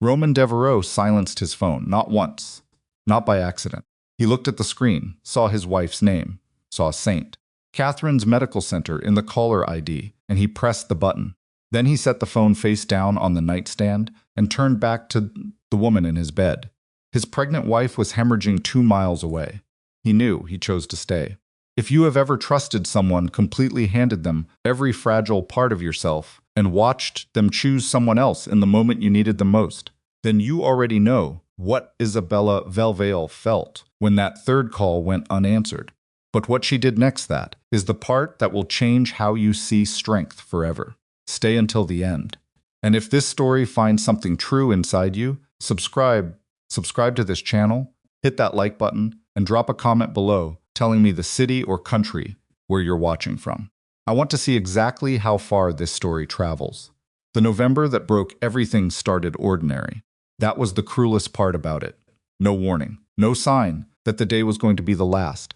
Roman Devereaux silenced his phone, not once, not by accident. He looked at the screen, saw his wife's name, saw Saint Catherine's Medical Center in the caller ID, and he pressed the button. Then he set the phone face down on the nightstand and turned back to the woman in his bed. His pregnant wife was hemorrhaging 2 miles away. He knew he chose to stay. If you have ever trusted someone, completely handed them every fragile part of yourself, and watched them choose someone else in the moment you needed them most, then you already know what Isabella Valvale felt when that third call went unanswered. But what she did next, that is the part that will change how you see strength forever. Stay until the end. And if this story finds something true inside you, subscribe to this channel, hit that like button, and drop a comment below telling me the city or country where you're watching from. I want to see exactly how far this story travels. The November that broke everything started ordinary. That was the cruelest part about it. No warning, no sign that the day was going to be the last.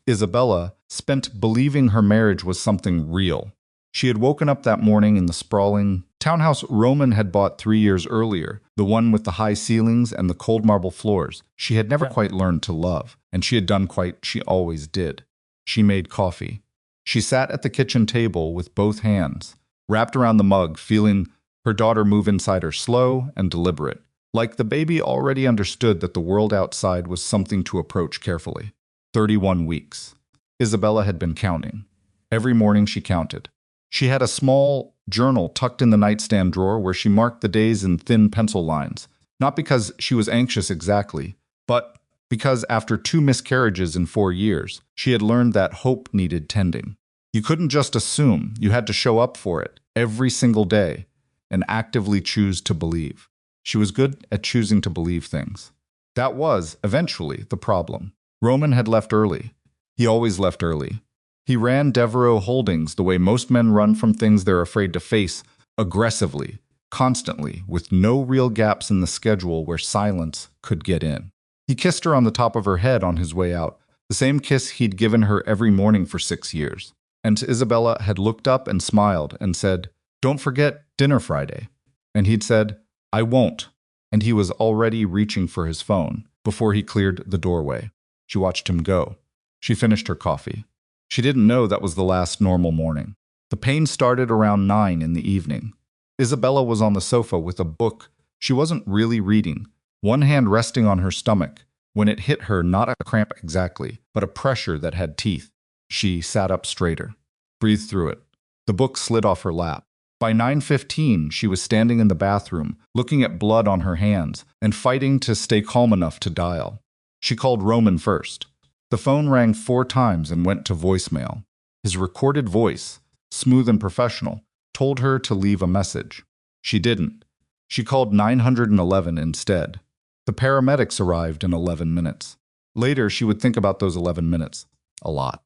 Isabella spent believing her marriage was something real. She had woken up that morning in the sprawling townhouse Roman had bought 3 years earlier, the one with the high ceilings and the cold marble floors. She had never quite learned to love, and she had done quite she always did. She made coffee. She sat at the kitchen table with both hands, wrapped around the mug, feeling her daughter move inside her, slow and deliberate, like the baby already understood that the world outside was something to approach carefully. 31 weeks. Isabella had been counting. Every morning she counted. She had a small journal tucked in the nightstand drawer where she marked the days in thin pencil lines, not because she was anxious exactly, but because after 2 miscarriages in 4 years, she had learned that hope needed tending. You couldn't just assume, you had to show up for it every single day and actively choose to believe. She was good at choosing to believe things. That was, eventually, the problem. Roman had left early. He always left early. He ran Devereaux Holdings the way most men run from things they're afraid to face, aggressively, constantly, with no real gaps in the schedule where silence could get in. He kissed her on the top of her head on his way out, the same kiss he'd given her every morning for 6 years. And Isabella had looked up and smiled and said, "Don't forget dinner Friday." And he'd said, "I won't." And he was already reaching for his phone before he cleared the doorway. She watched him go. She finished her coffee. She didn't know that was the last normal morning. The pain started around 9 in the evening. Isabella was on the sofa with a book she wasn't really reading, one hand resting on her stomach, when it hit her not a cramp exactly, but a pressure that had teeth. She sat up straighter, breathed through it. The book slid off her lap. By 9:15, she was standing in the bathroom, looking at blood on her hands and fighting to stay calm enough to dial. She called Roman first. The phone rang 4 times and went to voicemail. His recorded voice, smooth and professional, told her to leave a message. She didn't. She called 911 instead. The paramedics arrived in 11 minutes. Later, she would think about those 11 minutes. A lot.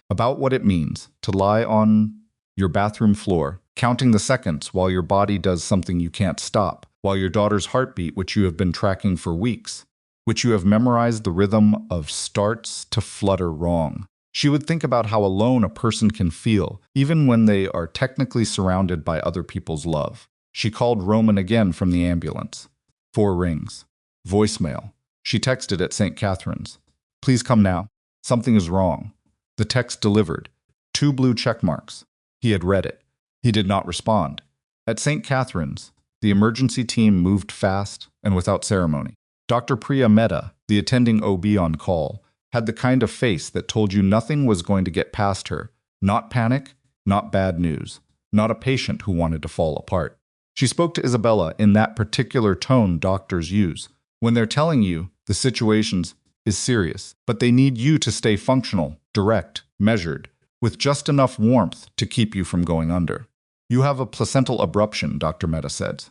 About what it means to lie on your bathroom floor, counting the seconds while your body does something you can't stop, while your daughter's heartbeat, which you have been tracking for weeks, which you have memorized the rhythm of, starts to flutter wrong. She would think about how alone a person can feel, even when they are technically surrounded by other people's love. She called Roman again from the ambulance. 4 rings. Voicemail. She texted at St. Catherine's. "Please come now. Something is wrong." The text delivered. 2 blue check marks. He had read it. He did not respond. At St. Catherine's, the emergency team moved fast and without ceremony. Dr. Priya Mehta, the attending OB on call, had the kind of face that told you nothing was going to get past her. Not panic, not bad news, not a patient who wanted to fall apart. She spoke to Isabella in that particular tone doctors use when they're telling you the situation is serious, but they need you to stay functional, direct, measured, with just enough warmth to keep you from going under. "You have a placental abruption," Dr. Mehta said.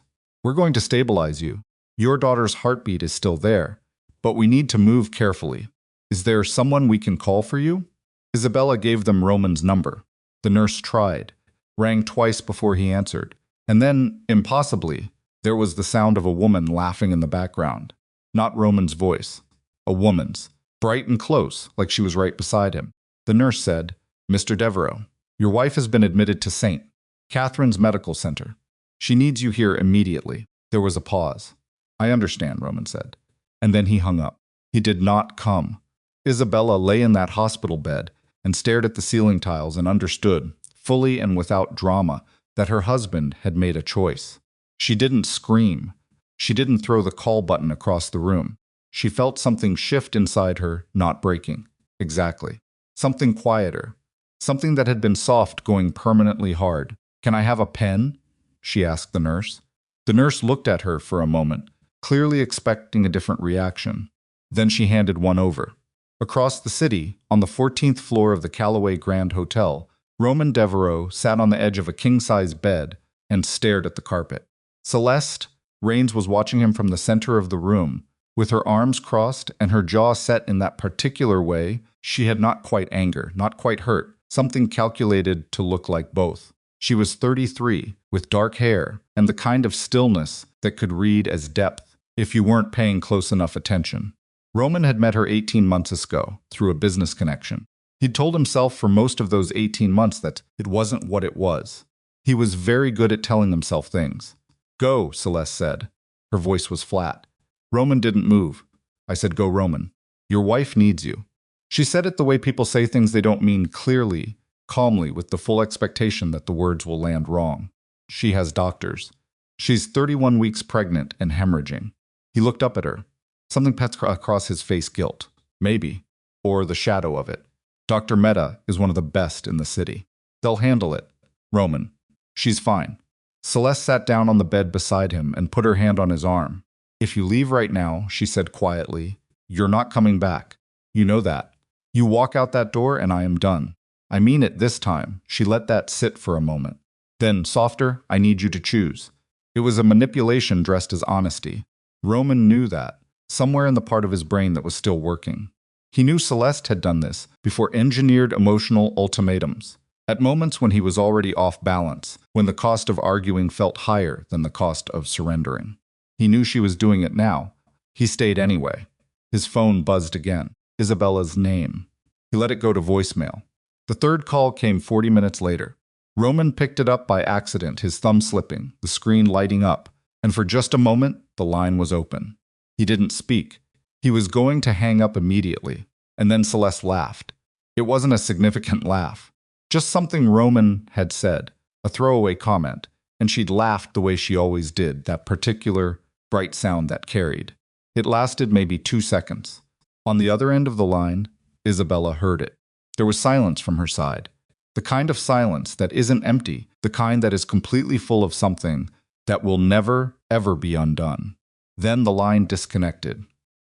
"We're going to stabilize you. Your daughter's heartbeat is still there, but we need to move carefully. Is there someone we can call for you?" Isabella gave them Roman's number. The nurse tried, rang twice before he answered, and then, impossibly, there was the sound of a woman laughing in the background. Not Roman's voice, a woman's, bright and close, like she was right beside him. The nurse said, "Mr. Devereaux, your wife has been admitted to St. Catherine's Medical Center. She needs you here immediately." There was a pause. I understand, Roman said. And then he hung up. He did not come. Isabella lay in that hospital bed and stared at the ceiling tiles and understood, fully and without drama, that her husband had made a choice. She didn't scream. She didn't throw the call button across the room. She felt something shift inside her, not breaking. Exactly. Something quieter. Something that had been soft going permanently hard. Can I have a pen? She asked the nurse. The nurse looked at her for a moment, clearly expecting a different reaction. Then she handed one over. Across the city, on the 14th floor of the Callaway Grand Hotel, Roman Devereaux sat on the edge of a king-size bed and stared at the carpet. Celeste, Raines was watching him from the center of the room, with her arms crossed and her jaw set in that particular way. She had not quite anger, not quite hurt, something calculated to look like both. She was 33, with dark hair, and the kind of stillness that could read as depth if you weren't paying close enough attention. Roman had met her 18 months ago, through a business connection. He'd told himself for most of those 18 months that it wasn't what it was. He was very good at telling himself things. Go, Celeste said. Her voice was flat. Roman didn't move. I said, go, Roman. Your wife needs you. She said it the way people say things they don't mean, clearly, calmly, with the full expectation that the words will land wrong. She has doctors. She's 31 weeks pregnant and hemorrhaging. He looked up at her. Something passed across his face, guilt. Maybe. Or the shadow of it. Dr. Mehta is one of the best in the city. They'll handle it. Roman. She's fine. Celeste sat down on the bed beside him and put her hand on his arm. If you leave right now, she said quietly, you're not coming back. You know that. You walk out that door and I am done. I mean it this time. She let that sit for a moment. Then, softer, I need you to choose. It was a manipulation dressed as honesty. Roman knew that, somewhere in the part of his brain that was still working. He knew Celeste had done this before engineered emotional ultimatums. At moments when he was already off balance, when the cost of arguing felt higher than the cost of surrendering. He knew she was doing it now. He stayed anyway. His phone buzzed again. Isabella's name. He let it go to voicemail. The third call came 40 minutes later. Roman picked it up by accident, his thumb slipping, the screen lighting up, and for just a moment, the line was open. He didn't speak. He was going to hang up immediately, and then Celeste laughed. It wasn't a significant laugh. Just something Roman had said, a throwaway comment, and she'd laughed the way she always did, that particular, bright sound that carried. It lasted maybe 2 seconds. On the other end of the line, Isabella heard it. There was silence from her side. The kind of silence that isn't empty, the kind that is completely full of something that will never, ever be undone. Then the line disconnected.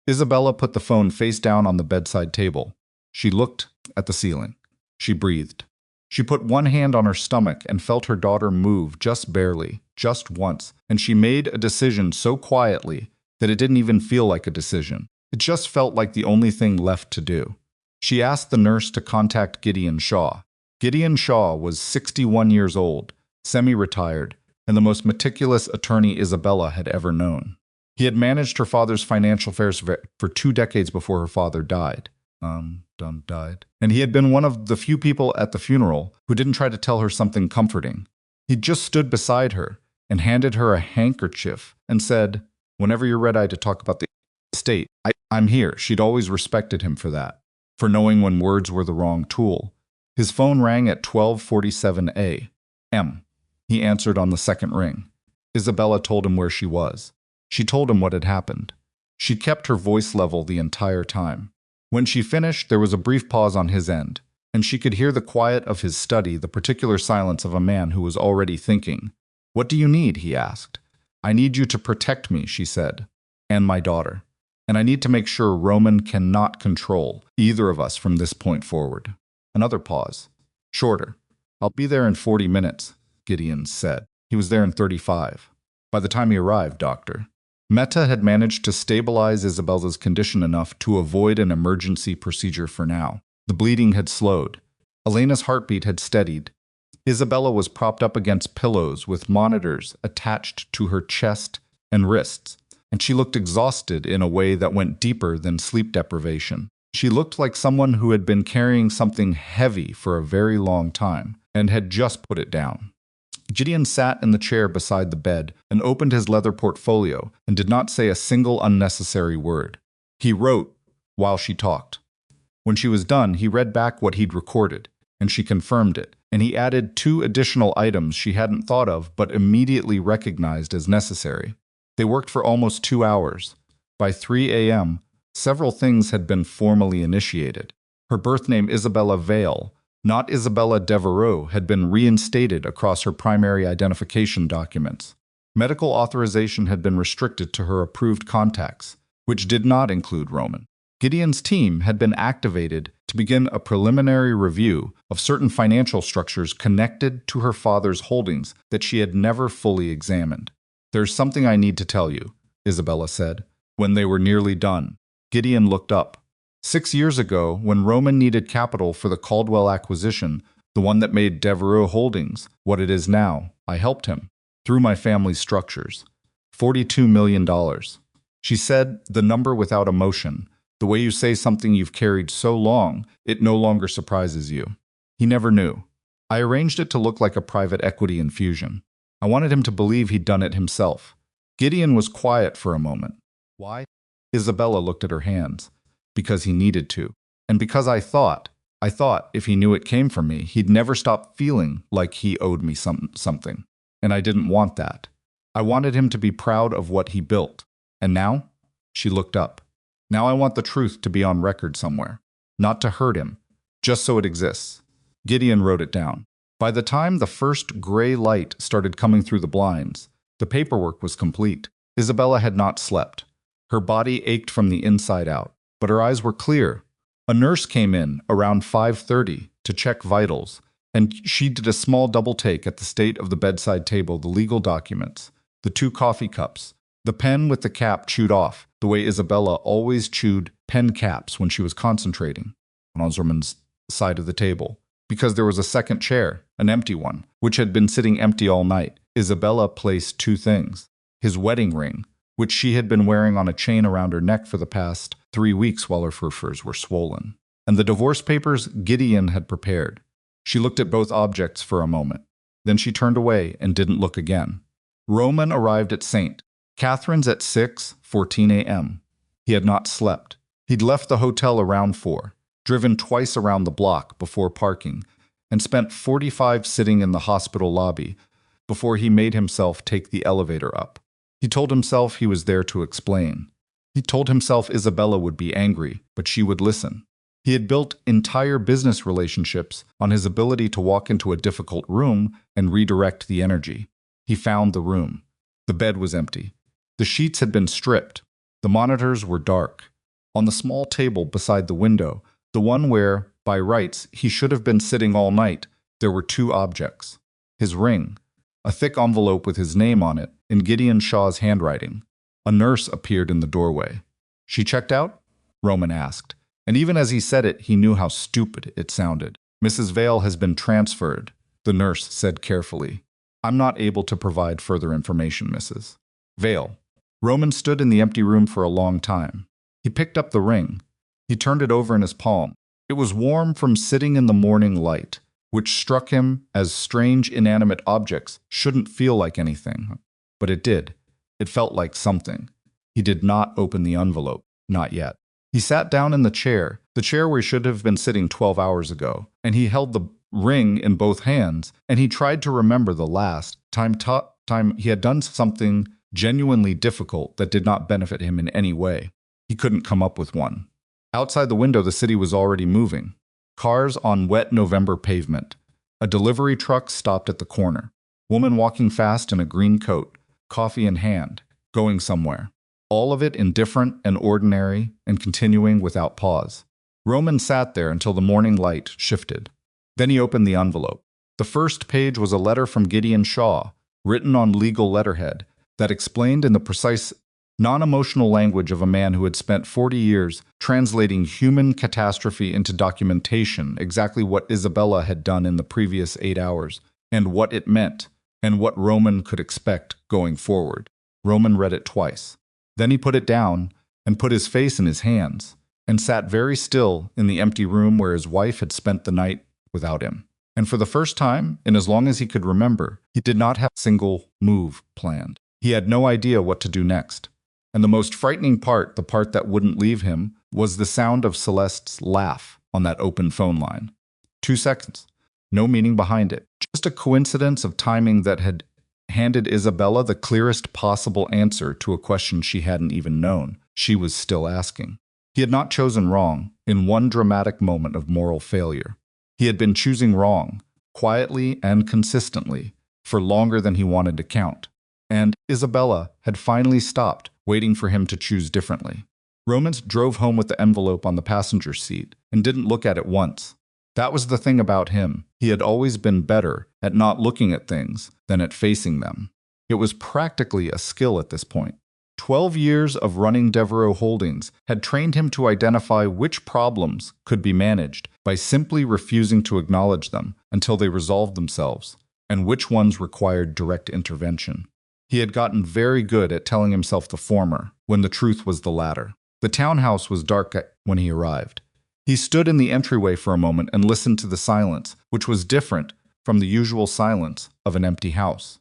Isabella put the phone face down on the bedside table. She looked at the ceiling. She breathed. She put one hand on her stomach and felt her daughter move just barely, just once, and she made a decision so quietly that it didn't even feel like a decision. It just felt like the only thing left to do. She asked the nurse to contact Gideon Shaw. Gideon Shaw was 61 years old, semi-retired, and the most meticulous attorney Isabella had ever known. He had managed her father's financial affairs for 2 decades before her father died. And he had been one of the few people at the funeral who didn't try to tell her something comforting. He just stood beside her and handed her a handkerchief and said, whenever you're ready to talk about the estate, I'm here. She'd always respected him for that, for knowing when words were the wrong tool. His phone rang at 12:47 a.m. He answered on the second ring. Isabella told him where she was. She told him what had happened. She kept her voice level the entire time. When she finished, there was a brief pause on his end, and she could hear the quiet of his study, the particular silence of a man who was already thinking. What do you need? He asked. I need you to protect me, she said, and my daughter. And I need to make sure Roman cannot control either of us from this point forward. Another pause. Shorter. I'll be there in 40 minutes, Gideon said. He was there in 35. By the time he arrived, Doctor. Mehta had managed to stabilize Isabella's condition enough to avoid an emergency procedure for now. The bleeding had slowed. Elena's heartbeat had steadied. Isabella was propped up against pillows with monitors attached to her chest and wrists, and she looked exhausted in a way that went deeper than sleep deprivation. She looked like someone who had been carrying something heavy for a very long time and had just put it down. Gideon sat in the chair beside the bed and opened his leather portfolio and did not say a single unnecessary word. He wrote while she talked. When she was done, he read back what he'd recorded, and she confirmed it, and he added 2 additional items she hadn't thought of but immediately recognized as necessary. They worked for almost 2 hours. By 3 a.m., several things had been formally initiated. Her birth name, Isabella Vale, not Isabella Devereaux, had been reinstated across her primary identification documents. Medical authorization had been restricted to her approved contacts, which did not include Roman. Gideon's team had been activated to begin a preliminary review of certain financial structures connected to her father's holdings that she had never fully examined. "There's something I need to tell you," Isabella said, when they were nearly done. Gideon looked up. 6 years ago, when Roman needed capital for the Caldwell acquisition, the one that made Devereaux Holdings what it is now, I helped him, through my family's structures. $42 million. She said the number without emotion. The way you say something you've carried so long, it no longer surprises you. He never knew. I arranged it to look like a private equity infusion. I wanted him to believe he'd done it himself. Gideon was quiet for a moment. Why? Isabella looked at her hands. Because he needed to. And because I thought if he knew it came from me, he'd never stop feeling like he owed me something. And I didn't want that. I wanted him to be proud of what he built. And now? She looked up. Now I want the truth to be on record somewhere. Not to hurt him, just so it exists. Gideon wrote it down. By the time the first gray light started coming through the blinds, the paperwork was complete. Isabella had not slept. Her body ached from the inside out, but her eyes were clear. A nurse came in around 5:30 to check vitals, and she did a small double take at the state of the bedside table, the legal documents, the 2 coffee cups, the pen with the cap chewed off, the way Isabella always chewed pen caps when she was concentrating, on Roman's side of the table. Because there was a second chair, an empty one, which had been sitting empty all night, Isabella placed 2 things. His wedding ring, which she had been wearing on a chain around her neck for the past 3 weeks while her furs were swollen, and the divorce papers Gideon had prepared. She looked at both objects for a moment. Then she turned away and didn't look again. Roman arrived at St. Catherine's at 6:14 a.m. He had not slept. He'd left the hotel around 4, driven twice around the block before parking, and spent 45 sitting in the hospital lobby before he made himself take the elevator up. He told himself he was there to explain. He told himself Isabella would be angry, but she would listen. He had built entire business relationships on his ability to walk into a difficult room and redirect the energy. He found the room. The bed was empty. The sheets had been stripped. The monitors were dark. On the small table beside the window, the one where, by rights, he should have been sitting all night, there were 2 objects. His ring, a thick envelope with his name on it, in Gideon Shaw's handwriting. A nurse appeared in the doorway. "She checked out?" Roman asked, and even as he said it, he knew how stupid it sounded. "Mrs. Vale has been transferred," the nurse said carefully. "I'm not able to provide further information, Mrs. Vale." Roman stood in the empty room for a long time. He picked up the ring. He turned it over in his palm. It was warm from sitting in the morning light, which struck him as strange inanimate objects shouldn't feel like anything. But it did. It felt like something. He did not open the envelope. Not yet. He sat down in the chair where he should have been sitting 12 hours ago, and he held the ring in both hands, and he tried to remember the last time he had done something genuinely difficult that did not benefit him in any way. He couldn't come up with one. Outside the window, the city was already moving. Cars on wet November pavement. A delivery truck stopped at the corner. Woman walking fast in a green coat, coffee in hand, going somewhere. All of it indifferent and ordinary and continuing without pause. Roman sat there until the morning light shifted. Then he opened the envelope. The first page was a letter from Gideon Shaw, written on legal letterhead, that explained in the precise, non-emotional language of a man who had spent 40 years translating human catastrophe into documentation exactly what Isabella had done in the previous 8 hours, and what it meant, and what Roman could expect going forward. Roman read it twice. Then he put it down and put his face in his hands, and sat very still in the empty room where his wife had spent the night without him. And for the first time, in as long as he could remember, he did not have a single move planned. He had no idea what to do next. And the most frightening part, the part that wouldn't leave him, was the sound of Celeste's laugh on that open phone line. 2 seconds. No meaning behind it. Just a coincidence of timing that had handed Isabella the clearest possible answer to a question she hadn't even known she was still asking. He had not chosen wrong in one dramatic moment of moral failure. He had been choosing wrong, quietly and consistently, for longer than he wanted to count. And Isabella had finally stopped waiting for him to choose differently. Roman drove home with the envelope on the passenger seat and didn't look at it once. That was the thing about him. He had always been better at not looking at things than at facing them. It was practically a skill at this point. 12 years of running Devereaux Holdings had trained him to identify which problems could be managed by simply refusing to acknowledge them until they resolved themselves, and which ones required direct intervention. He had gotten very good at telling himself the former, when the truth was the latter. The townhouse was dark when he arrived. He stood in the entryway for a moment and listened to the silence, which was different from the usual silence of an empty house.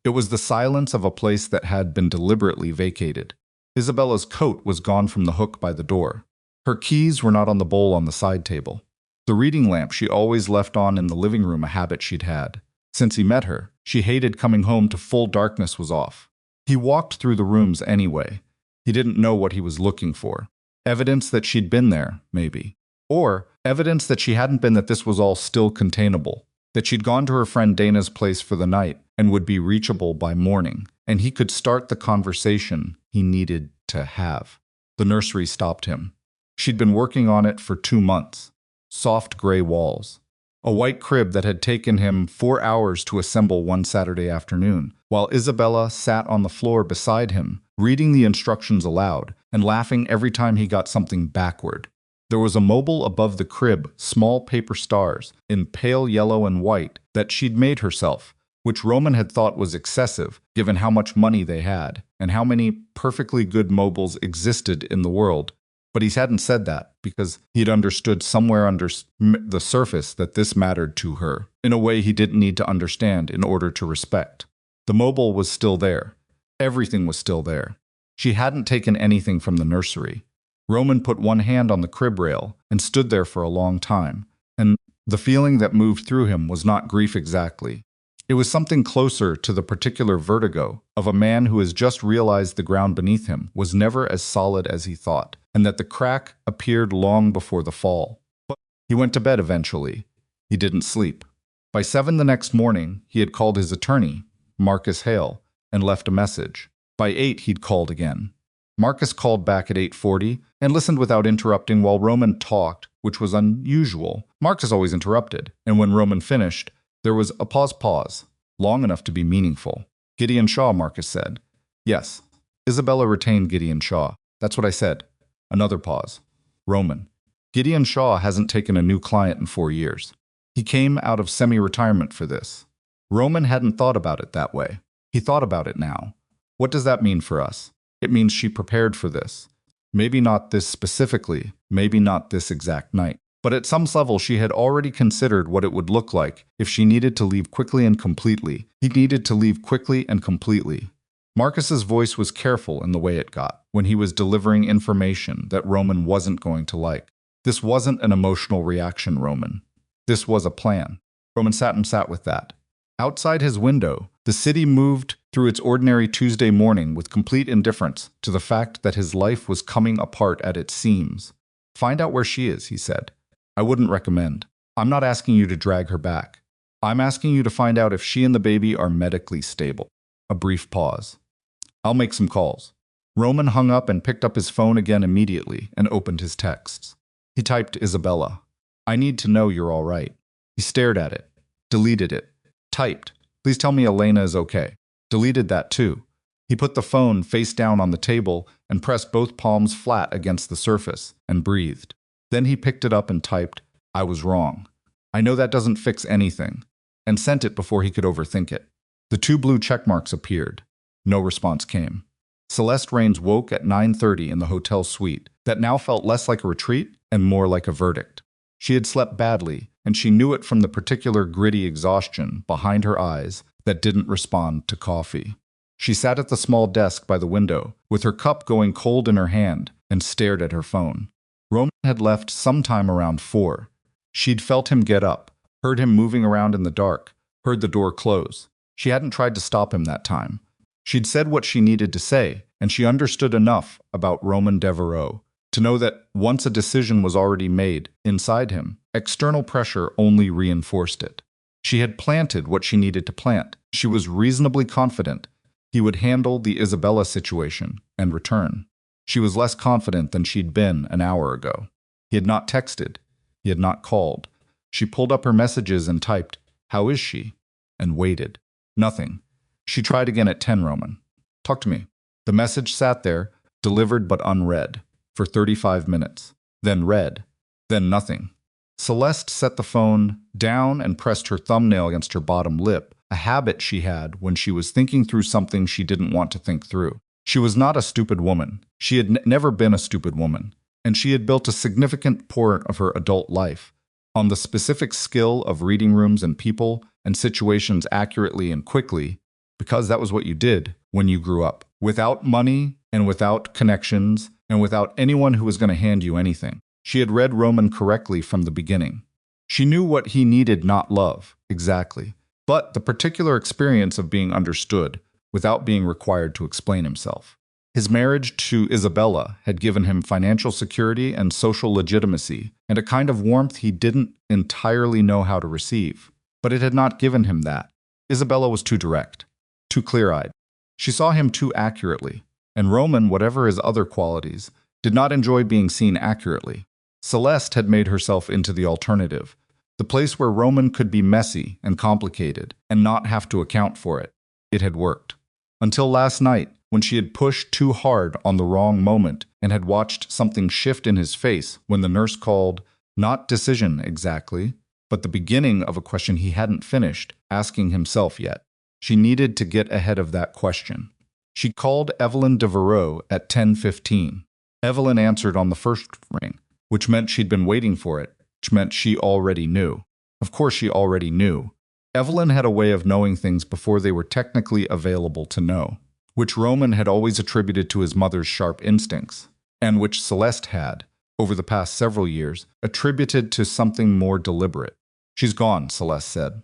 It was the silence of a place that had been deliberately vacated. Isabella's coat was gone from the hook by the door. Her keys were not on the bowl on the side table. The reading lamp she always left on in the living room, a habit she'd had. Since he met her, she hated coming home to full darkness, was off. He walked through the rooms anyway. He didn't know what he was looking for. Evidence that she'd been there, maybe. Or evidence that she hadn't been, that this was all still containable. That she'd gone to her friend Dana's place for the night and would be reachable by morning, and he could start the conversation he needed to have. The nursery stopped him. She'd been working on it for 2 months. Soft gray walls. A white crib that had taken him 4 hours to assemble one Saturday afternoon, while Isabella sat on the floor beside him, reading the instructions aloud and laughing every time he got something backward. There was a mobile above the crib, small paper stars, in pale yellow and white, that she'd made herself, which Roman had thought was excessive, given how much money they had, and how many perfectly good mobiles existed in the world. But he hadn't said that, because he'd understood somewhere under the surface that this mattered to her, in a way he didn't need to understand in order to respect. The mobile was still there. Everything was still there. She hadn't taken anything from the nursery. Roman put one hand on the crib rail and stood there for a long time, and the feeling that moved through him was not grief exactly. It was something closer to the particular vertigo of a man who has just realized the ground beneath him was never as solid as he thought, and that the crack appeared long before the fall. But he went to bed eventually. He didn't sleep. By 7 the next morning, he had called his attorney, Marcus Hale, and left a message. By 8, he'd called again. Marcus called back at 8:40 and listened without interrupting while Roman talked, which was unusual. Marcus always interrupted, and when Roman finished, there was a pause, long enough to be meaningful. Gideon Shaw, Marcus said. Yes. Isabella retained Gideon Shaw. That's what I said. Another pause. Roman. Gideon Shaw hasn't taken a new client in 4 years. He came out of semi-retirement for this. Roman hadn't thought about it that way. He thought about it now. What does that mean for us? It means she prepared for this. Maybe not this specifically, maybe not this exact night. But at some level, she had already considered what it would look like if she needed to leave quickly and completely. He needed to leave quickly and completely. Marcus's voice was careful in the way it got when he was delivering information that Roman wasn't going to like. This wasn't an emotional reaction, Roman. This was a plan. Roman sat with that. Outside his window, the city moved through its ordinary Tuesday morning with complete indifference to the fact that his life was coming apart at its seams. Find out where she is, he said. I wouldn't recommend. I'm not asking you to drag her back. I'm asking you to find out if she and the baby are medically stable. A brief pause. I'll make some calls. Roman hung up and picked up his phone again immediately and opened his texts. He typed Isabella. I need to know you're all right. He stared at it, deleted it, typed. Please tell me Elena is okay. Deleted that too. He put the phone face down on the table and pressed both palms flat against the surface and breathed. Then he picked it up and typed, I was wrong. I know that doesn't fix anything, and sent it before he could overthink it. The 2 blue checkmarks appeared. No response came. Celeste Raines woke at 9:30 in the hotel suite that now felt less like a retreat and more like a verdict. She had slept badly and she knew it from the particular gritty exhaustion behind her eyes that didn't respond to coffee. She sat at the small desk by the window, with her cup going cold in her hand, and stared at her phone. Roman had left sometime around 4. She'd felt him get up, heard him moving around in the dark, heard the door close. She hadn't tried to stop him that time. She'd said what she needed to say, and she understood enough about Roman Devereaux to know that once a decision was already made inside him, external pressure only reinforced it. She had planted what she needed to plant. She was reasonably confident he would handle the Isabella situation and return. She was less confident than she'd been an hour ago. He had not texted. He had not called. She pulled up her messages and typed, "How is she?" and waited. Nothing. She tried again at 10, "Roman, talk to me." The message sat there, delivered but unread, for 35 minutes. Then read. Then nothing. Celeste set the phone down and pressed her thumbnail against her bottom lip, a habit she had when she was thinking through something she didn't want to think through. She was not a stupid woman. She had never been a stupid woman, and she had built a significant part of her adult life on the specific skill of reading rooms and people and situations accurately and quickly, because that was what you did when you grew up, without money and without connections and without anyone who was going to hand you anything. She had read Roman correctly from the beginning. She knew what he needed, not love, exactly, but the particular experience of being understood without being required to explain himself. His marriage to Isabella had given him financial security and social legitimacy, and a kind of warmth he didn't entirely know how to receive. But it had not given him that. Isabella was too direct, too clear-eyed. She saw him too accurately, and Roman, whatever his other qualities, did not enjoy being seen accurately. Celeste had made herself into the alternative, the place where Roman could be messy and complicated and not have to account for it. It had worked. Until last night, when she had pushed too hard on the wrong moment and had watched something shift in his face when the nurse called, not decision exactly, but the beginning of a question he hadn't finished asking himself yet. She needed to get ahead of that question. She called Evelyn Devereaux at 10:15. Evelyn answered on the first ring, which meant she'd been waiting for it, which meant she already knew. Of course she already knew. Evelyn had a way of knowing things before they were technically available to know, which Roman had always attributed to his mother's sharp instincts, and which Celeste had, over the past several years, attributed to something more deliberate. "She's gone," Celeste said.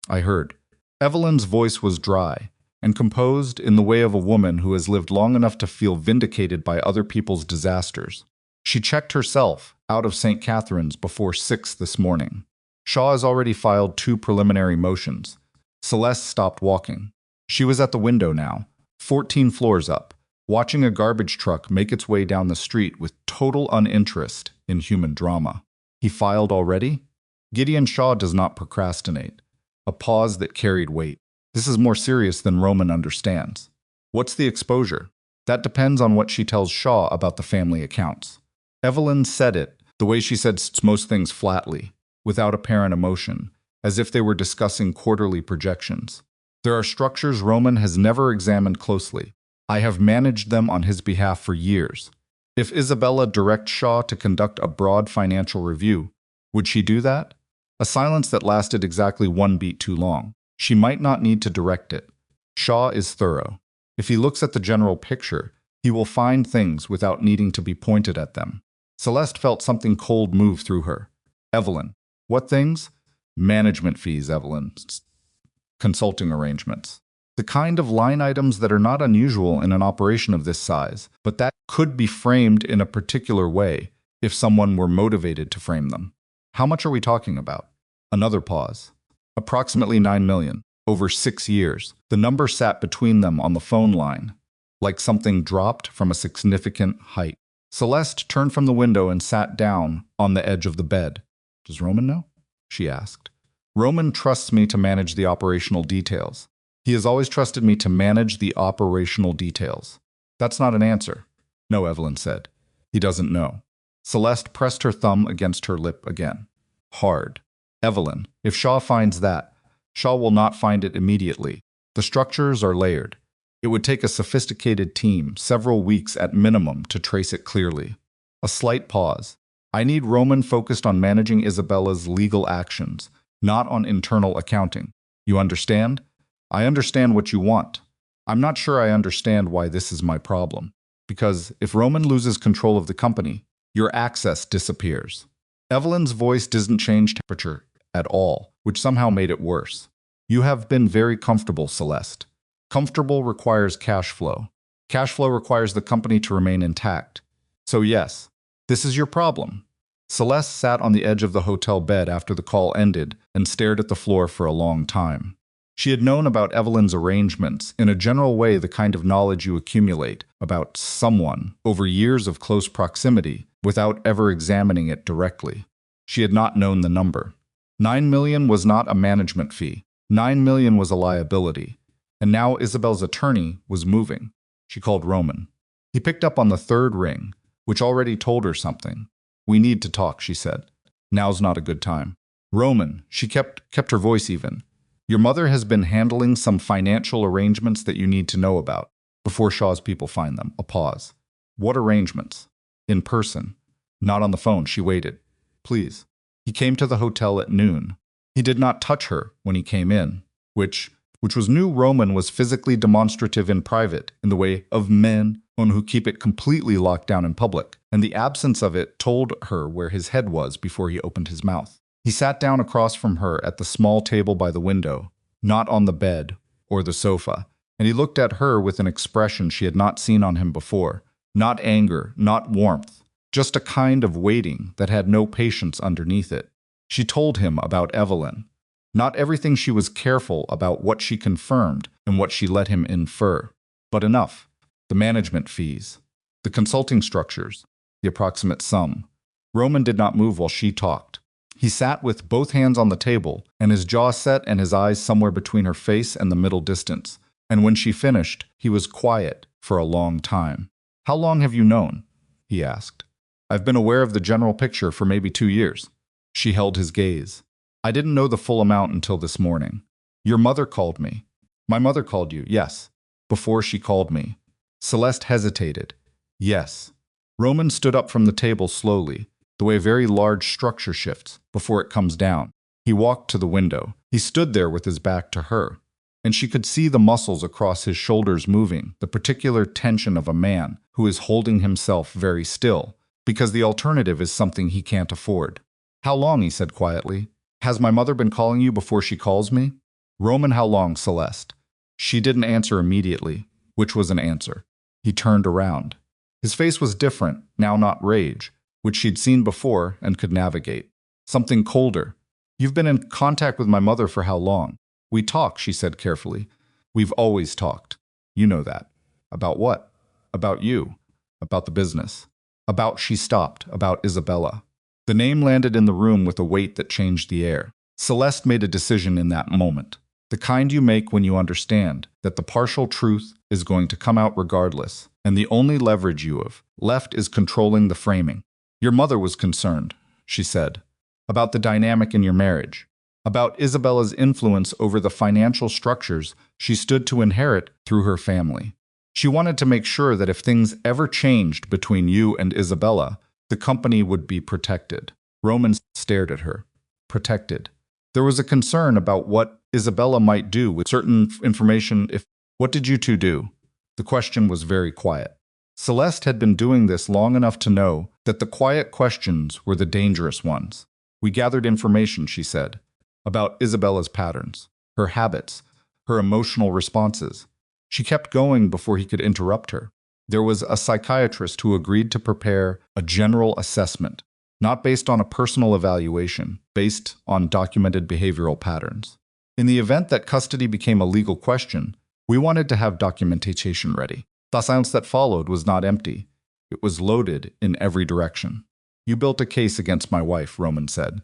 "I heard." Evelyn's voice was dry and composed in the way of a woman who has lived long enough to feel vindicated by other people's disasters. She checked herself out of St. Catherine's before 6 this morning. Shaw has already filed 2 preliminary motions. Celeste stopped walking. She was at the window now, 14 floors up, watching a garbage truck make its way down the street with total uninterest in human drama. He filed already? Gideon Shaw does not procrastinate. A pause that carried weight. This is more serious than Roman understands. What's the exposure? That depends on what she tells Shaw about the family accounts. Evelyn said it the way she said most things, flatly, without apparent emotion, as if they were discussing quarterly projections. There are structures Roman has never examined closely. I have managed them on his behalf for years. If Isabella directs Shaw to conduct a broad financial review, would she do that? A silence that lasted exactly 1 beat too long. She might not need to direct it. Shaw is thorough. If he looks at the general picture, he will find things without needing to be pointed at them. Celeste felt something cold move through her. Evelyn. What things? Management fees, Evelyn. Consulting arrangements. The kind of line items that are not unusual in an operation of this size, but that could be framed in a particular way if someone were motivated to frame them. How much are we talking about? Another pause. Approximately 9 million. Over 6 years. The number sat between them on the phone line, like something dropped from a significant height. Celeste turned from the window and sat down on the edge of the bed. Does Roman know? She asked. Roman trusts me to manage the operational details. He has always trusted me to manage the operational details. That's not an answer. No, Evelyn said. He doesn't know. Celeste pressed her thumb against her lip again. Hard. Evelyn, if Shaw finds that, Shaw will not find it immediately. The structures are layered. It would take a sophisticated team, several weeks at minimum, to trace it clearly. A slight pause. I need Roman focused on managing Isabella's legal actions, not on internal accounting. You understand? I understand what you want. I'm not sure I understand why this is my problem. Because if Roman loses control of the company, your access disappears. Evelyn's voice didn't change temperature at all, which somehow made it worse. You have been very comfortable, Celeste. Comfortable requires cash flow. Cash flow requires the company to remain intact. So yes, this is your problem. Celeste sat on the edge of the hotel bed after the call ended and stared at the floor for a long time. She had known about Evelyn's arrangements, in a general way the kind of knowledge you accumulate about someone over years of close proximity without ever examining it directly. She had not known the number. 9 million was not a management fee. 9 million was a liability. And now Isabella's attorney was moving. She called Roman. He picked up on the third ring, which already told her something. We need to talk, she said. Now's not a good time. Roman, she kept her voice even. Your mother has been handling some financial arrangements that you need to know about before Shaw's people find them. A pause. What arrangements? In person. Not on the phone. She waited. Please. He came to the hotel at noon. He did not touch her when he came in, which was new. Roman was physically demonstrative in private, in the way of men who keep it completely locked down in public, and the absence of it told her where his head was before he opened his mouth. He sat down across from her at the small table by the window, not on the bed or the sofa, and he looked at her with an expression she had not seen on him before. Not anger, not warmth, just a kind of waiting that had no patience underneath it. She told him about Evelyn. Not everything. She was careful about what she confirmed and what she let him infer. But enough. The management fees, the consulting structures, the approximate sum. Roman did not move while she talked. He sat with both hands on the table, and his jaw set and his eyes somewhere between her face and the middle distance. And when she finished, he was quiet for a long time. How long have you known? He asked. I've been aware of the general picture for maybe 2 years. She held his gaze. I didn't know the full amount until this morning. Your mother called me. My mother called you, yes. Before she called me. Celeste hesitated. Yes. Roman stood up from the table slowly, the way a very large structure shifts before it comes down. He walked to the window. He stood there with his back to her, and she could see the muscles across his shoulders moving, the particular tension of a man who is holding himself very still, because the alternative is something he can't afford. How long? He said quietly. Has my mother been calling you before she calls me? Roman, how long, Celeste? She didn't answer immediately, which was an answer. He turned around. His face was different, now not rage, which she'd seen before and could navigate. Something colder. You've been in contact with my mother for how long? We talk, she said carefully. We've always talked. You know that. About what? About you. About the business. About, she stopped, about Isabella. The name landed in the room with a weight that changed the air. Celeste made a decision in that moment. The kind you make when you understand that the partial truth is going to come out regardless, and the only leverage you have left is controlling the framing. Your mother was concerned, she said, about the dynamic in your marriage, about Isabella's influence over the financial structures she stood to inherit through her family. She wanted to make sure that if things ever changed between you and Isabella, the company would be protected. Roman stared at her. Protected. There was a concern about what Isabella might do with certain information if... What did you two do? The question was very quiet. Celeste had been doing this long enough to know that the quiet questions were the dangerous ones. We gathered information, she said, about Isabella's patterns, her habits, her emotional responses. She kept going before he could interrupt her. There was a psychiatrist who agreed to prepare a general assessment, not based on a personal evaluation, based on documented behavioral patterns. In the event that custody became a legal question, we wanted to have documentation ready. The silence that followed was not empty. It was loaded in every direction. You built a case against my wife, Roman said.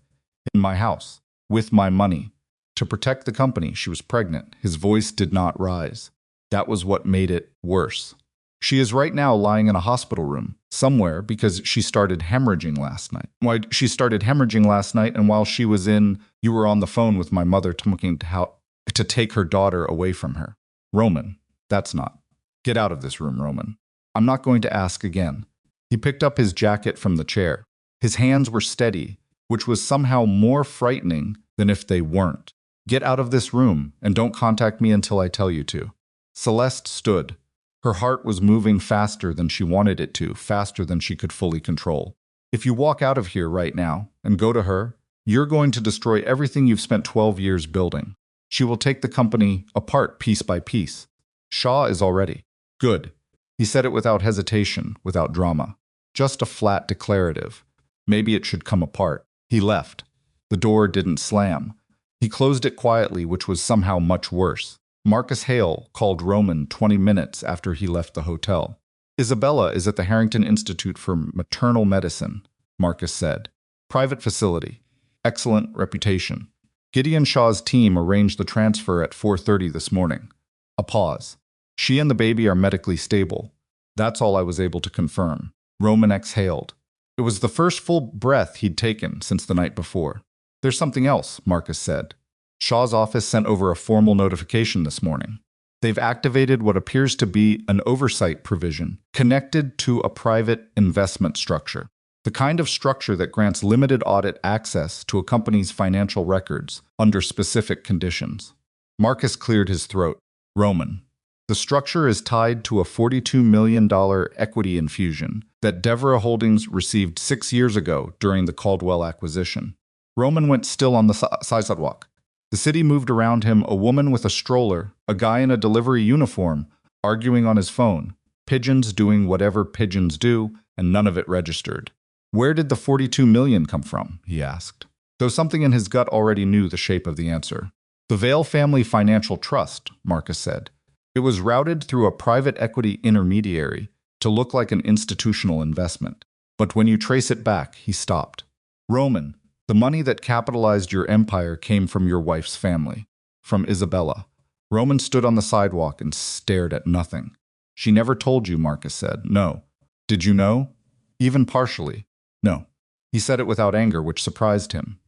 In my house. With my money. To protect the company. She was pregnant. His voice did not rise. That was what made it worse. She is right now lying in a hospital room, somewhere, because she started hemorrhaging last night. Why, she started hemorrhaging last night, and while she was in, you were on the phone with my mother talking to take her daughter away from her. Roman, that's not. Get out of this room, Roman. I'm not going to ask again. He picked up his jacket from the chair. His hands were steady, which was somehow more frightening than if they weren't. Get out of this room and don't contact me until I tell you to. Celeste stood. Her heart was moving faster than she wanted it to, faster than she could fully control. If you walk out of here right now and go to her, you're going to destroy everything you've spent 12 years building. She will take the company apart piece by piece. Shaw is already. Good. He said it without hesitation, without drama. Just a flat declarative. Maybe it should come apart. He left. The door didn't slam. He closed it quietly, which was somehow much worse. Marcus Hale called Roman 20 minutes after he left the hotel. Isabella is at the Harrington Institute for Maternal Medicine, Marcus said. Private facility. Excellent reputation. Gideon Shaw's team arranged the transfer at 4:30 this morning. A pause. She and the baby are medically stable. That's all I was able to confirm. Roman exhaled. It was the first full breath he'd taken since the night before. There's something else, Marcus said. Shaw's office sent over a formal notification this morning. They've activated what appears to be an oversight provision connected to a private investment structure. The kind of structure that grants limited audit access to a company's financial records under specific conditions. Marcus cleared his throat. Roman. The structure is tied to a $42 million equity infusion that Devera Holdings received 6 years ago during the Caldwell acquisition. Roman went still on the sidewalk. The city moved around him, a woman with a stroller, a guy in a delivery uniform, arguing on his phone, pigeons doing whatever pigeons do, and none of it registered. Where did the $42 million come from? He asked, though something in his gut already knew the shape of the answer. The Vale Family Financial Trust, Marcus said. It was routed through a private equity intermediary to look like an institutional investment. But when you trace it back, he stopped. Roman, the money that capitalized your empire came from your wife's family, from Isabella. Roman stood on the sidewalk and stared at nothing. She never told you, Marcus said. No. Did you know? Even partially. No. He said it without anger, which surprised him.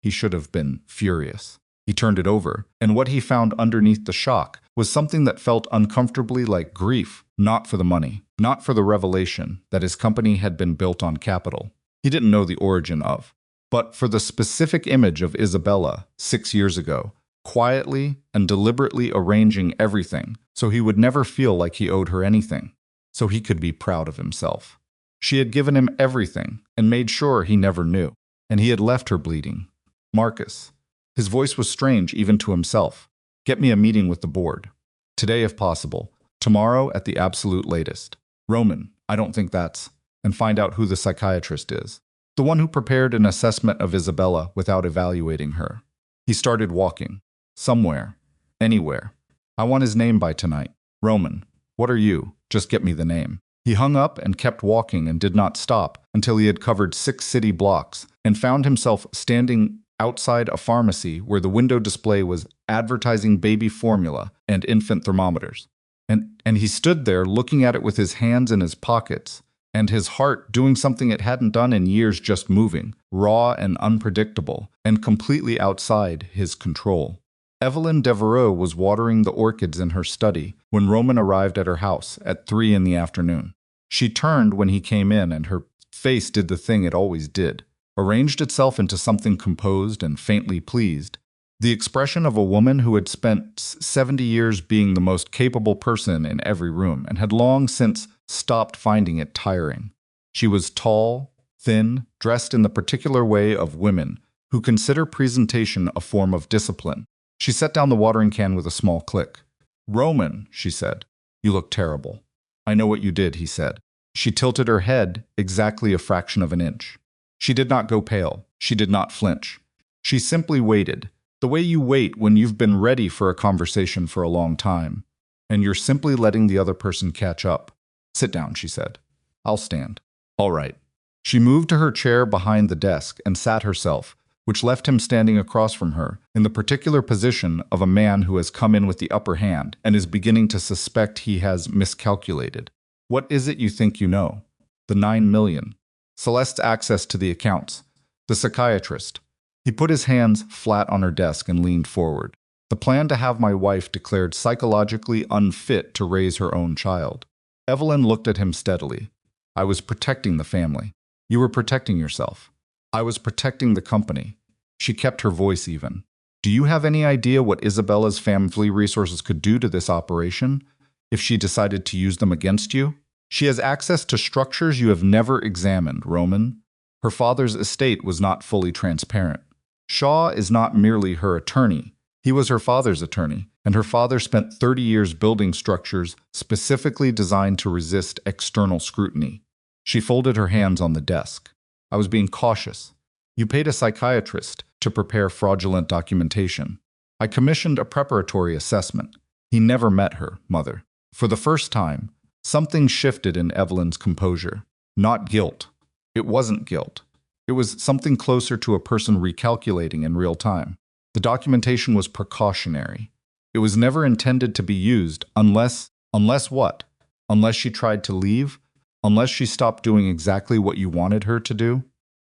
He should have been furious. He turned it over, and what he found underneath the shock was something that felt uncomfortably like grief, not for the money, not for the revelation that his company had been built on capital he didn't know the origin of, but for the specific image of Isabella 6 years ago, quietly and deliberately arranging everything so he would never feel like he owed her anything, so he could be proud of himself. She had given him everything and made sure he never knew, and he had left her bleeding. Marcus. His voice was strange even to himself. Get me a meeting with the board. Today if possible. Tomorrow at the absolute latest. Roman, I don't think that's... And find out who the psychiatrist is. The one who prepared an assessment of Isabella without evaluating her. He started walking. Somewhere. Anywhere. I want his name by tonight. Roman, what are you? Just get me the name. He hung up and kept walking and did not stop until he had covered 6 city blocks and found himself standing outside a pharmacy where the window display was advertising baby formula and infant thermometers. And he stood there looking at it with his hands in his pockets, and his heart doing something it hadn't done in years, just moving, raw and unpredictable, and completely outside his control. Evelyn Devereaux was watering the orchids in her study when Roman arrived at her house at 3 in the afternoon. She turned when he came in, and her face did the thing it always did, arranged itself into something composed and faintly pleased, the expression of a woman who had spent 70 years being the most capable person in every room and had long since stopped finding it tiring. She was tall, thin, dressed in the particular way of women who consider presentation a form of discipline. She set down the watering can with a small click. Roman, she said, you look terrible. I know what you did, he said. She tilted her head exactly a fraction of an inch. She did not go pale. She did not flinch. She simply waited, the way you wait when you've been ready for a conversation for a long time, and you're simply letting the other person catch up. Sit down, she said. I'll stand. All right. She moved to her chair behind the desk and sat herself, which left him standing across from her in the particular position of a man who has come in with the upper hand and is beginning to suspect he has miscalculated. What is it you think you know? The 9 million. Celeste's access to the accounts. The psychiatrist. He put his hands flat on her desk and leaned forward. The plan to have my wife declared psychologically unfit to raise her own child. Evelyn looked at him steadily. I was protecting the family. You were protecting yourself. I was protecting the company. She kept her voice even. Do you have any idea what Isabella's family resources could do to this operation if she decided to use them against you? She has access to structures you have never examined, Roman. Her father's estate was not fully transparent. Shaw is not merely her attorney. He was her father's attorney, and her father spent 30 years building structures specifically designed to resist external scrutiny. She folded her hands on the desk. I was being cautious. You paid a psychiatrist to prepare fraudulent documentation. I commissioned a preparatory assessment. He never met her, Mother. For the first time, something shifted in Evelyn's composure. Not guilt. It wasn't guilt. It was something closer to a person recalculating in real time. The documentation was precautionary. It was never intended to be used unless what? Unless she tried to leave? Unless she stopped doing exactly what you wanted her to do?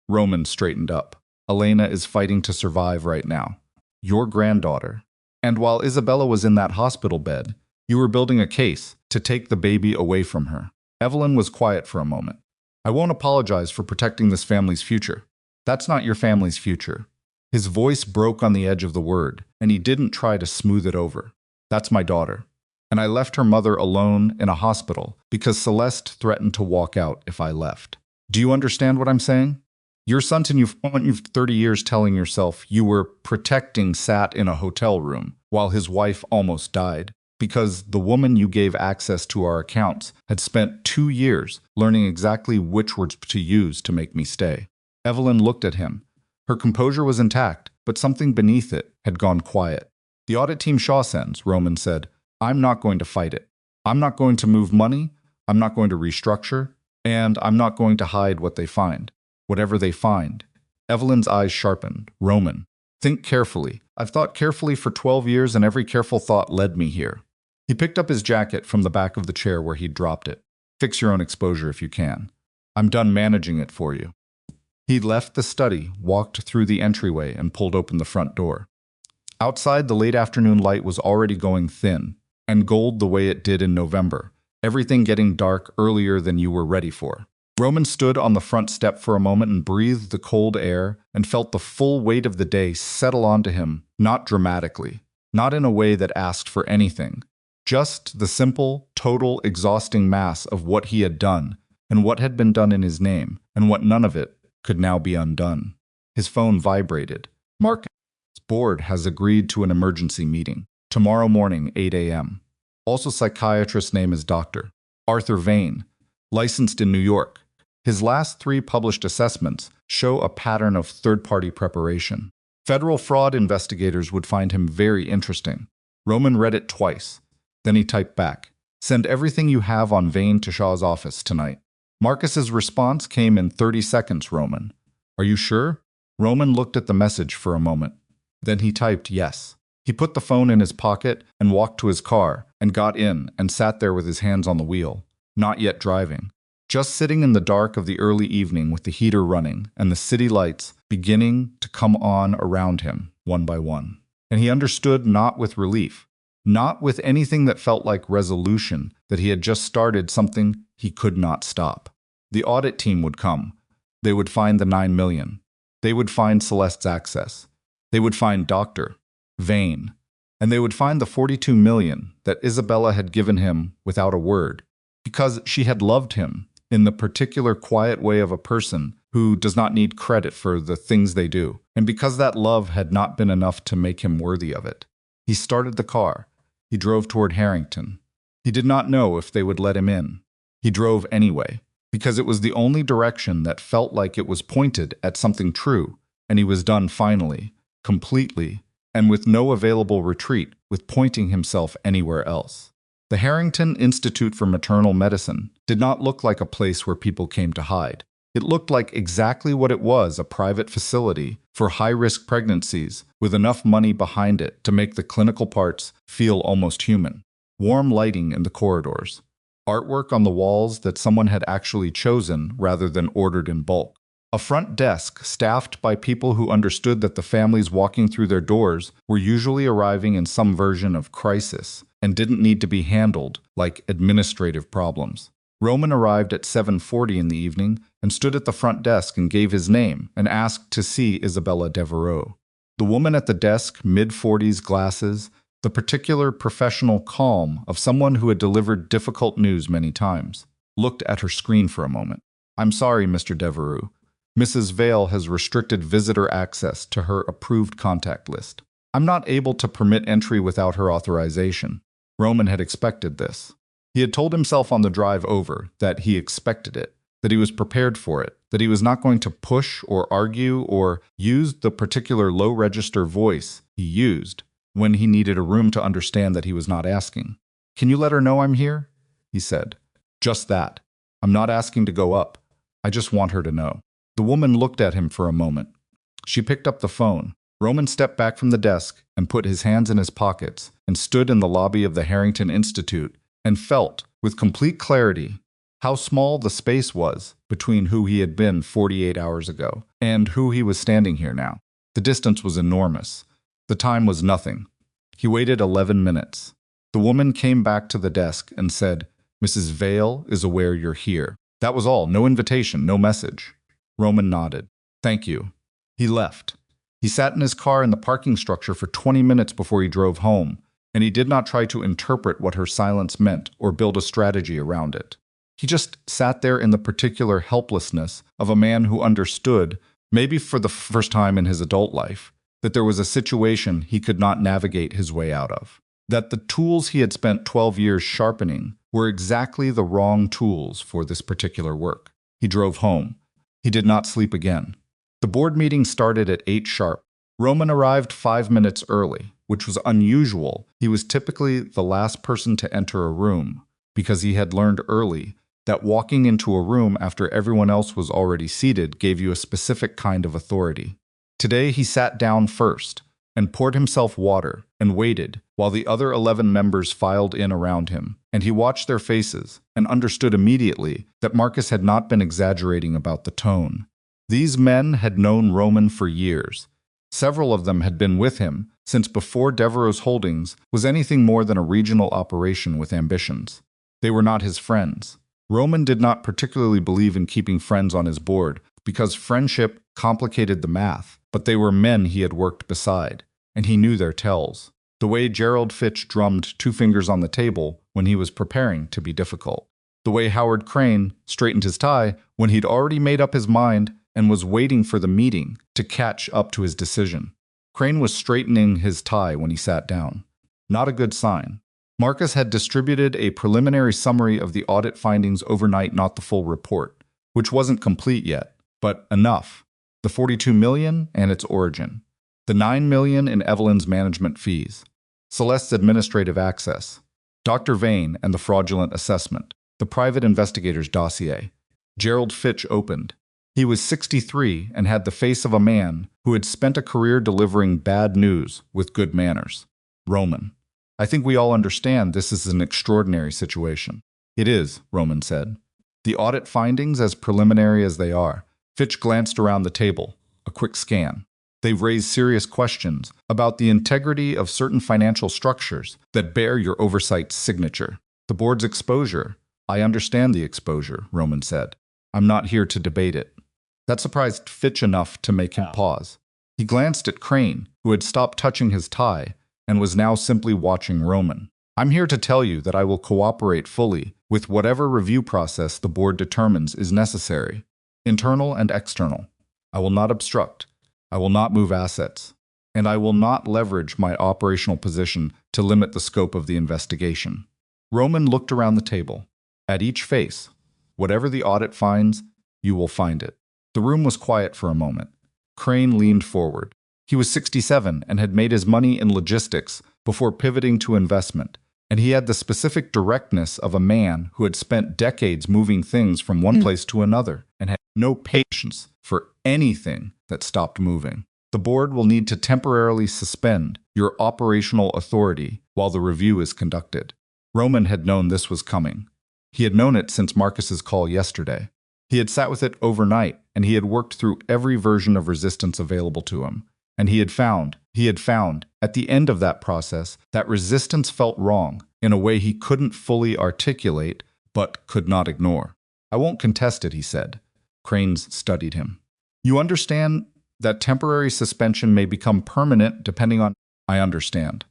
Roman straightened up. Elena is fighting to survive right now. Your granddaughter. And while Isabella was in that hospital bed, you were building a case to take the baby away from her. Evelyn was quiet for a moment. I won't apologize for protecting this family's future. That's not your family's future. His voice broke on the edge of the word, and he didn't try to smooth it over. That's my daughter. And I left her mother alone in a hospital because Celeste threatened to walk out if I left. Do you understand what I'm saying? Your son and you've 30 years telling yourself you were protecting sat in a hotel room while his wife almost died because the woman you gave access to our accounts had spent 2 years learning exactly which words to use to make me stay. Evelyn looked at him. Her composure was intact, but something beneath it had gone quiet. The audit team Shaw sends, Roman said, I'm not going to fight it. I'm not going to move money. I'm not going to restructure. And I'm not going to hide what they find. Whatever they find. Evelyn's eyes sharpened. Roman, think carefully. I've thought carefully for 12 years and every careful thought led me here. He picked up his jacket from the back of the chair where he'd dropped it. Fix your own exposure if you can. I'm done managing it for you. He left the study, walked through the entryway, and pulled open the front door. Outside, the late afternoon light was already going thin, and gold the way it did in November, everything getting dark earlier than you were ready for. Roman stood on the front step for a moment and breathed the cold air and felt the full weight of the day settle onto him, not dramatically, not in a way that asked for anything, just the simple, total, exhausting mass of what he had done and what had been done in his name and what none of it could now be undone. His phone vibrated. Mark's board has agreed to an emergency meeting. Tomorrow morning, 8 a.m. Also psychiatrist's name is Dr. Arthur Vane, licensed in New York. His last 3 published assessments show a pattern of third-party preparation. Federal fraud investigators would find him very interesting. Roman read it twice. Then he typed back, send everything you have on Vane to Shaw's office tonight. Marcus's response came in 30 seconds, Roman. Are you sure? Roman looked at the message for a moment. Then he typed yes. He put the phone in his pocket and walked to his car and got in and sat there with his hands on the wheel, not yet driving. Just sitting in the dark of the early evening with the heater running and the city lights beginning to come on around him, one by one. And he understood not with relief, not with anything that felt like resolution, that he had just started something he could not stop. The audit team would come. They would find the 9 million. They would find Celeste's access. They would find Dr. Vane. And they would find the 42 million that Isabella had given him without a word, because she had loved him in the particular quiet way of a person who does not need credit for the things they do, and because that love had not been enough to make him worthy of it. He started the car. He drove toward Harrington. He did not know if they would let him in. He drove anyway, because it was the only direction that felt like it was pointed at something true, and he was done finally, completely, and with no available retreat with pointing himself anywhere else. The Harrington Institute for Maternal Medicine did not look like a place where people came to hide. It looked like exactly what it was, a private facility for high-risk pregnancies with enough money behind it to make the clinical parts feel almost human. Warm lighting in the corridors. Artwork on the walls that someone had actually chosen rather than ordered in bulk. A front desk staffed by people who understood that the families walking through their doors were usually arriving in some version of crisis and didn't need to be handled like administrative problems. Roman arrived at 7:40 in the evening and stood at the front desk and gave his name and asked to see Isabella Devereaux. The woman at the desk, mid-40s, glasses, the particular professional calm of someone who had delivered difficult news many times, looked at her screen for a moment. "I'm sorry, Mr. Devereaux. Mrs. Vale has restricted visitor access to her approved contact list. I'm not able to permit entry without her authorization." Roman had expected this. He had told himself on the drive over that he expected it, that he was prepared for it, that he was not going to push or argue or use the particular low-register voice he used when he needed a room to understand that he was not asking. "Can you let her know I'm here?" he said. "Just that. I'm not asking to go up. I just want her to know." The woman looked at him for a moment. She picked up the phone. Roman stepped back from the desk and put his hands in his pockets and stood in the lobby of the Harrington Institute and felt, with complete clarity, how small the space was between who he had been 48 hours ago and who he was standing here now. The distance was enormous. The time was nothing. He waited 11 minutes. The woman came back to the desk and said, "Mrs. Vale is aware you're here." That was all. No invitation, no message. Roman nodded. "Thank you." He left. He sat in his car in the parking structure for 20 minutes before he drove home, and he did not try to interpret what her silence meant or build a strategy around it. He just sat there in the particular helplessness of a man who understood, maybe for the first time in his adult life, that there was a situation he could not navigate his way out of. That the tools he had spent 12 years sharpening were exactly the wrong tools for this particular work. He drove home. He did not sleep again. The board meeting started at 8 sharp. Roman arrived 5 minutes early, which was unusual. He was typically the last person to enter a room, because he had learned early that walking into a room after everyone else was already seated gave you a specific kind of authority. Today he sat down first and poured himself water and waited while the other 11 members filed in around him, and he watched their faces and understood immediately that Marcus had not been exaggerating about the tone. These men had known Roman for years. Several of them had been with him since before Devereaux's Holdings was anything more than a regional operation with ambitions. They were not his friends. Roman did not particularly believe in keeping friends on his board because friendship complicated the math, but they were men he had worked beside, and he knew their tells. The way Gerald Fitch drummed 2 fingers on the table when he was preparing to be difficult. The way Howard Crane straightened his tie when he'd already made up his mind and was waiting for the meeting to catch up to his decision. Crane was straightening his tie when he sat down. Not a good sign. Marcus had distributed a preliminary summary of the audit findings overnight, not the full report, which wasn't complete yet, but enough. The $42 million and its origin. The $9 million in Evelyn's management fees. Celeste's administrative access. Dr. Vane and the fraudulent assessment. The private investigator's dossier. Gerald Fitch opened. He was 63 and had the face of a man who had spent a career delivering bad news with good manners. Roman. "I think we all understand this is an extraordinary situation." "It is," Roman said. "The audit findings, as preliminary as they are." Fitch glanced around the table, a quick scan. "They've raised serious questions about the integrity of certain financial structures that bear your oversight's signature. The board's exposure." "I understand the exposure," Roman said. "I'm not here to debate it." That surprised Fitch enough to make him pause. He glanced at Crane, who had stopped touching his tie and was now simply watching Roman. "I'm here to tell you that I will cooperate fully with whatever review process the board determines is necessary, internal and external. I will not obstruct. I will not move assets. And I will not leverage my operational position to limit the scope of the investigation." Roman looked around the table. At each face, whatever the audit finds, you will find it. The room was quiet for a moment. Crane leaned forward. He was 67 and had made his money in logistics before pivoting to investment, and he had the specific directness of a man who had spent decades moving things from one place to another and had no patience for anything that stopped moving. "The board will need to temporarily suspend your operational authority while the review is conducted." Roman had known this was coming. He had known it since Marcus's call yesterday. He had sat with it overnight, and he had worked through every version of resistance available to him. And he had found, at the end of that process, that resistance felt wrong in a way he couldn't fully articulate, but could not ignore. "I won't contest it," he said. Cranes studied him. You understand that temporary suspension may become permanent depending on... I understand.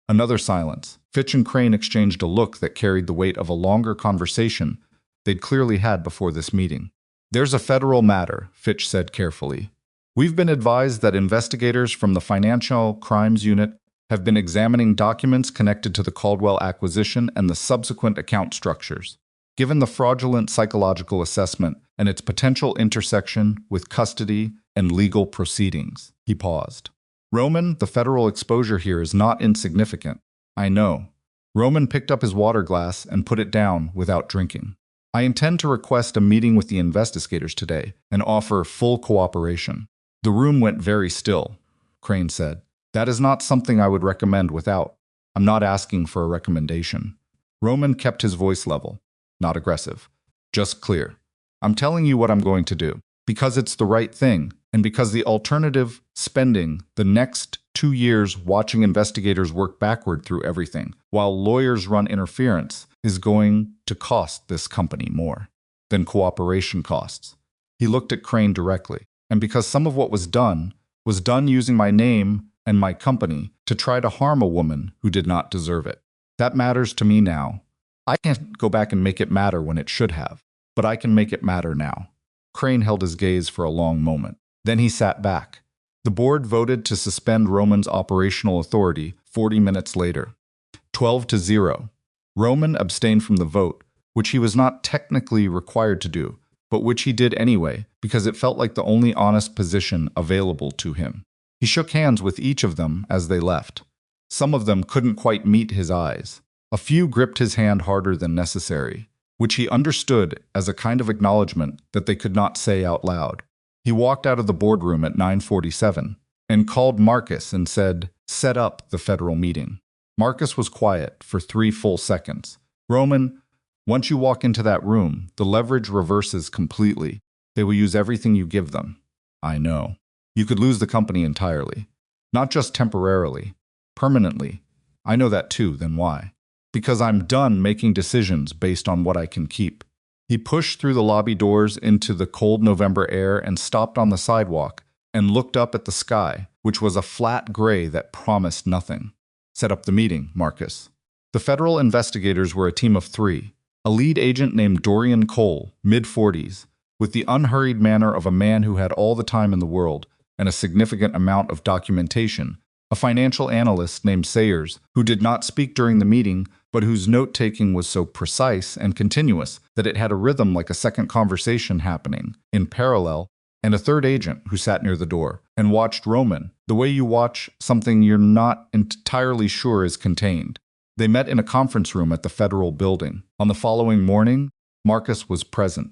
Another silence. Fitch and Crane exchanged a look that carried the weight of a longer conversation they'd clearly had before this meeting. There's a federal matter, Fitch said carefully. We've been advised that investigators from the Financial Crimes Unit have been examining documents connected to the Caldwell acquisition and the subsequent account structures. Given the fraudulent psychological assessment and its potential intersection with custody and legal proceedings, he paused. Roman, the federal exposure here is not insignificant. I know. Roman picked up his water glass and put it down without drinking. I intend to request a meeting with the investigators today and offer full cooperation. The room went very still, Crane said. That is not something I would recommend without. I'm not asking for a recommendation. Roman kept his voice level, not aggressive, just clear. I'm telling you what I'm going to do, because it's the right thing, and because the alternative, spending the next 2 years watching investigators work backward through everything, while lawyers run interference, is going to cost this company more than cooperation costs. He looked at Crane directly, and because some of what was done using my name and my company to try to harm a woman who did not deserve it. That matters to me now. I can't go back and make it matter when it should have, but I can make it matter now. Crane held his gaze for a long moment. Then he sat back. The board voted to suspend Roman's operational authority 40 minutes later. 12-0. Roman abstained from the vote, which he was not technically required to do, but which he did anyway, because it felt like the only honest position available to him. He shook hands with each of them as they left. Some of them couldn't quite meet his eyes. A few gripped his hand harder than necessary, which he understood as a kind of acknowledgement that they could not say out loud. He walked out of the boardroom at 9:47 and called Marcus and said, "Set up the federal meeting." Marcus was quiet for 3 full seconds. "Roman, once you walk into that room, the leverage reverses completely. They will use everything you give them." "I know. You could lose the company entirely. Not just temporarily. Permanently. I know that too, then why? Because I'm done making decisions based on what I can keep." He pushed through the lobby doors into the cold November air and stopped on the sidewalk and looked up at the sky, which was a flat gray that promised nothing. "Set up the meeting, Marcus." The federal investigators were a team of 3. A lead agent named Dorian Cole, mid-40s, with the unhurried manner of a man who had all the time in the world and a significant amount of documentation. A financial analyst named Sayers, who did not speak during the meeting, but whose note-taking was so precise and continuous that it had a rhythm like a second conversation happening in parallel, and a third agent who sat near the door and watched Roman, the way you watch something you're not entirely sure is contained. They met in a conference room at the federal building. On the following morning, Marcus was present.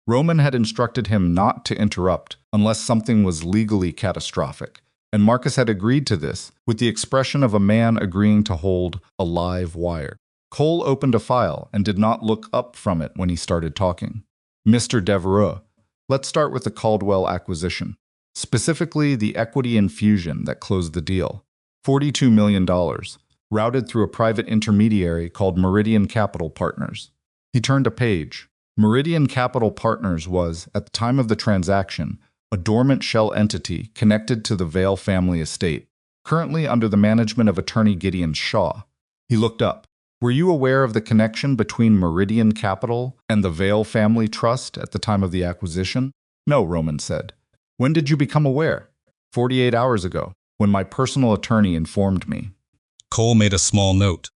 Roman had instructed him not to interrupt unless something was legally catastrophic, and Marcus had agreed to this with the expression of a man agreeing to hold a live wire. Cole opened a file and did not look up from it when he started talking. "Mr. Devereux, let's start with the Caldwell acquisition, specifically the equity infusion that closed the deal. $42 million, routed through a private intermediary called Meridian Capital Partners." He turned a page. Meridian Capital Partners was, at the time of the transaction, a dormant shell entity connected to the Vale family estate, currently under the management of attorney Gideon Shaw. He looked up. "Were you aware of the connection between Meridian Capital and the Vale Family Trust at the time of the acquisition?" "No," Roman said. "When did you become aware?" 48 hours ago, when my personal attorney informed me." Cole made a small note.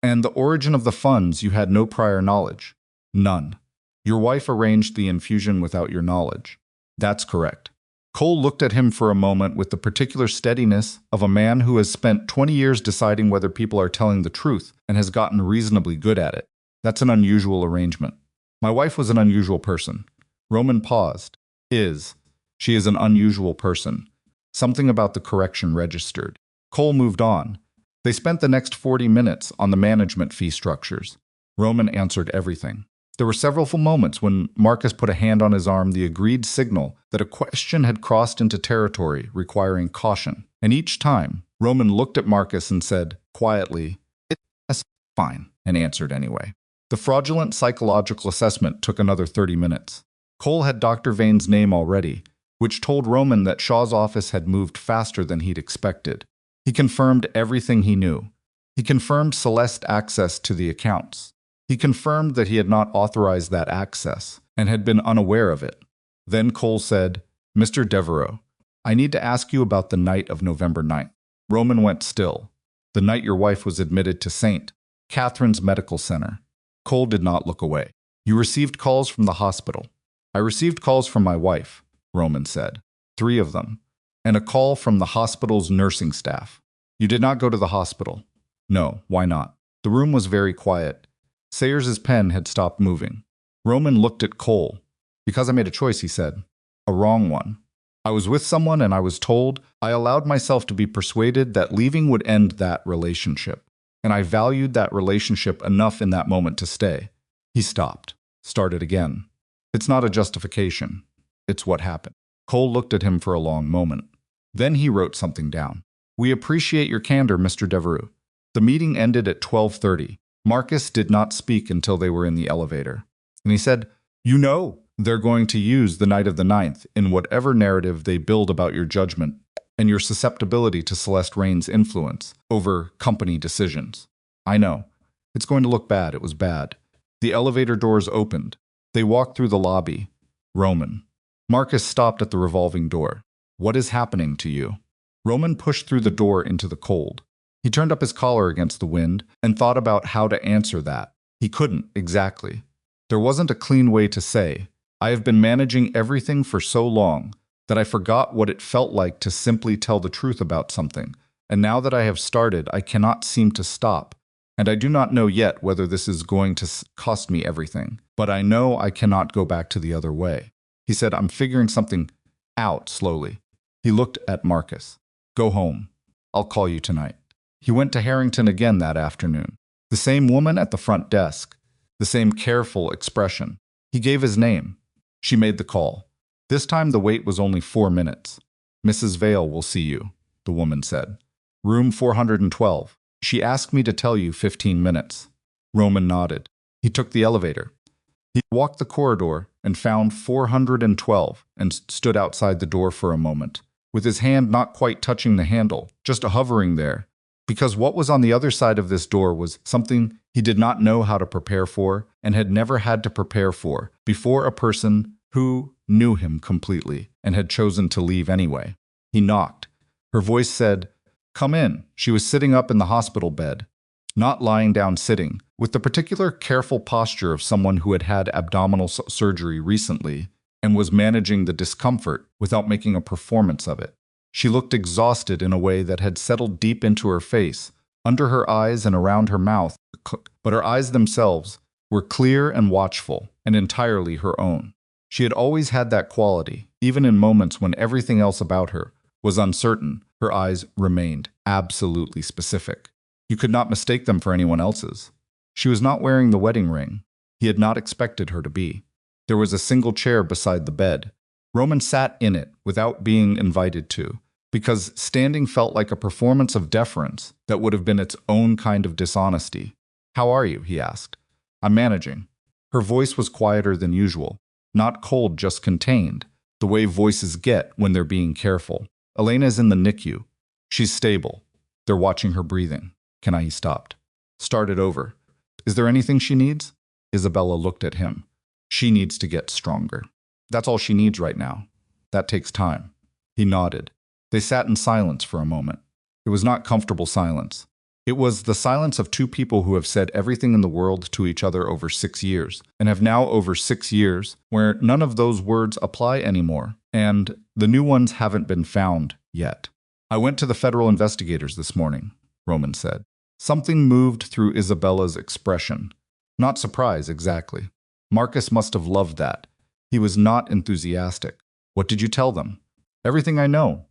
"And the origin of the funds you had no prior knowledge?" "None. Your wife arranged the infusion without your knowledge." "That's correct." Cole looked at him for a moment with the particular steadiness of a man who has spent 20 years deciding whether people are telling the truth and has gotten reasonably good at it. "That's an unusual arrangement." "My wife was an unusual person." Roman paused. She is an unusual person. Something about the correction registered. Cole moved on. They spent the next 40 minutes on the management fee structures. Roman answered everything. There were several moments when Marcus put a hand on his arm, the agreed signal that a question had crossed into territory requiring caution. And each time, Roman looked at Marcus and said, quietly, "It's fine," and answered anyway. The fraudulent psychological assessment took another 30 minutes. Cole had Dr. Vane's name already, which told Roman that Shaw's office had moved faster than he'd expected. He confirmed everything he knew. He confirmed Celeste's access to the accounts. He confirmed that he had not authorized that access and had been unaware of it. Then Cole said, "Mr. Devereaux, I need to ask you about the night of November 9th. Roman went still. The night your wife was admitted to St. Catherine's Medical Center. Cole did not look away. You received calls from the hospital. I received calls from my wife, Roman said. 3 of them. And a call from the hospital's nursing staff. You did not go to the hospital. No, why not? The room was very quiet. Sayers's pen had stopped moving. Roman looked at Cole. Because I made a choice, he said. A wrong one. I was with someone and I was told I allowed myself to be persuaded that leaving would end that relationship. And I valued that relationship enough in that moment to stay. He stopped. Started again. It's not a justification. It's what happened. Cole looked at him for a long moment. Then he wrote something down. We appreciate your candor, Mr. Devereaux. The meeting ended at 12:30. Marcus did not speak until they were in the elevator. And he said, You know they're going to use the night of the 9th in whatever narrative they build about your judgment and your susceptibility to Celeste Rain's influence over company decisions. I know. It's going to look bad. It was bad. The elevator doors opened. They walked through the lobby. Roman. Marcus stopped at the revolving door. What is happening to you? Roman pushed through the door into the cold. He turned up his collar against the wind and thought about how to answer that. He couldn't, exactly. There wasn't a clean way to say, I have been managing everything for so long that I forgot what it felt like to simply tell the truth about something, and now that I have started, I cannot seem to stop, and I do not know yet whether this is going to cost me everything, but I know I cannot go back to the other way. He said, I'm figuring something out slowly. He looked at Marcus. Go home. I'll call you tonight. He went to Harrington again that afternoon. The same woman at the front desk. The same careful expression. He gave his name. She made the call. This time the wait was only 4 minutes. Mrs. Vale will see you, the woman said. Room 412. She asked me to tell you 15 minutes. Roman nodded. He took the elevator. He walked the corridor and found 412 and stood outside the door for a moment, with his hand not quite touching the handle, just hovering there, because what was on the other side of this door was something he did not know how to prepare for and had never had to prepare for before a person who knew him completely and had chosen to leave anyway. He knocked. Her voice said, Come in. She was sitting up in the hospital bed, not lying down sitting, with the particular careful posture of someone who had had abdominal surgery recently and was managing the discomfort without making a performance of it. She looked exhausted in a way that had settled deep into her face, under her eyes and around her mouth, but her eyes themselves were clear and watchful and entirely her own. She had always had that quality, even in moments when everything else about her was uncertain. Her eyes remained absolutely specific. You could not mistake them for anyone else's. She was not wearing the wedding ring. He had not expected her to be. There was a single chair beside the bed. Roman sat in it without being invited to, because standing felt like a performance of deference that would have been its own kind of dishonesty. How are you? He asked. I'm managing. Her voice was quieter than usual, not cold, just contained, the way voices get when they're being careful. Elena's in the NICU. She's stable. They're watching her breathing. He stopped. Started over. Is there anything she needs? Isabella looked at him. She needs to get stronger. That's all she needs right now. That takes time. He nodded. They sat in silence for a moment. It was not comfortable silence. It was the silence of 2 people who have said everything in the world to each other over 6 years, and have now over 6 years where none of those words apply anymore, and the new ones haven't been found yet. I went to the federal investigators this morning, Roman said. Something moved through Isabella's expression. Not surprise, exactly. Marcus must have loved that. He was not enthusiastic. What did you tell them? Everything I know.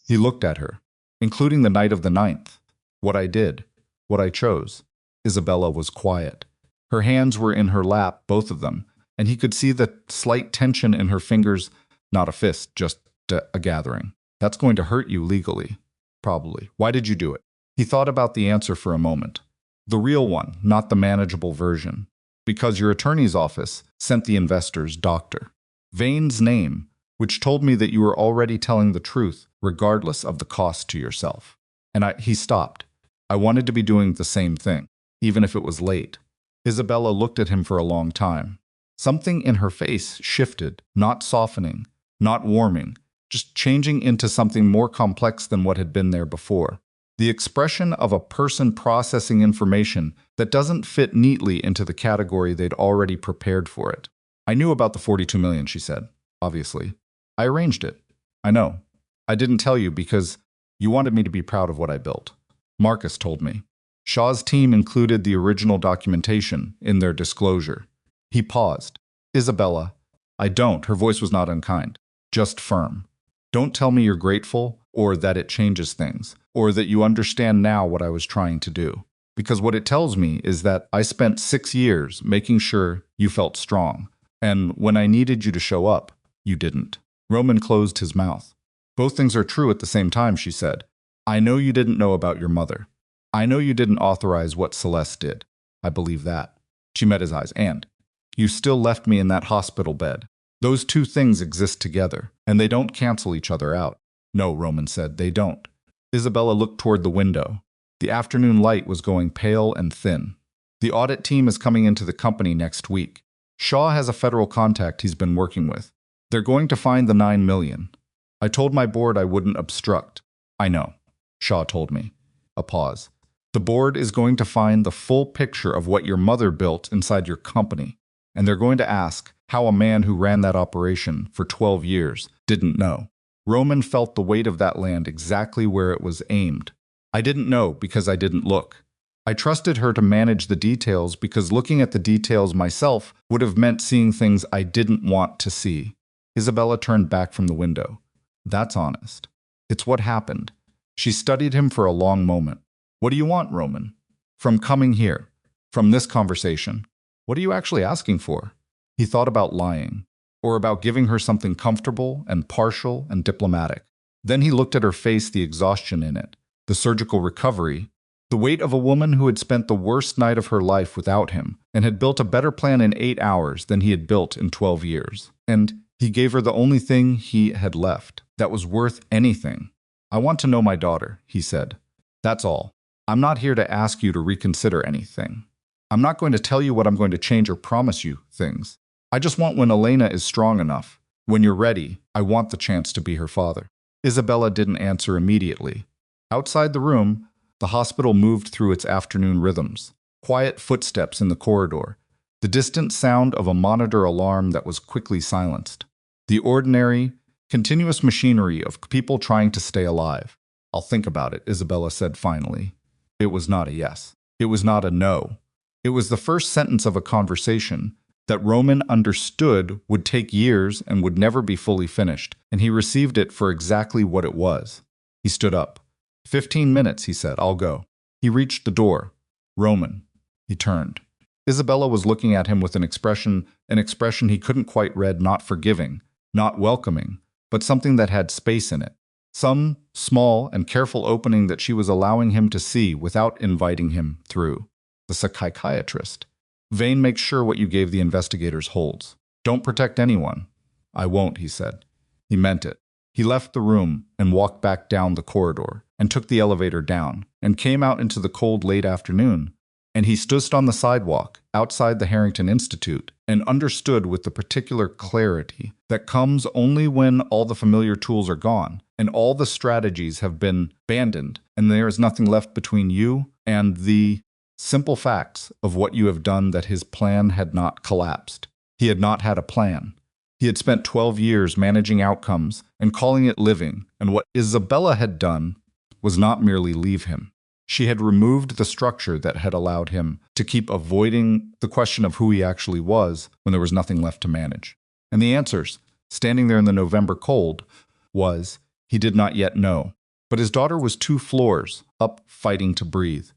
He looked at her, including the night of the 9th. What I did. What I chose. Isabella was quiet. Her hands were in her lap, both of them, and he could see the slight tension in her fingers. Not a fist, just a gathering. That's going to hurt you legally. Probably. Why did you do it? He thought about the answer for a moment. The real one, not the manageable version. Because your attorney's office sent the investor's doctor. Vane's name, which told me that you were already telling the truth, regardless of the cost to yourself. And he stopped. I wanted to be doing the same thing, even if it was late. Isabella looked at him for a long time. Something in her face shifted, not softening, not warming, just changing into something more complex than what had been there before. The expression of a person processing information that doesn't fit neatly into the category they'd already prepared for it. I knew about the 42 million, she said, obviously. I arranged it. I know. I didn't tell you because you wanted me to be proud of what I built. Marcus told me. Shaw's team included the original documentation in their disclosure. He paused. Isabella, I don't. Her voice was not unkind, just firm. Don't tell me you're grateful or that it changes things or that you understand now what I was trying to do. Because what it tells me is that I spent 6 years making sure you felt strong. And when I needed you to show up, you didn't. Roman closed his mouth. Both things are true at the same time, she said. I know you didn't know about your mother. I know you didn't authorize what Celeste did. I believe that. She met his eyes. And you still left me in that hospital bed. Those two things exist together, and they don't cancel each other out. No, Roman said, they don't. Isabella looked toward the window. The afternoon light was going pale and thin. The audit team is coming into the company next week. Shaw has a federal contact he's been working with. They're going to find the 9 million. I told my board I wouldn't obstruct. I know, Shaw told me. A pause. The board is going to find the full picture of what your mother built inside your company, and they're going to ask how a man who ran that operation for 12 years didn't know. Roman felt the weight of that land exactly where it was aimed. I didn't know because I didn't look. I trusted her to manage the details because looking at the details myself would have meant seeing things I didn't want to see. Isabella turned back from the window. That's honest. It's what happened. She studied him for a long moment. What do you want, Roman? From coming here, from this conversation, what are you actually asking for? He thought about lying, or about giving her something comfortable and partial and diplomatic. Then he looked at her face, the exhaustion in it, the surgical recovery, the weight of a woman who had spent the worst night of her life without him and had built a better plan in 8 hours than he had built in 12 years. And he gave her the only thing he had left that was worth anything. I want to know my daughter, he said. That's all. I'm not here to ask you to reconsider anything. I'm not going to tell you what I'm going to change or promise you things. I just want when Elena is strong enough. When you're ready, I want the chance to be her father. Isabella didn't answer immediately. Outside the room, the hospital moved through its afternoon rhythms. Quiet footsteps in the corridor. The distant sound of a monitor alarm that was quickly silenced. The ordinary, continuous machinery of people trying to stay alive. I'll think about it, Isabella said finally. It was not a yes. It was not a no. It was the first sentence of a conversation that Roman understood would take years and would never be fully finished, and he received it for exactly what it was. He stood up. 15 minutes, he said. I'll go. He reached the door. Roman. He turned. Isabella was looking at him with an expression he couldn't quite read, not forgiving, not welcoming, but something that had space in it. Some small and careful opening that she was allowing him to see without inviting him through. The psychiatrist. Vane makes sure what you gave the investigators holds. Don't protect anyone. I won't, he said. He meant it. He left the room and walked back down the corridor and took the elevator down and came out into the cold late afternoon. And he stood on the sidewalk outside the Harrington Institute and understood with the particular clarity that comes only when all the familiar tools are gone and all the strategies have been abandoned and there is nothing left between you and the simple facts of what you have done, that his plan had not collapsed. He had not had a plan. He had spent 12 years managing outcomes and calling it living, and what Isabella had done was not merely leave him. She had removed the structure that had allowed him to keep avoiding the question of who he actually was when there was nothing left to manage. And the answers, standing there in the November cold, was he did not yet know. But his daughter was 2 floors up fighting to breathe.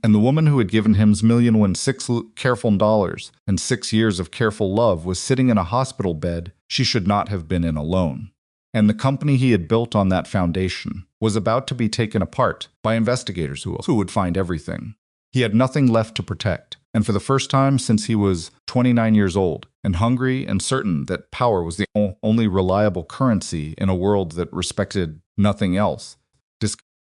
And the woman who had given him $1,006,000 careful dollars and 6 years of careful love was sitting in a hospital bed she should not have been in alone. And the company he had built on that foundation was about to be taken apart by investigators who would find everything. He had nothing left to protect, And for the first time since he was 29 years old, and hungry and certain that power was the only reliable currency in a world that respected nothing else,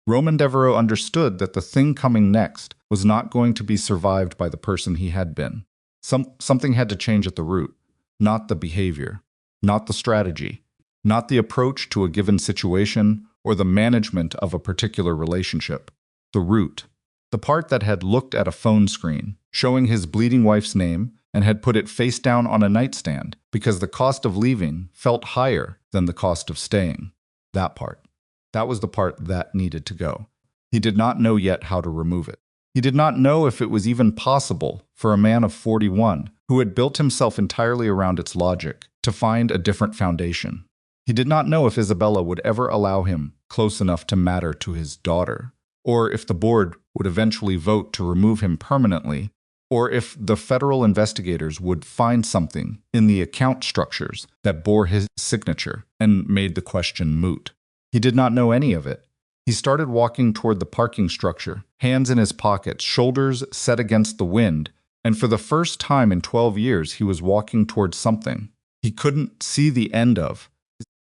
Roman Devereaux understood that the thing coming next was not going to be survived by the person he had been. Something had to change at the root, not the behavior, not the strategy, not the approach to a given situation or the management of a particular relationship. The root, the part that had looked at a phone screen, showing his bleeding wife's name, and had put it face down on a nightstand because the cost of leaving felt higher than the cost of staying. That part. That was the part that needed to go. He did not know yet how to remove it. He did not know if it was even possible for a man of 41, who had built himself entirely around its logic, to find a different foundation. He did not know if Isabella would ever allow him close enough to matter to his daughter, or if the board would eventually vote to remove him permanently, or if the federal investigators would find something in the account structures that bore his signature and made the question moot. He did not know any of it. He started walking toward the parking structure, hands in his pockets, shoulders set against the wind, and for the first time in 12 years he was walking towards something he couldn't see the end of,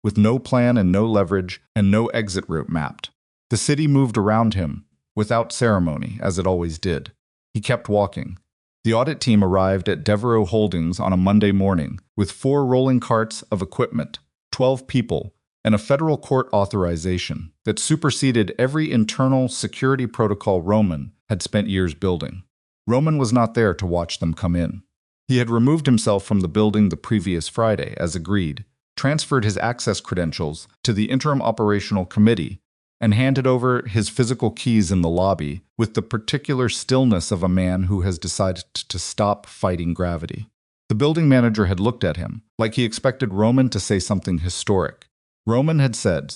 with no plan and no leverage and no exit route mapped. The city moved around him, without ceremony, as it always did. He kept walking. The audit team arrived at Devereaux Holdings on a Monday morning with 4 rolling carts of equipment, 12 people, and a federal court authorization that superseded every internal security protocol Roman had spent years building. Roman was not there to watch them come in. He had removed himself from the building the previous Friday, as agreed, transferred his access credentials to the Interim Operational Committee, and handed over his physical keys in the lobby with the particular stillness of a man who has decided to stop fighting gravity. The building manager had looked at him, like he expected Roman to say something historic. Roman had said,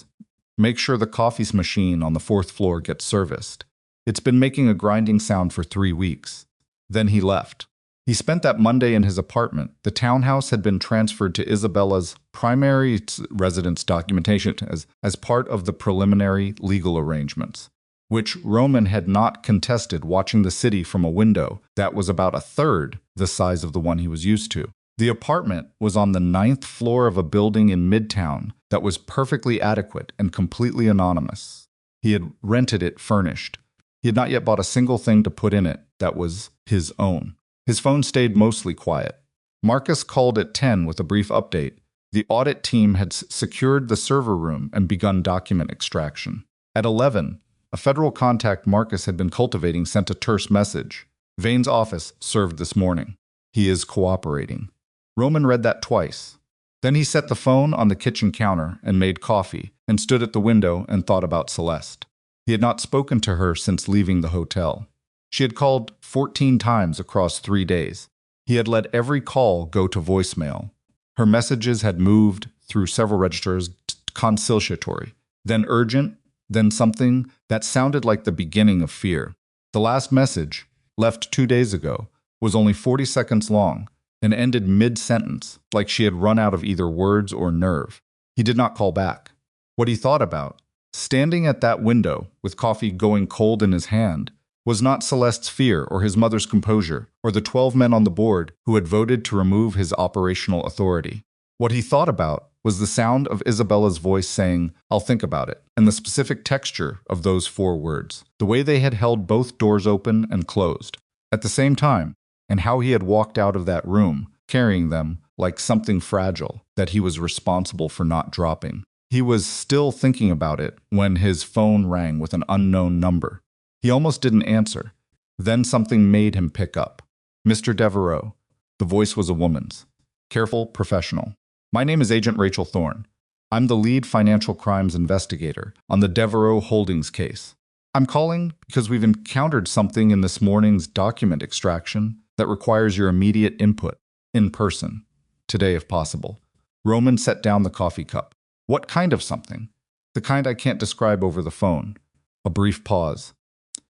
"Make sure the coffee machine on the 4th floor gets serviced. It's been making a grinding sound for 3 weeks." Then he left. He spent that Monday in his apartment. The townhouse had been transferred to Isabella's primary residence documentation as part of the preliminary legal arrangements, which Roman had not contested watching the city from a window that was about a third the size of the one he was used to. The apartment was on the 9th floor of a building in Midtown that was perfectly adequate and completely anonymous. He had rented it furnished. He had not yet bought a single thing to put in it that was his own. His phone stayed mostly quiet. Marcus called at 10 with a brief update. The audit team had secured the server room and begun document extraction. At 11, a federal contact Marcus had been cultivating sent a terse message. Vane's office served this morning. He is cooperating. Roman read that twice. Then he set the phone on the kitchen counter and made coffee and stood at the window and thought about Celeste. He had not spoken to her since leaving the hotel. She had called 14 times across 3 days. He had let every call go to voicemail. Her messages had moved through several registers, conciliatory, then urgent, then something that sounded like the beginning of fear. The last message, left 2 days ago, was only 40 seconds long and ended mid-sentence, like she had run out of either words or nerve. He did not call back. What he thought about, standing at that window with coffee going cold in his hand, was not Celeste's fear or his mother's composure or the 12 men on the board who had voted to remove his operational authority. What he thought about was the sound of Isabella's voice saying, "I'll think about it," and the specific texture of those 4 words, the way they had held both doors open and closed at the same time, and how he had walked out of that room, carrying them like something fragile that he was responsible for not dropping. He was still thinking about it when his phone rang with an unknown number. He almost didn't answer. Then something made him pick up. "Mr. Devereaux." The voice was a woman's. Careful, professional. "My name is Agent Rachel Thorne. I'm the lead financial crimes investigator on the Devereaux Holdings case. I'm calling because we've encountered something in this morning's document extraction that requires your immediate input, in person, today if possible." Roman set down the coffee cup. "What kind of something?" "The kind I can't describe over the phone." A brief pause.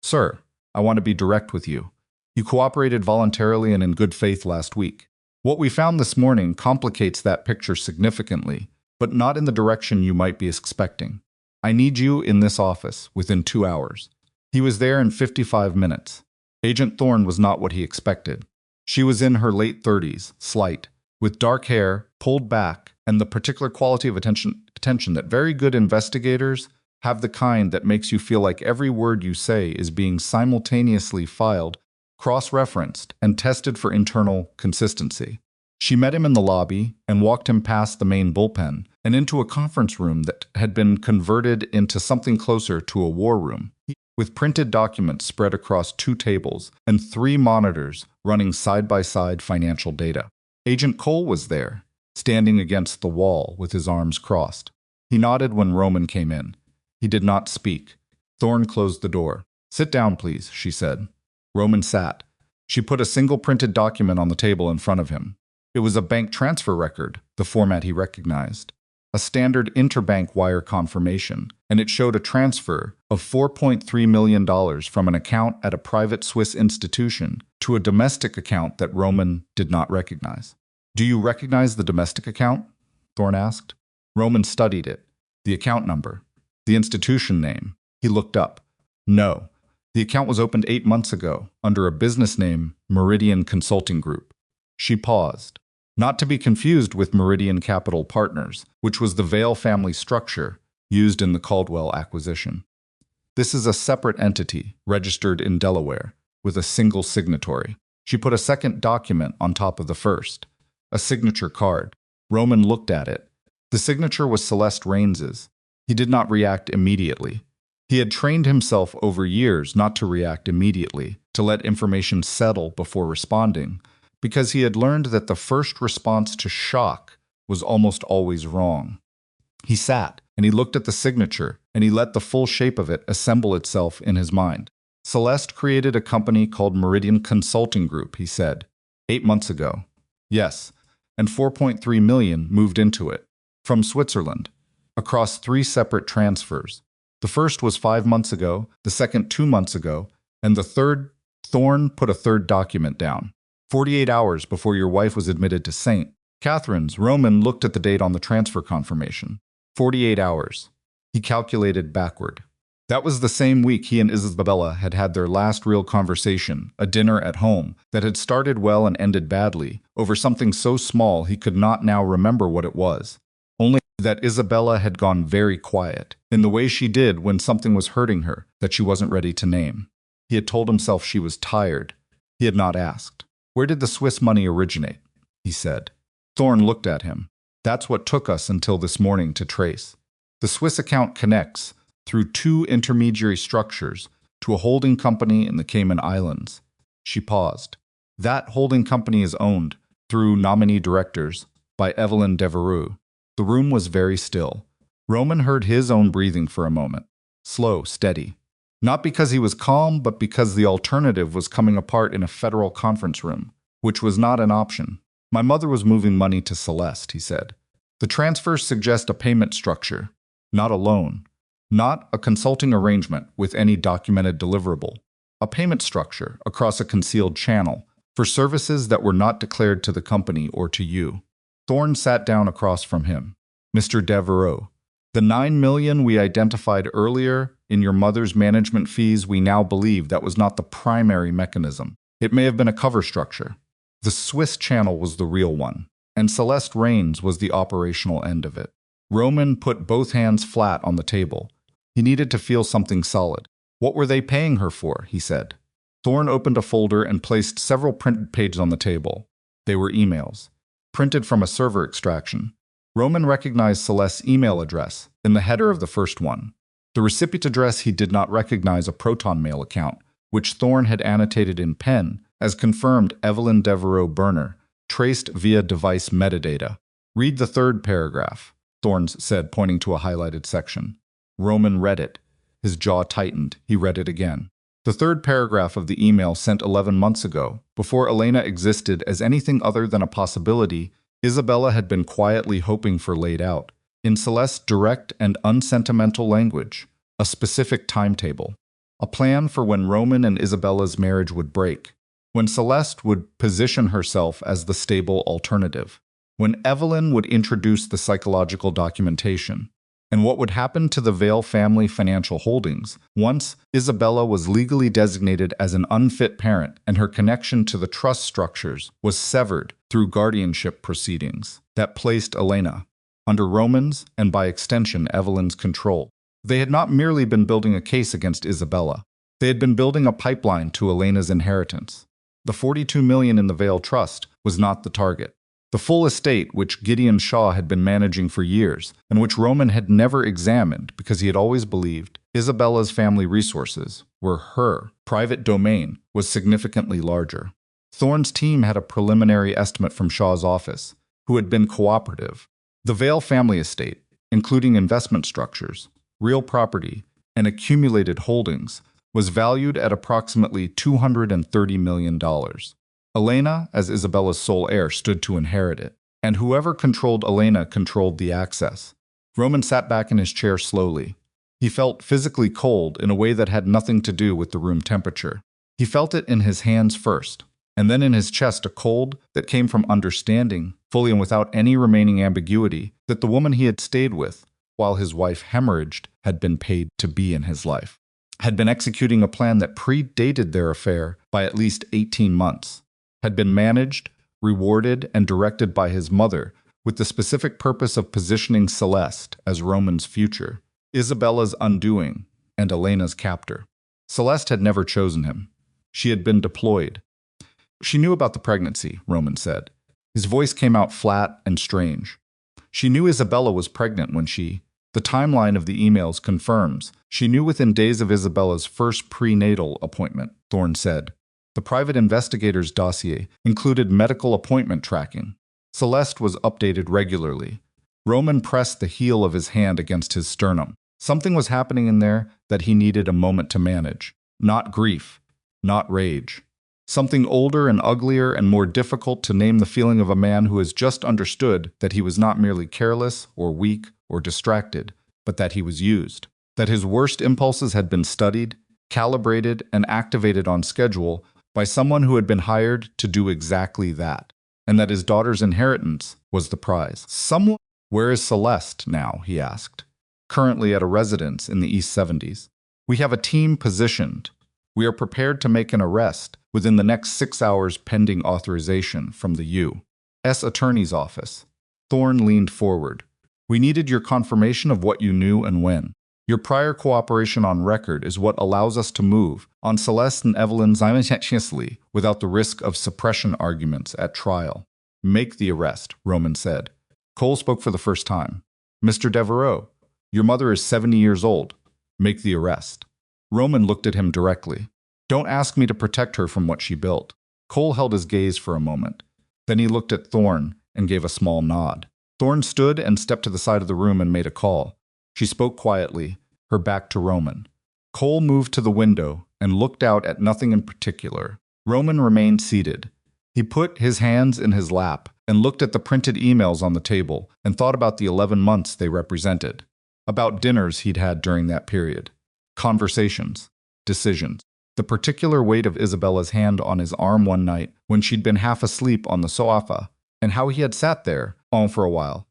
"Sir, I want to be direct with you. You cooperated voluntarily and in good faith last week. What we found this morning complicates that picture significantly, but not in the direction you might be expecting. I need you in this office within 2 hours." He was there in 55 minutes. Agent Thorne was not what he expected. She was in her late 30s, slight, with dark hair, pulled back, and the particular quality of attention that very good investigators have, the kind that makes you feel like every word you say is being simultaneously filed, cross-referenced, and tested for internal consistency. She met him in the lobby and walked him past the main bullpen and into a conference room that had been converted into something closer to a war room, with printed documents spread across 2 tables and 3 monitors running side-by-side financial data. Agent Cole was there, standing against the wall with his arms crossed. He nodded when Roman came in. He did not speak. Thorne closed the door. "Sit down, please," she said. Roman sat. She put a single printed document on the table in front of him. It was a bank transfer record, the format he recognized. A standard interbank wire confirmation, and it showed a transfer of $4.3 million from an account at a private Swiss institution to a domestic account that Roman did not recognize. "Do you recognize the domestic account?" Thorne asked. Roman studied it. The account number. The institution name. He looked up. No. The account was opened 8 months ago, under a business name, Meridian Consulting Group. She paused. Not to be confused with Meridian Capital Partners, which was the Vale family structure used in the Caldwell acquisition. This is a separate entity, registered in Delaware, with a single signatory. She put a second document on top of the first, a signature card. Roman looked at it. The signature was Celeste Raines's. He did not react immediately. He had trained himself over years not to react immediately, to let information settle before responding, because he had learned that the first response to shock was almost always wrong. He sat, and he looked at the signature, and he let the full shape of it assemble itself in his mind. Celeste created a company called Meridian Consulting Group, he said. 8 months ago. Yes, and 4.3 million moved into it. From Switzerland. Across 3 separate transfers. The first was 5 months ago, the second 2 months ago, and the third, Thorne put a third document down. 48 hours before your wife was admitted to St. Catherine's, Roman looked at the date on the transfer confirmation. 48 hours. He calculated backward. That was the same week he and Isabella had had their last real conversation, a dinner at home, that had started well and ended badly, over something so small he could not now remember what it was. Only that Isabella had gone very quiet, in the way she did when something was hurting her that she wasn't ready to name. He had told himself she was tired. He had not asked. "Where did the Swiss money originate?" he said. Thorne looked at him. "That's what took us until this morning to trace. The Swiss account connects, through 2 intermediary structures, to a holding company in the Cayman Islands." She paused. "That holding company is owned, through nominee directors, by Evelyn Devereux." The room was very still. Roman heard his own breathing for a moment. Slow, steady. Not because he was calm, but because the alternative was coming apart in a federal conference room, which was not an option. "My mother was moving money to Celeste," he said. "The transfers suggest a payment structure, not a loan, not a consulting arrangement with any documented deliverable. A payment structure across a concealed channel for services that were not declared to the company or to you." Thorne sat down across from him. "Mr. Devereux, the 9 million we identified earlier in your mother's management fees, we now believe that was not the primary mechanism. It may have been a cover structure. The Swiss channel was the real one, and Celeste Raines was the operational end of it." Roman put both hands flat on the table. He needed to feel something solid. "What were they paying her for?" he said. Thorne opened a folder and placed several printed pages on the table. They were emails, printed from a server extraction. Roman recognized Celeste's email address in the header of the first one. The recipient address he did not recognize, a Proton Mail account, which Thorne had annotated in pen as confirmed Evelyn Devereux burner, traced via device metadata. "Read the third paragraph," Thorne said, pointing to a highlighted section. Roman read it. His jaw tightened. He read it again. The third paragraph of the email, sent 11 months ago, before Elena existed as anything other than a possibility, Isabella had been quietly hoping for, laid out, in Celeste's direct and unsentimental language, a specific timetable. A plan for when Roman and Isabella's marriage would break, when Celeste would position herself as the stable alternative, when Evelyn would introduce the psychological documentation, And what would happen to the Vale family financial holdings once Isabella was legally designated as an unfit parent and her connection to the trust structures was severed through guardianship proceedings that placed Elena under Roman's and by extension Evelyn's control. They had not merely been building a case against Isabella. They had been building a pipeline to Elena's inheritance. The $42 million in the Vale Trust was not the target. The full estate, which Gideon Shaw had been managing for years, and which Roman had never examined because he had always believed Isabella's family resources were her private domain, was significantly larger. Thorne's team had a preliminary estimate from Shaw's office, who had been cooperative. The Vale family estate, including investment structures, real property, and accumulated holdings, was valued at approximately $230 million. Elena, as Isabella's sole heir, stood to inherit it, and whoever controlled Elena controlled the access. Roman sat back in his chair slowly. He felt physically cold in a way that had nothing to do with the room temperature. He felt it in his hands first, and then in his chest, a cold that came from understanding, fully and without any remaining ambiguity, that the woman he had stayed with, while his wife hemorrhaged, had been paid to be in his life, had been executing a plan that predated their affair by at least 18 months. Had been managed, rewarded, and directed by his mother with the specific purpose of positioning Celeste as Roman's future, Isabella's undoing, and Elena's captor. Celeste had never chosen him. She had been deployed. She knew about the pregnancy, Roman said. His voice came out flat and strange. She knew Isabella was pregnant when the timeline of the emails confirms, she knew within days of Isabella's first prenatal appointment, Thorne said. The private investigator's dossier included medical appointment tracking. Celeste was updated regularly. Roman pressed the heel of his hand against his sternum. Something was happening in there that he needed a moment to manage. Not grief, not rage. Something older and uglier and more difficult to name the feeling of a man who has just understood that he was not merely careless or weak or distracted, but that he was used. That his worst impulses had been studied, calibrated, and activated on schedule by someone who had been hired to do exactly that, and that his daughter's inheritance was the prize. Someone. Where is Celeste now? He asked. Currently at a residence in the East 70s. We have a team positioned. We are prepared to make an arrest within the next 6 hours pending authorization from the U.S. Attorney's Office. Thorne leaned forward. We needed your confirmation of what you knew and when. Your prior cooperation on record is what allows us to move on Celeste and Evelyn simultaneously without the risk of suppression arguments at trial. Make the arrest, Roman said. Cole spoke for the first time. Mr. Devereaux, your mother is 70 years old. Make the arrest. Roman looked at him directly. Don't ask me to protect her from what she built. Cole held his gaze for a moment. Then he looked at Thorne and gave a small nod. Thorne stood and stepped to the side of the room and made a call. She spoke quietly, her back to Roman. Cole moved to the window and looked out at nothing in particular. Roman remained seated. He put his hands in his lap and looked at the printed emails on the table and thought about the 11 months they represented, about dinners he'd had during that period, conversations, decisions, the particular weight of Isabella's hand on his arm one night when she'd been half asleep on the sofa, and how he had sat there for a while,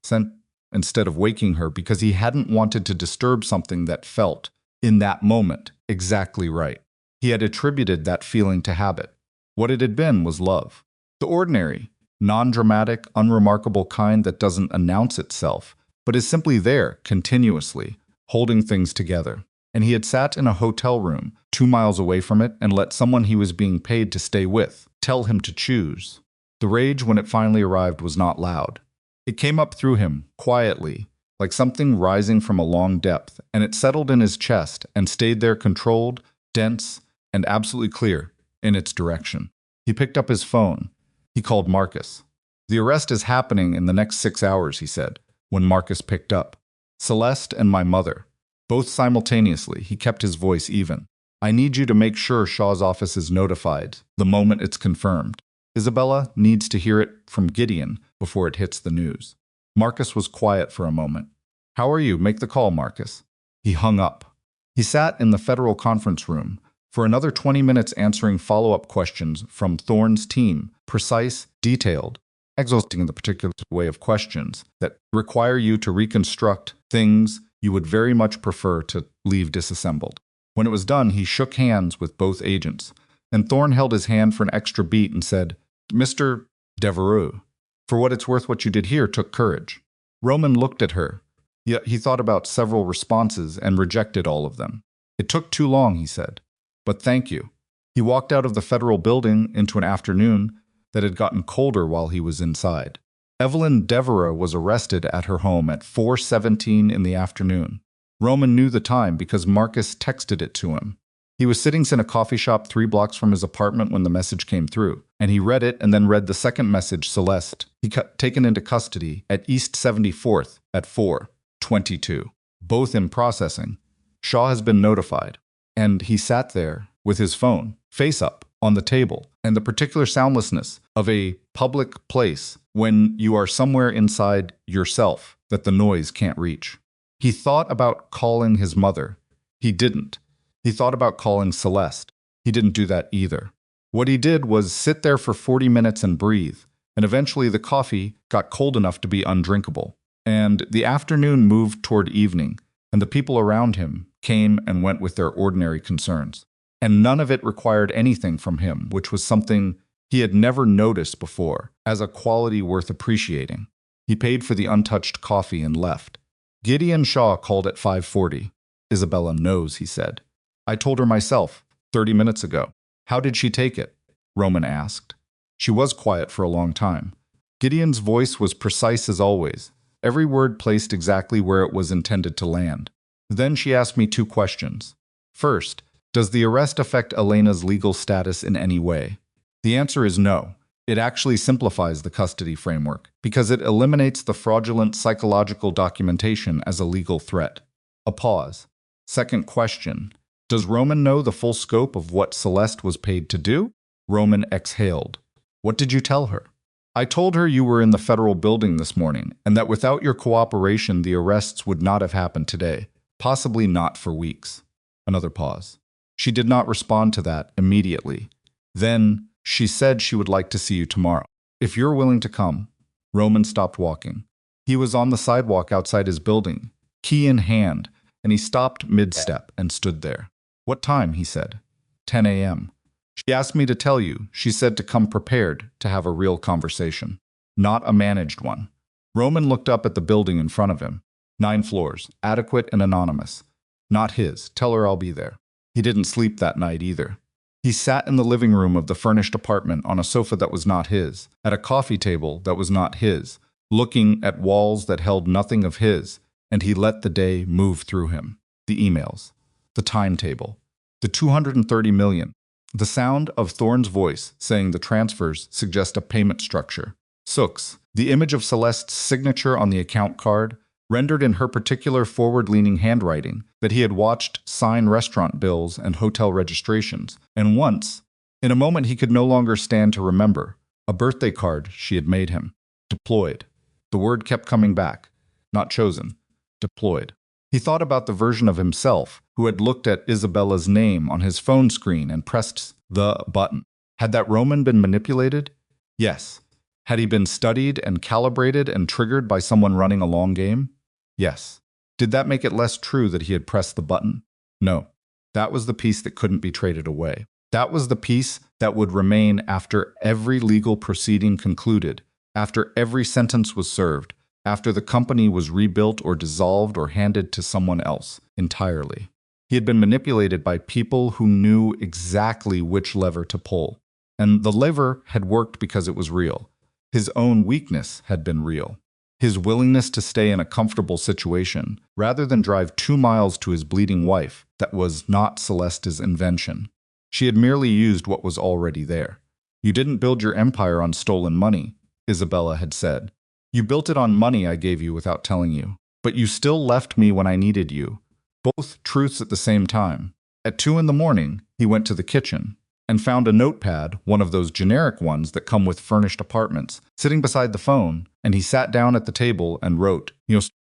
instead of waking her because he hadn't wanted to disturb something that felt, in that moment, exactly right. He had attributed that feeling to habit. What it had been was love. The ordinary, non-dramatic, unremarkable kind that doesn't announce itself, but is simply there, continuously, holding things together. And he had sat in a hotel room, 2 miles away from it, and let someone he was being paid to stay with tell him to choose. The rage, when it finally arrived, was not loud. It came up through him, quietly, like something rising from a long depth, and it settled in his chest and stayed there controlled, dense, and absolutely clear in its direction. He picked up his phone. He called Marcus. The arrest is happening in the next 6 hours, he said, when Marcus picked up. Celeste and my mother. Both simultaneously, he kept his voice even. I need you to make sure Shaw's office is notified the moment it's confirmed. Isabella needs to hear it from Gideon before it hits the news. Marcus was quiet for a moment. How are you? Make the call, Marcus. He hung up. He sat in the federal conference room for another 20 minutes answering follow-up questions from Thorne's team, precise, detailed, exhausting in the particular way of questions that require you to reconstruct things You would very much prefer to leave disassembled. When it was done, he shook hands with both agents, and Thorne held his hand for an extra beat and said, "Mr. Devereux, for what it's worth, what you did here took courage." Roman looked at her. He thought about several responses and rejected all of them. "It took too long," he said, "but thank you." He walked out of the federal building into an afternoon that had gotten colder while he was inside. Evelyn Devereux was arrested at her home at 4:17 in the afternoon. Roman knew the time because Marcus texted it to him. He was sitting in a coffee shop 3 blocks from his apartment when the message came through, and he read it and then read the second message, Celeste. He got taken into custody at East 74th at 4:22. Both in processing. Shaw has been notified. And he sat there with his phone, face up, on the table, and the particular soundlessness of a public place when you are somewhere inside yourself that the noise can't reach. He thought about calling his mother. He didn't. He thought about calling Celeste. He didn't do that either. What he did was sit there for 40 minutes and breathe, and eventually the coffee got cold enough to be undrinkable. And the afternoon moved toward evening, and the people around him came and went with their ordinary concerns. And none of it required anything from him, which was something he had never noticed before, as a quality worth appreciating. He paid for the untouched coffee and left. Gideon Shaw called at 5:40. "Isabella knows," he said. "I told her myself, 30 minutes ago." "How did she take it?" Roman asked. She was quiet for a long time. Gideon's voice was precise as always, every word placed exactly where it was intended to land. Then she asked me 2 questions. First, does the arrest affect Elena's legal status in any way? The answer is no. It actually simplifies the custody framework, because it eliminates the fraudulent psychological documentation as a legal threat. A pause. Second question. Does Roman know the full scope of what Celeste was paid to do? Roman exhaled. What did you tell her? I told her you were in the federal building this morning, and that without your cooperation the arrests would not have happened today, possibly not for weeks. Another pause. She did not respond to that immediately. Then she said she would like to see you tomorrow. If you're willing to come. Roman stopped walking. He was on the sidewalk outside his building, key in hand, and he stopped mid-step and stood there. What time? He said. 10 a.m. She asked me to tell you. She said to come prepared to have a real conversation, not a managed one. Roman looked up at the building in front of him. 9 floors, adequate and anonymous. Not his. Tell her I'll be there. He didn't sleep that night either. He sat in the living room of the furnished apartment on a sofa that was not his, at a coffee table that was not his, looking at walls that held nothing of his, and he let the day move through him. The emails, the timetable, the 230 million. The sound of Thorne's voice saying the transfers suggest a payment structure. Sooks, the image of Celeste's signature on the account card, rendered in her particular forward-leaning handwriting that he had watched sign restaurant bills and hotel registrations, and once, in a moment he could no longer stand to remember, a birthday card she had made him. Deployed. The word kept coming back. Not chosen. Deployed. He thought about the version of himself who had looked at Isabella's name on his phone screen and pressed the button. Had that Roman been manipulated? Yes. Had he been studied and calibrated and triggered by someone running a long game? Yes. Did that make it less true that he had pressed the button? No. That was the piece that couldn't be traded away. That was the piece that would remain after every legal proceeding concluded, after every sentence was served, after the company was rebuilt or dissolved or handed to someone else entirely. He had been manipulated by people who knew exactly which lever to pull. And the lever had worked because it was real. His own weakness had been real. His willingness to stay in a comfortable situation, rather than drive 2 miles to his bleeding wife, that was not Celeste's invention. She had merely used what was already there. You didn't build your empire on stolen money, Isabella had said. You built it on money I gave you without telling you. But you still left me when I needed you. Both truths at the same time. At 2 in the morning, he went to the kitchen and found a notepad, one of those generic ones that come with furnished apartments, sitting beside the phone, and he sat down at the table and wrote,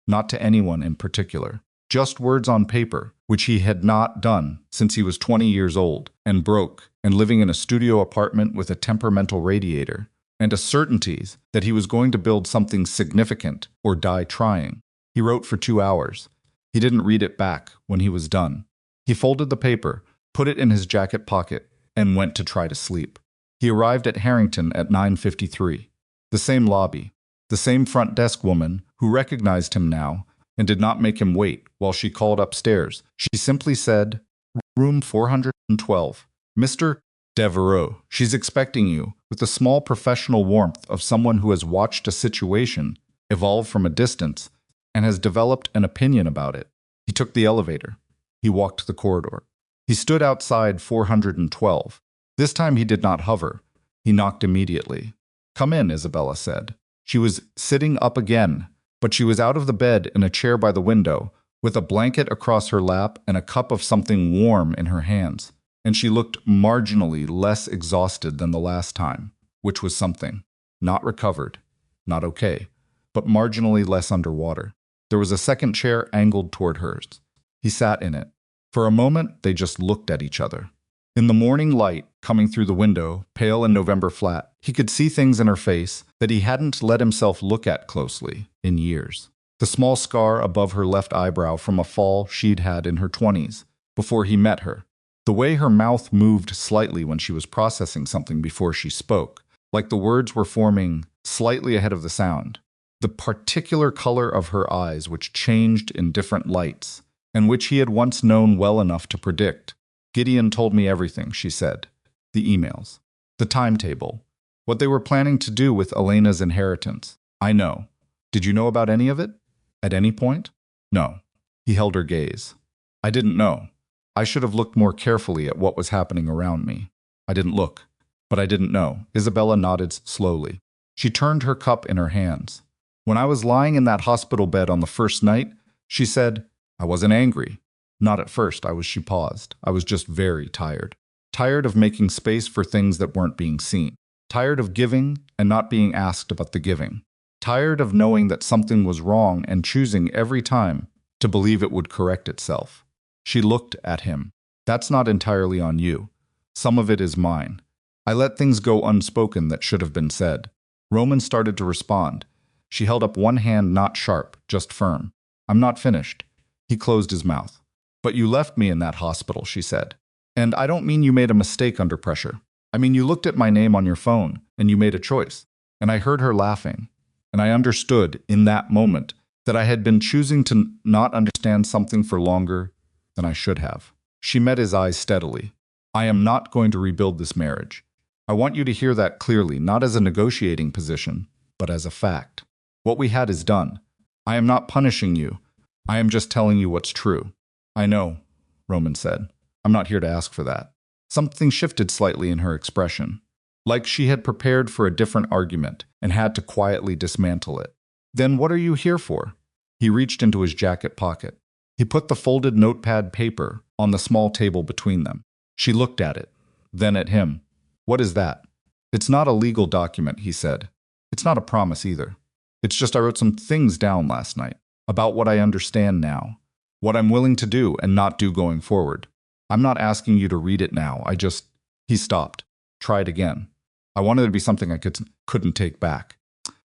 not to anyone in particular, just words on paper, which he had not done since he was 20 years old, and broke, and living in a studio apartment with a temperamental radiator, and a certainties that he was going to build something significant or die trying. He wrote for 2 hours. He didn't read it back when he was done. He folded the paper, put it in his jacket pocket, and went to try to sleep. He arrived at Harrington at 9:53. The same lobby, the same front desk woman who recognized him now and did not make him wait while she called upstairs. She simply said, "Room 412. Mr. Devereaux, she's expecting you," with the small professional warmth of someone who has watched a situation evolve from a distance and has developed an opinion about it. He took the elevator. He walked the corridor. He stood outside 412. This time he did not hover. He knocked immediately. "Come in," Isabella said. She was sitting up again, but she was out of the bed in a chair by the window, with a blanket across her lap and a cup of something warm in her hands. And she looked marginally less exhausted than the last time, which was something. Not recovered, not okay, but marginally less underwater. There was a second chair angled toward hers. He sat in it. For a moment, they just looked at each other. In the morning light coming through the window, pale and November flat, he could see things in her face that he hadn't let himself look at closely in years. The small scar above her left eyebrow from a fall she'd had in her 20s, before he met her. The way her mouth moved slightly when she was processing something before she spoke, like the words were forming slightly ahead of the sound. The particular color of her eyes, which changed in different lights, and which he had once known well enough to predict. "Gideon told me everything," she said. "The emails. The timetable. What they were planning to do with Elena's inheritance. I know. Did you know about any of it? At any point?" "No." He held her gaze. "I didn't know. I should have looked more carefully at what was happening around me. I didn't look. But I didn't know." Isabella nodded slowly. She turned her cup in her hands. "When I was lying in that hospital bed on the first night," she said, "I wasn't angry. Not at first, she paused. I was just very tired. Tired of making space for things that weren't being seen. Tired of giving and not being asked about the giving. Tired of knowing that something was wrong and choosing every time to believe it would correct itself." She looked at him. "That's not entirely on you. Some of it is mine. I let things go unspoken that should have been said." Roman started to respond. She held up one hand, not sharp, just firm. "I'm not finished." He closed his mouth. "But you left me in that hospital," she said. "And I don't mean you made a mistake under pressure. I mean you looked at my name on your phone, and you made a choice." And I heard her laughing. And I understood, in that moment, that I had been choosing to not understand something for longer than I should have. She met his eyes steadily. "I am not going to rebuild this marriage. I want you to hear that clearly, not as a negotiating position, but as a fact. What we had is done. I am not punishing you. I am just telling you what's true." "I know," Roman said. "I'm not here to ask for that." Something shifted slightly in her expression, like she had prepared for a different argument and had to quietly dismantle it. "Then what are you here for?" He reached into his jacket pocket. He put the folded notepad paper on the small table between them. She looked at it, then at him. "What is that?" "It's not a legal document," he said. "It's not a promise either. It's just I wrote some things down last night about what I understand now. What I'm willing to do and not do going forward. I'm not asking you to read it now. He stopped. Tried again. "I wanted it to be something I couldn't take back.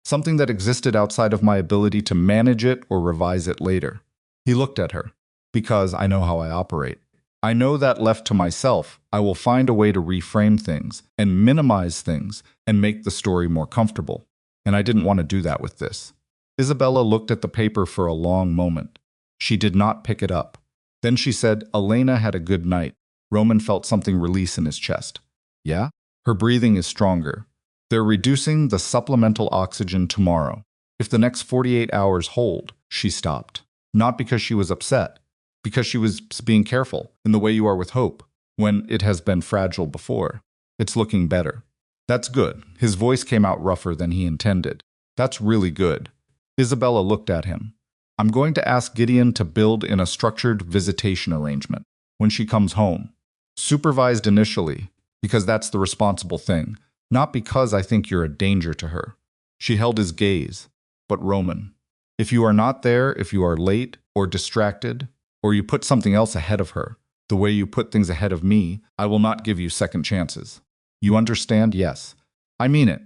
Something that existed outside of my ability to manage it or revise it later." He looked at her. "Because I know how I operate. I know that left to myself, I will find a way to reframe things and minimize things and make the story more comfortable. And I didn't want to do that with this." Isabella looked at the paper for a long moment. She did not pick it up. Then she said, "Elena had a good night." Roman felt something release in his chest. "Yeah?" "Her breathing is stronger. They're reducing the supplemental oxygen tomorrow. If the next 48 hours hold." She stopped. Not because she was upset, because she was being careful, in the way you are with hope, when it has been fragile before. "It's looking better." "That's good." His voice came out rougher than he intended. "That's really good." Isabella looked at him. "I'm going to ask Gideon to build in a structured visitation arrangement when she comes home. Supervised initially, because that's the responsible thing, not because I think you're a danger to her." She held his gaze. "But Roman, if you are not there, if you are late or distracted, or you put something else ahead of her, the way you put things ahead of me, I will not give you second chances. You understand?" "Yes." "I mean it.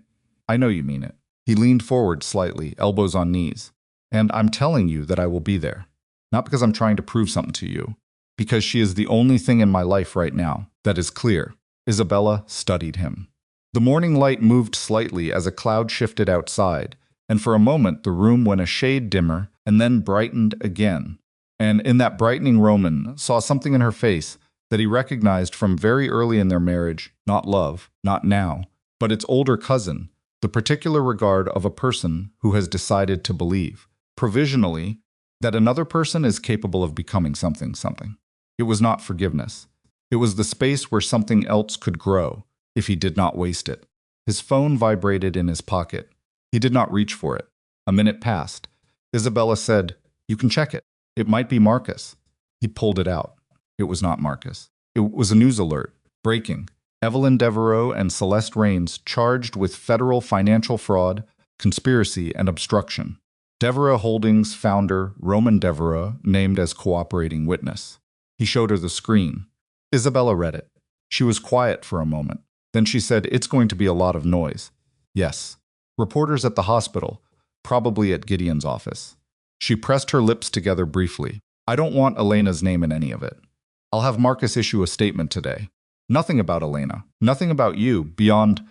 I know you mean it." He leaned forward slightly, elbows on knees. "And I'm telling you that I will be there. Not because I'm trying to prove something to you. Because she is the only thing in my life right now that is clear. Isabella studied him. The morning light moved slightly as a cloud shifted outside, and for a moment the room went a shade dimmer and then brightened again. And in that brightening, Roman saw something in her face that he recognized from very early in their marriage, not love, not now, but its older cousin, the particular regard of a person who has decided to believe, provisionally, that another person is capable of becoming something. It was not forgiveness. It was the space where something else could grow if he did not waste it. His phone vibrated in his pocket. He did not reach for it. A minute passed. Isabella said, "You can check it. It might be Marcus." He pulled it out. It was not Marcus. It was a news alert. Breaking. Evelyn Devereaux and Celeste Raines charged with federal financial fraud, conspiracy, and obstruction. Devereaux Holdings founder Roman Devereaux named as cooperating witness. He showed her the screen. Isabella read it. She was quiet for a moment. Then she said, "It's going to be a lot of noise." "Yes." Reporters at the hospital, probably at Gideon's office. She pressed her lips together briefly. "I don't want Elena's name in any of it. I'll have Marcus issue a statement today. Nothing about Elena. Nothing about you beyond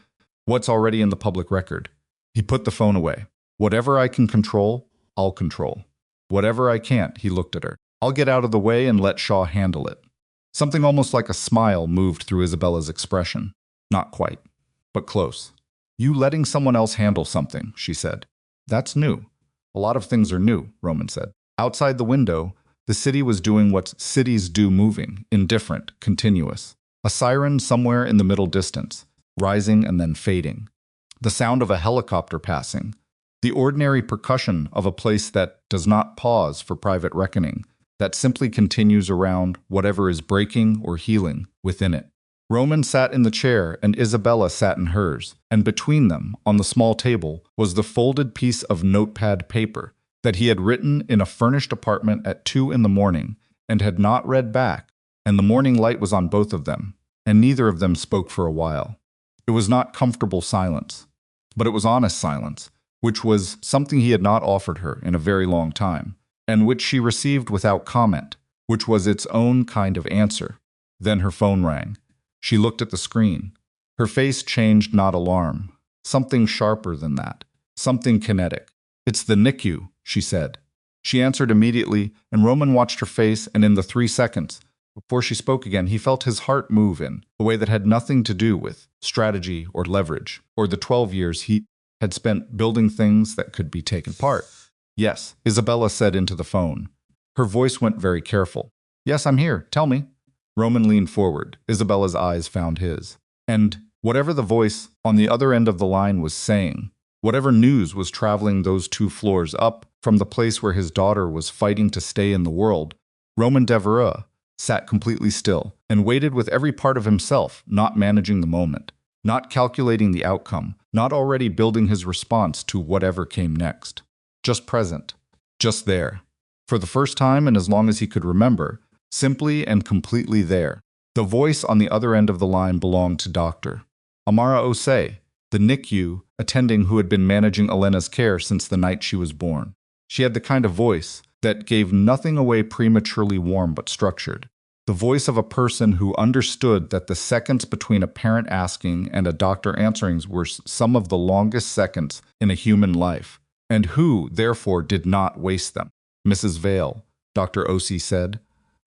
what's already in the public record." He put the phone away. "Whatever I can control, I'll control. Whatever I can't," he looked at her, "I'll get out of the way and let Shaw handle it." Something almost like a smile moved through Isabella's expression. Not quite, but close. "You letting someone else handle something," she said. "That's new." "A lot of things are new," Roman said. Outside the window, the city was doing what cities do, moving, indifferent, continuous. A siren somewhere in the middle distance, rising and then fading. The sound of a helicopter passing. The ordinary percussion of a place that does not pause for private reckoning, that simply continues around whatever is breaking or healing within it. Roman sat in the chair and Isabella sat in hers, and between them, on the small table, was the folded piece of notepad paper that he had written in a furnished apartment at 2 in the morning and had not read back, and the morning light was on both of them, and neither of them spoke for a while. It was not comfortable silence, but it was honest silence, which was something he had not offered her in a very long time, and which she received without comment, which was its own kind of answer. Then her phone rang. She looked at the screen. Her face changed, not alarm. Something sharper than that. Something kinetic. "It's the NICU," she said. She answered immediately, and Roman watched her face, and in the 3 seconds, before she spoke again, he felt his heart move in a way that had nothing to do with strategy or leverage, or the 12 years he had spent building things that could be taken apart. "Yes," Isabella said into the phone. Her voice went very careful. "Yes, I'm here. Tell me." Roman leaned forward. Isabella's eyes found his. And whatever the voice on the other end of the line was saying, whatever news was traveling those 2 floors up from the place where his daughter was fighting to stay in the world, Roman Devereaux sat completely still and waited with every part of himself, not managing the moment, not calculating the outcome, not already building his response to whatever came next. Just present, just there. For the first time and as long as he could remember, simply and completely there. The voice on the other end of the line belonged to Dr. Amara Osei, the NICU attending who had been managing Elena's care since the night she was born. She had the kind of voice that gave nothing away, prematurely warm but structured. The voice of a person who understood that the seconds between a parent asking and a doctor answering were some of the longest seconds in a human life, and who, therefore, did not waste them. "Mrs. Vale," Dr. Osei said,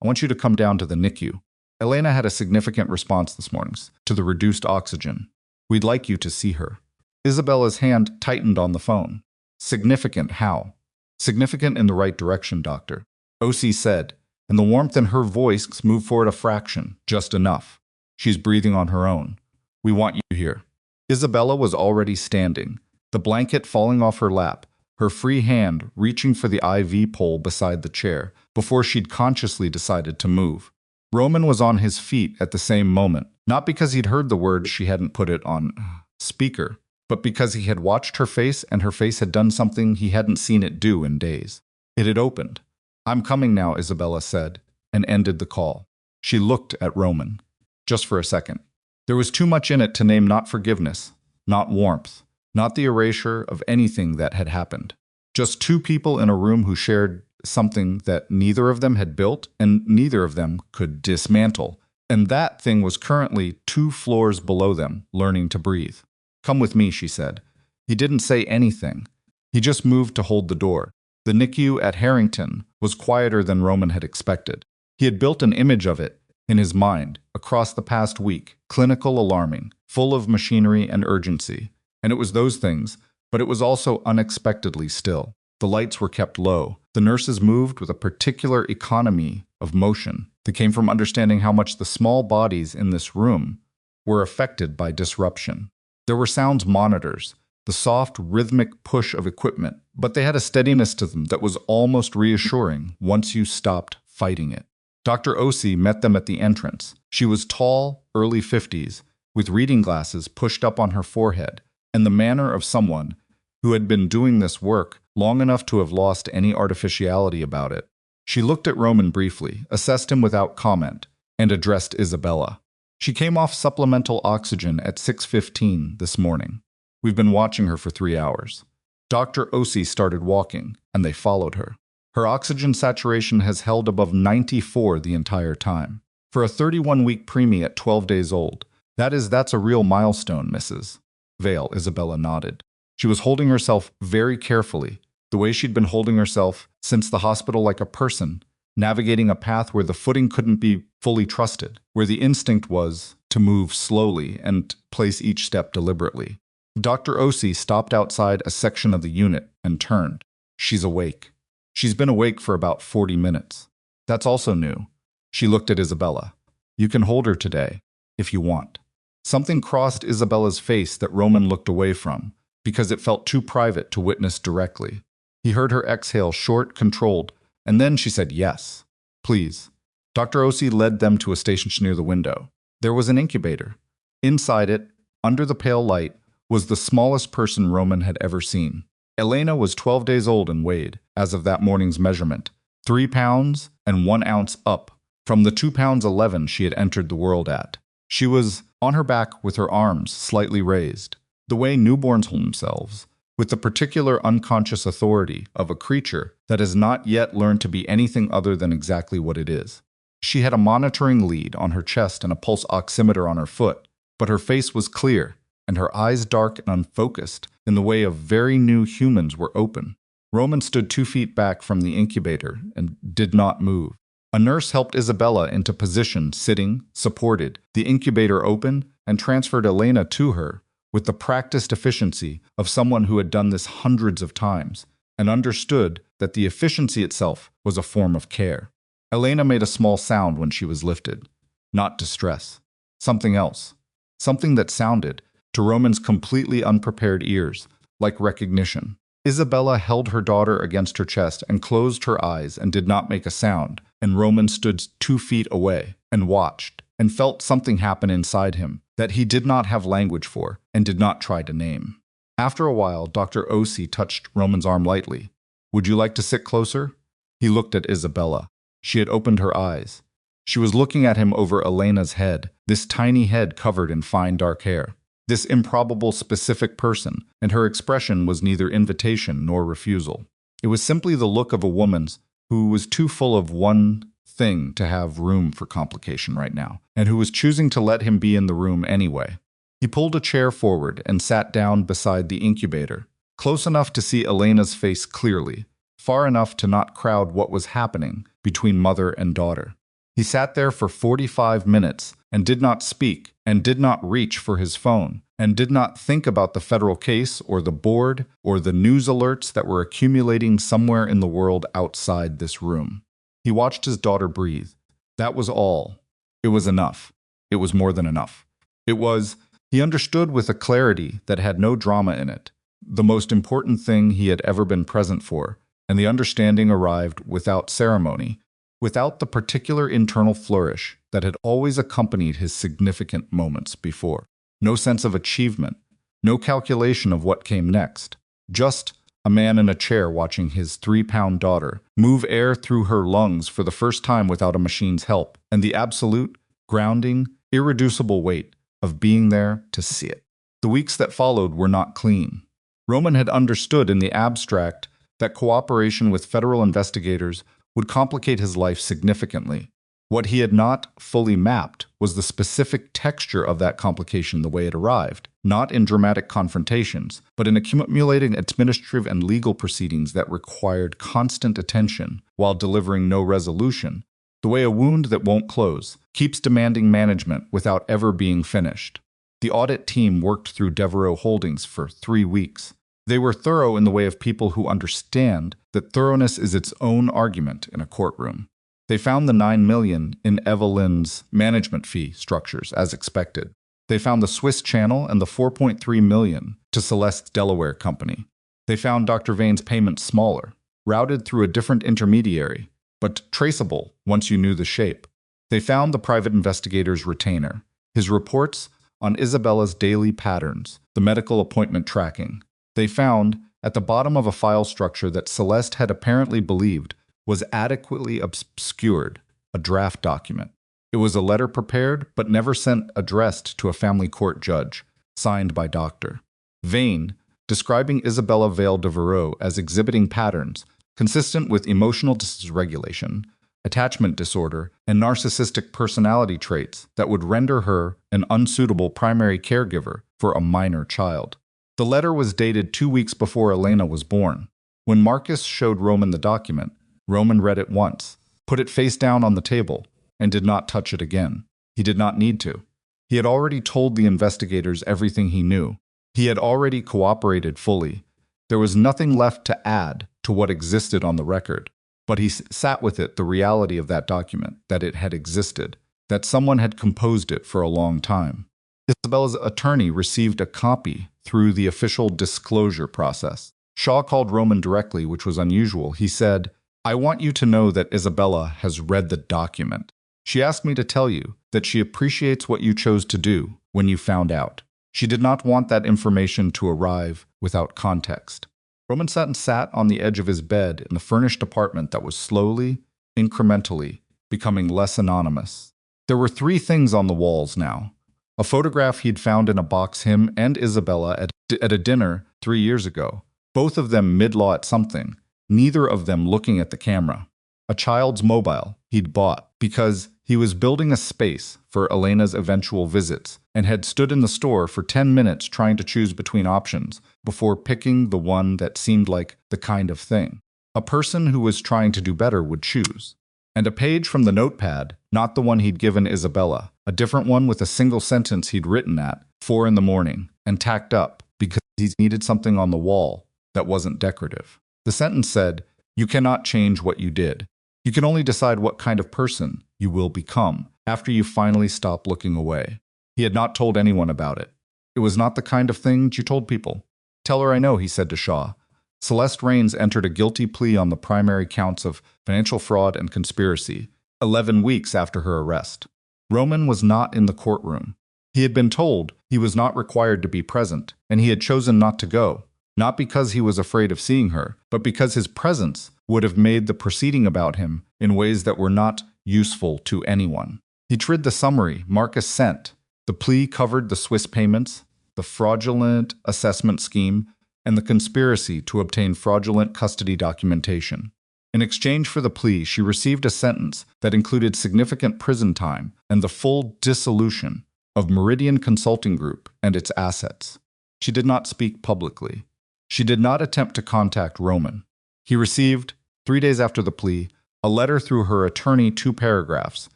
"I want you to come down to the NICU. Elena had a significant response this morning to the reduced oxygen. We'd like you to see her." Isabella's hand tightened on the phone. "Significant how?" "Significant in the right direction, doctor," Osei said, and the warmth in her voice moved forward a fraction, just enough. "She's breathing on her own. We want you here." Isabella was already standing, the blanket falling off her lap, her free hand reaching for the IV pole beside the chair, before she'd consciously decided to move. Roman was on his feet at the same moment, not because he'd heard the word, she hadn't put it on speaker, but because he had watched her face and her face had done something he hadn't seen it do in days. It had opened. "I'm coming now," Isabella said, and ended the call. She looked at Roman. Just for a second. There was too much in it to name not forgiveness, not warmth, not the erasure of anything that had happened. Just 2 people in a room who shared something that neither of them had built and neither of them could dismantle. And that thing was currently 2 floors below them, learning to breathe. "Come with me," she said. He didn't say anything. He just moved to hold the door. The NICU at Harrington was quieter than Roman had expected. He had built an image of it in his mind across the past week, clinical, alarming, full of machinery and urgency. And it was those things, but it was also unexpectedly still. The lights were kept low. The nurses moved with a particular economy of motion that came from understanding how much the small bodies in this room were affected by disruption. There were sounds monitors, the soft, rhythmic push of equipment, but they had a steadiness to them that was almost reassuring once you stopped fighting it. Dr. Osi met them at the entrance. She was tall, early 50s, with reading glasses pushed up on her forehead, and the manner of someone who had been doing this work long enough to have lost any artificiality about it. She looked at Roman briefly, assessed him without comment, and addressed Isabella. "She came off supplemental oxygen at 6:15 this morning. We've been watching her for 3 hours." Dr. Osi started walking, and they followed her. "Her oxygen saturation has held above 94 the entire time. For a 31-week preemie at 12 days old, that's a real milestone, Mrs. Vale." Isabella nodded. She was holding herself very carefully, the way she'd been holding herself since the hospital, like a person, navigating a path where the footing couldn't be fully trusted, where the instinct was to move slowly and place each step deliberately. Dr. Osi stopped outside a section of the unit and turned. "She's awake. She's been awake for about 40 minutes. That's also new." She looked at Isabella. "You can hold her today, if you want." Something crossed Isabella's face that Roman looked away from, because it felt too private to witness directly. He heard her exhale, short, controlled, and then she said, "Yes, please." Dr. Osi led them to a station near the window. There was an incubator. Inside it, under the pale light, was the smallest person Roman had ever seen. Elena was 12 days old and weighed, as of that morning's measurement, 3 pounds and 1 ounce up from the 2 pounds 11 she had entered the world at. She was on her back with her arms slightly raised, the way newborns hold themselves, with the particular unconscious authority of a creature that has not yet learned to be anything other than exactly what it is. She had a monitoring lead on her chest and a pulse oximeter on her foot, but her face was clear, and her eyes dark and unfocused in the way of very new humans were open. Roman stood 2 feet back from the incubator and did not move. A nurse helped Isabella into position, sitting, supported, the incubator open, and transferred Elena to her with the practiced efficiency of someone who had done this hundreds of times and understood that the efficiency itself was a form of care. Elena made a small sound when she was lifted. Not distress. Something else. Something that sounded, to Roman's completely unprepared ears, like recognition. Isabella held her daughter against her chest and closed her eyes and did not make a sound, and Roman stood 2 feet away and watched and felt something happen inside him that he did not have language for and did not try to name. After a while, Dr. Osi touched Roman's arm lightly. "Would you like to sit closer?" He looked at Isabella. She had opened her eyes. She was looking at him over Elena's head, this tiny head covered in fine dark hair. This improbable specific person, and her expression was neither invitation nor refusal. It was simply the look of a woman's who was too full of one thing to have room for complication right now, and who was choosing to let him be in the room anyway. He pulled a chair forward and sat down beside the incubator, close enough to see Elena's face clearly, far enough to not crowd what was happening between mother and daughter. He sat there for 45 minutes and did not speak and did not reach for his phone and did not think about the federal case or the board or the news alerts that were accumulating somewhere in the world outside this room. He watched his daughter breathe. That was all. It was enough. It was more than enough. He understood with a clarity that had no drama in it, the most important thing he had ever been present for, and the understanding arrived without ceremony, without the particular internal flourish that had always accompanied his significant moments before. No sense of achievement, no calculation of what came next, just a man in a chair watching his 3-pound daughter move air through her lungs for the first time without a machine's help, and the absolute, grounding, irreducible weight of being there to see it. The weeks that followed were not clean. Roman had understood in the abstract that cooperation with federal investigators would complicate his life significantly. What he had not fully mapped was the specific texture of that complication the way it arrived, not in dramatic confrontations, but in accumulating administrative and legal proceedings that required constant attention while delivering no resolution, the way a wound that won't close keeps demanding management without ever being finished. The audit team worked through Devereaux Holdings for 3 weeks. They were thorough in the way of people who understand that thoroughness is its own argument in a courtroom. They found the $9 million in Evelyn's management fee structures as expected. They found the Swiss channel and the $4.3 million to Celeste's Delaware company. They found Dr. Vane's payments smaller, routed through a different intermediary, but traceable once you knew the shape. They found the private investigator's retainer, his reports on Isabella's daily patterns, the medical appointment tracking. They found, at the bottom of a file structure that Celeste had apparently believed was adequately obscured, a draft document. It was a letter prepared but never sent addressed to a family court judge, signed by Dr. Vane, describing Isabella Vale Devereaux as exhibiting patterns consistent with emotional dysregulation, attachment disorder, and narcissistic personality traits that would render her an unsuitable primary caregiver for a minor child. The letter was dated 2 weeks before Elena was born. When Marcus showed Roman the document, Roman read it once, put it face down on the table, and did not touch it again. He did not need to. He had already told the investigators everything he knew. He had already cooperated fully. There was nothing left to add to what existed on the record. But he sat with it, the reality of that document, that it had existed, that someone had composed it for a long time. Isabella's attorney received a copy through the official disclosure process. Shaw called Roman directly, which was unusual. He said, "I want you to know that Isabella has read the document. She asked me to tell you that she appreciates what you chose to do when you found out. She did not want that information to arrive without context." Roman sat on the edge of his bed in the furnished apartment that was slowly, incrementally, becoming less anonymous. There were 3 things on the walls now. A photograph he'd found in a box him and Isabella at a dinner 3 years ago, both of them mid-law at something, neither of them looking at the camera. A child's mobile he'd bought because he was building a space for Elena's eventual visits and had stood in the store for 10 minutes trying to choose between options before picking the one that seemed like the kind of thing a person who was trying to do better would choose. And a page from the notepad, not the one he'd given Isabella, a different one with a single sentence he'd written at 4 in the morning and tacked up because he needed something on the wall that wasn't decorative. The sentence said, "You cannot change what you did. You can only decide what kind of person you will become after you finally stop looking away." He had not told anyone about it. It was not the kind of thing you told people. "Tell her I know," he said to Shaw. Celeste Raines entered a guilty plea on the primary counts of financial fraud and conspiracy, 11 weeks after her arrest. Roman was not in the courtroom. He had been told he was not required to be present, and he had chosen not to go, not because he was afraid of seeing her, but because his presence would have made the proceeding about him in ways that were not useful to anyone. He'd read the summary Marcus sent. The plea covered the Swiss payments, the fraudulent assessment scheme, and the conspiracy to obtain fraudulent custody documentation. In exchange for the plea, she received a sentence that included significant prison time and the full dissolution of Meridian Consulting Group and its assets. She did not speak publicly. She did not attempt to contact Roman. He received, 3 days after the plea, a letter through her attorney, 2 paragraphs,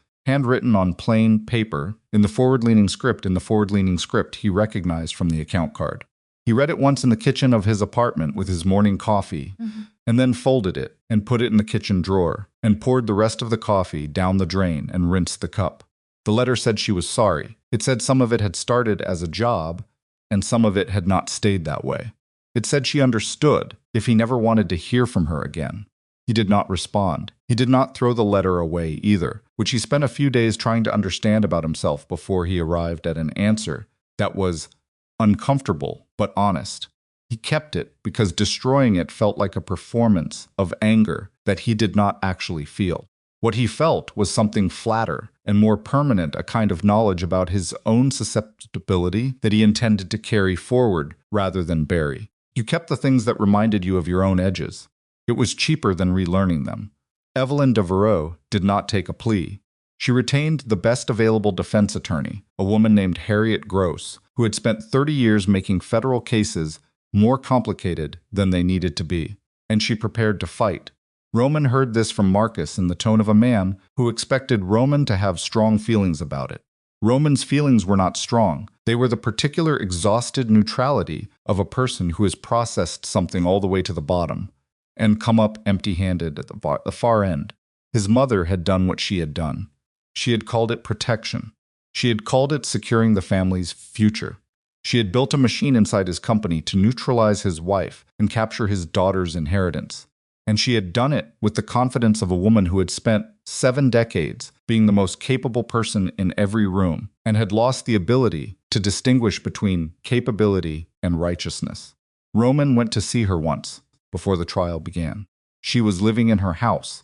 handwritten on plain paper in the forward-leaning script he recognized from the account card. He read it once in the kitchen of his apartment with his morning coffee, and then folded it and put it in the kitchen drawer, and poured the rest of the coffee down the drain and rinsed the cup. The letter said she was sorry. It said some of it had started as a job, and some of it had not stayed that way. It said she understood if he never wanted to hear from her again. He did not respond. He did not throw the letter away either, which he spent a few days trying to understand about himself before he arrived at an answer that was uncomfortable but honest. He kept it because destroying it felt like a performance of anger that he did not actually feel. What he felt was something flatter and more permanent, a kind of knowledge about his own susceptibility that he intended to carry forward rather than bury. You kept the things that reminded you of your own edges. It was cheaper than relearning them. Evelyn Devereaux did not take a plea. She retained the best available defense attorney, a woman named Harriet Gross, who had spent 30 years making federal cases more complicated than they needed to be. And she prepared to fight. Roman heard this from Marcus in the tone of a man who expected Roman to have strong feelings about it. Roman's feelings were not strong. They were the particular exhausted neutrality of a person who has processed something all the way to the bottom and come up empty-handed at the far end. His mother had done what she had done. She had called it protection. She had called it securing the family's future. She had built a machine inside his company to neutralize his wife and capture his daughter's inheritance. And she had done it with the confidence of a woman who had spent 7 decades being the most capable person in every room and had lost the ability to distinguish between capability and righteousness. Roman went to see her once before the trial began. She was living in her house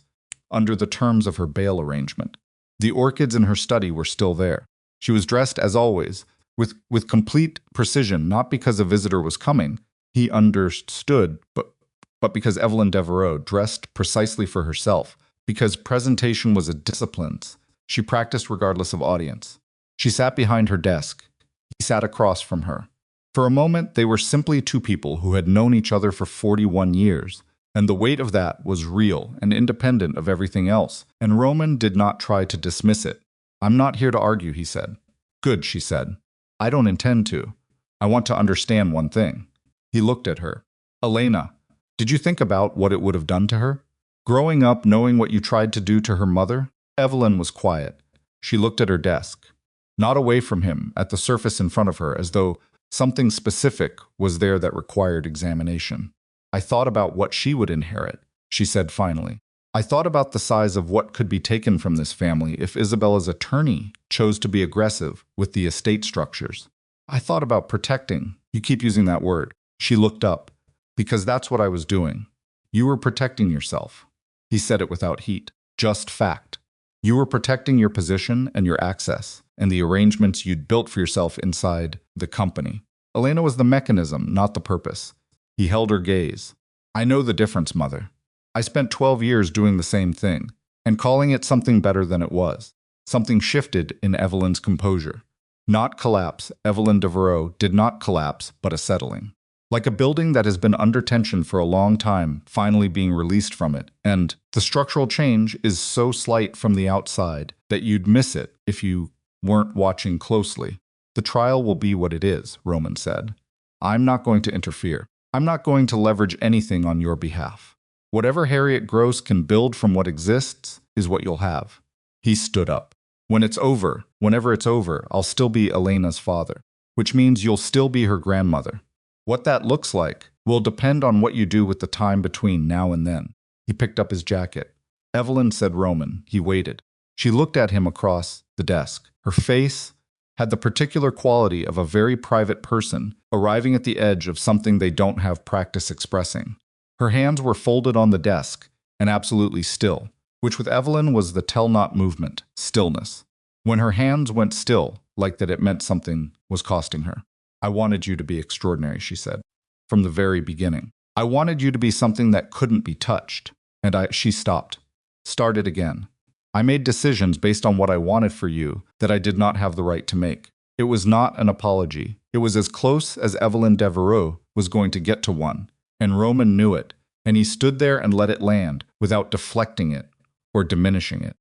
under the terms of her bail arrangement. The orchids in her study were still there. She was dressed, as always, with complete precision, not because a visitor was coming, he understood, but because Evelyn Devereaux dressed precisely for herself, because presentation was a discipline she practiced regardless of audience. She sat behind her desk. He sat across from her. For a moment, they were simply two people who had known each other for 41 years, and the weight of that was real and independent of everything else, and Roman did not try to dismiss it. "I'm not here to argue," he said. "Good," she said. "I don't intend to. I want to understand one thing." He looked at her. "Elena, did you think about what it would have done to her? Growing up knowing what you tried to do to her mother?" Evelyn was quiet. She looked at her desk, not away from him, at the surface in front of her, as though something specific was there that required examination. "I thought about what she would inherit," she said finally. "I thought about the size of what could be taken from this family if Isabella's attorney chose to be aggressive with the estate structures. I thought about protecting." You keep using that word. She looked up. "Because that's what I was doing. You were protecting yourself." He said it without heat. Just fact. You were protecting your position and your access, and the arrangements you'd built for yourself inside the company. Elena was the mechanism, not the purpose. He held her gaze. "I know the difference, Mother. I spent 12 years doing the same thing, and calling it something better than it was. Something shifted in Evelyn's composure. Not collapse. Evelyn Devereaux did not collapse, but a settling. Like a building that has been under tension for a long time, finally being released from it. And the structural change is so slight from the outside that you'd miss it if you weren't watching closely. The trial will be what it is," Roman said. "I'm not going to interfere. I'm not going to leverage anything on your behalf. Whatever Harriet Gross can build from what exists is what you'll have." He stood up. Whenever it's over, I'll still be Elena's father, which means you'll still be her grandmother. What that looks like will depend on what you do with the time between now and then." He picked up his jacket. "Evelyn," said Roman. He waited. She looked at him across the desk. Her face had the particular quality of a very private person arriving at the edge of something they don't have practice expressing. Her hands were folded on the desk and absolutely still, which with Evelyn was the tell-not movement, stillness. When her hands went still, like that it meant something was costing her. "I wanted you to be extraordinary," she said, "from the very beginning. I wanted you to be something that couldn't be touched." And she stopped. Started again. "I made decisions based on what I wanted for you that I did not have the right to make. It was not an apology. It was as close as Evelyn Devereaux was going to get to one. And Roman knew it, and he stood there and let it land without deflecting it or diminishing it.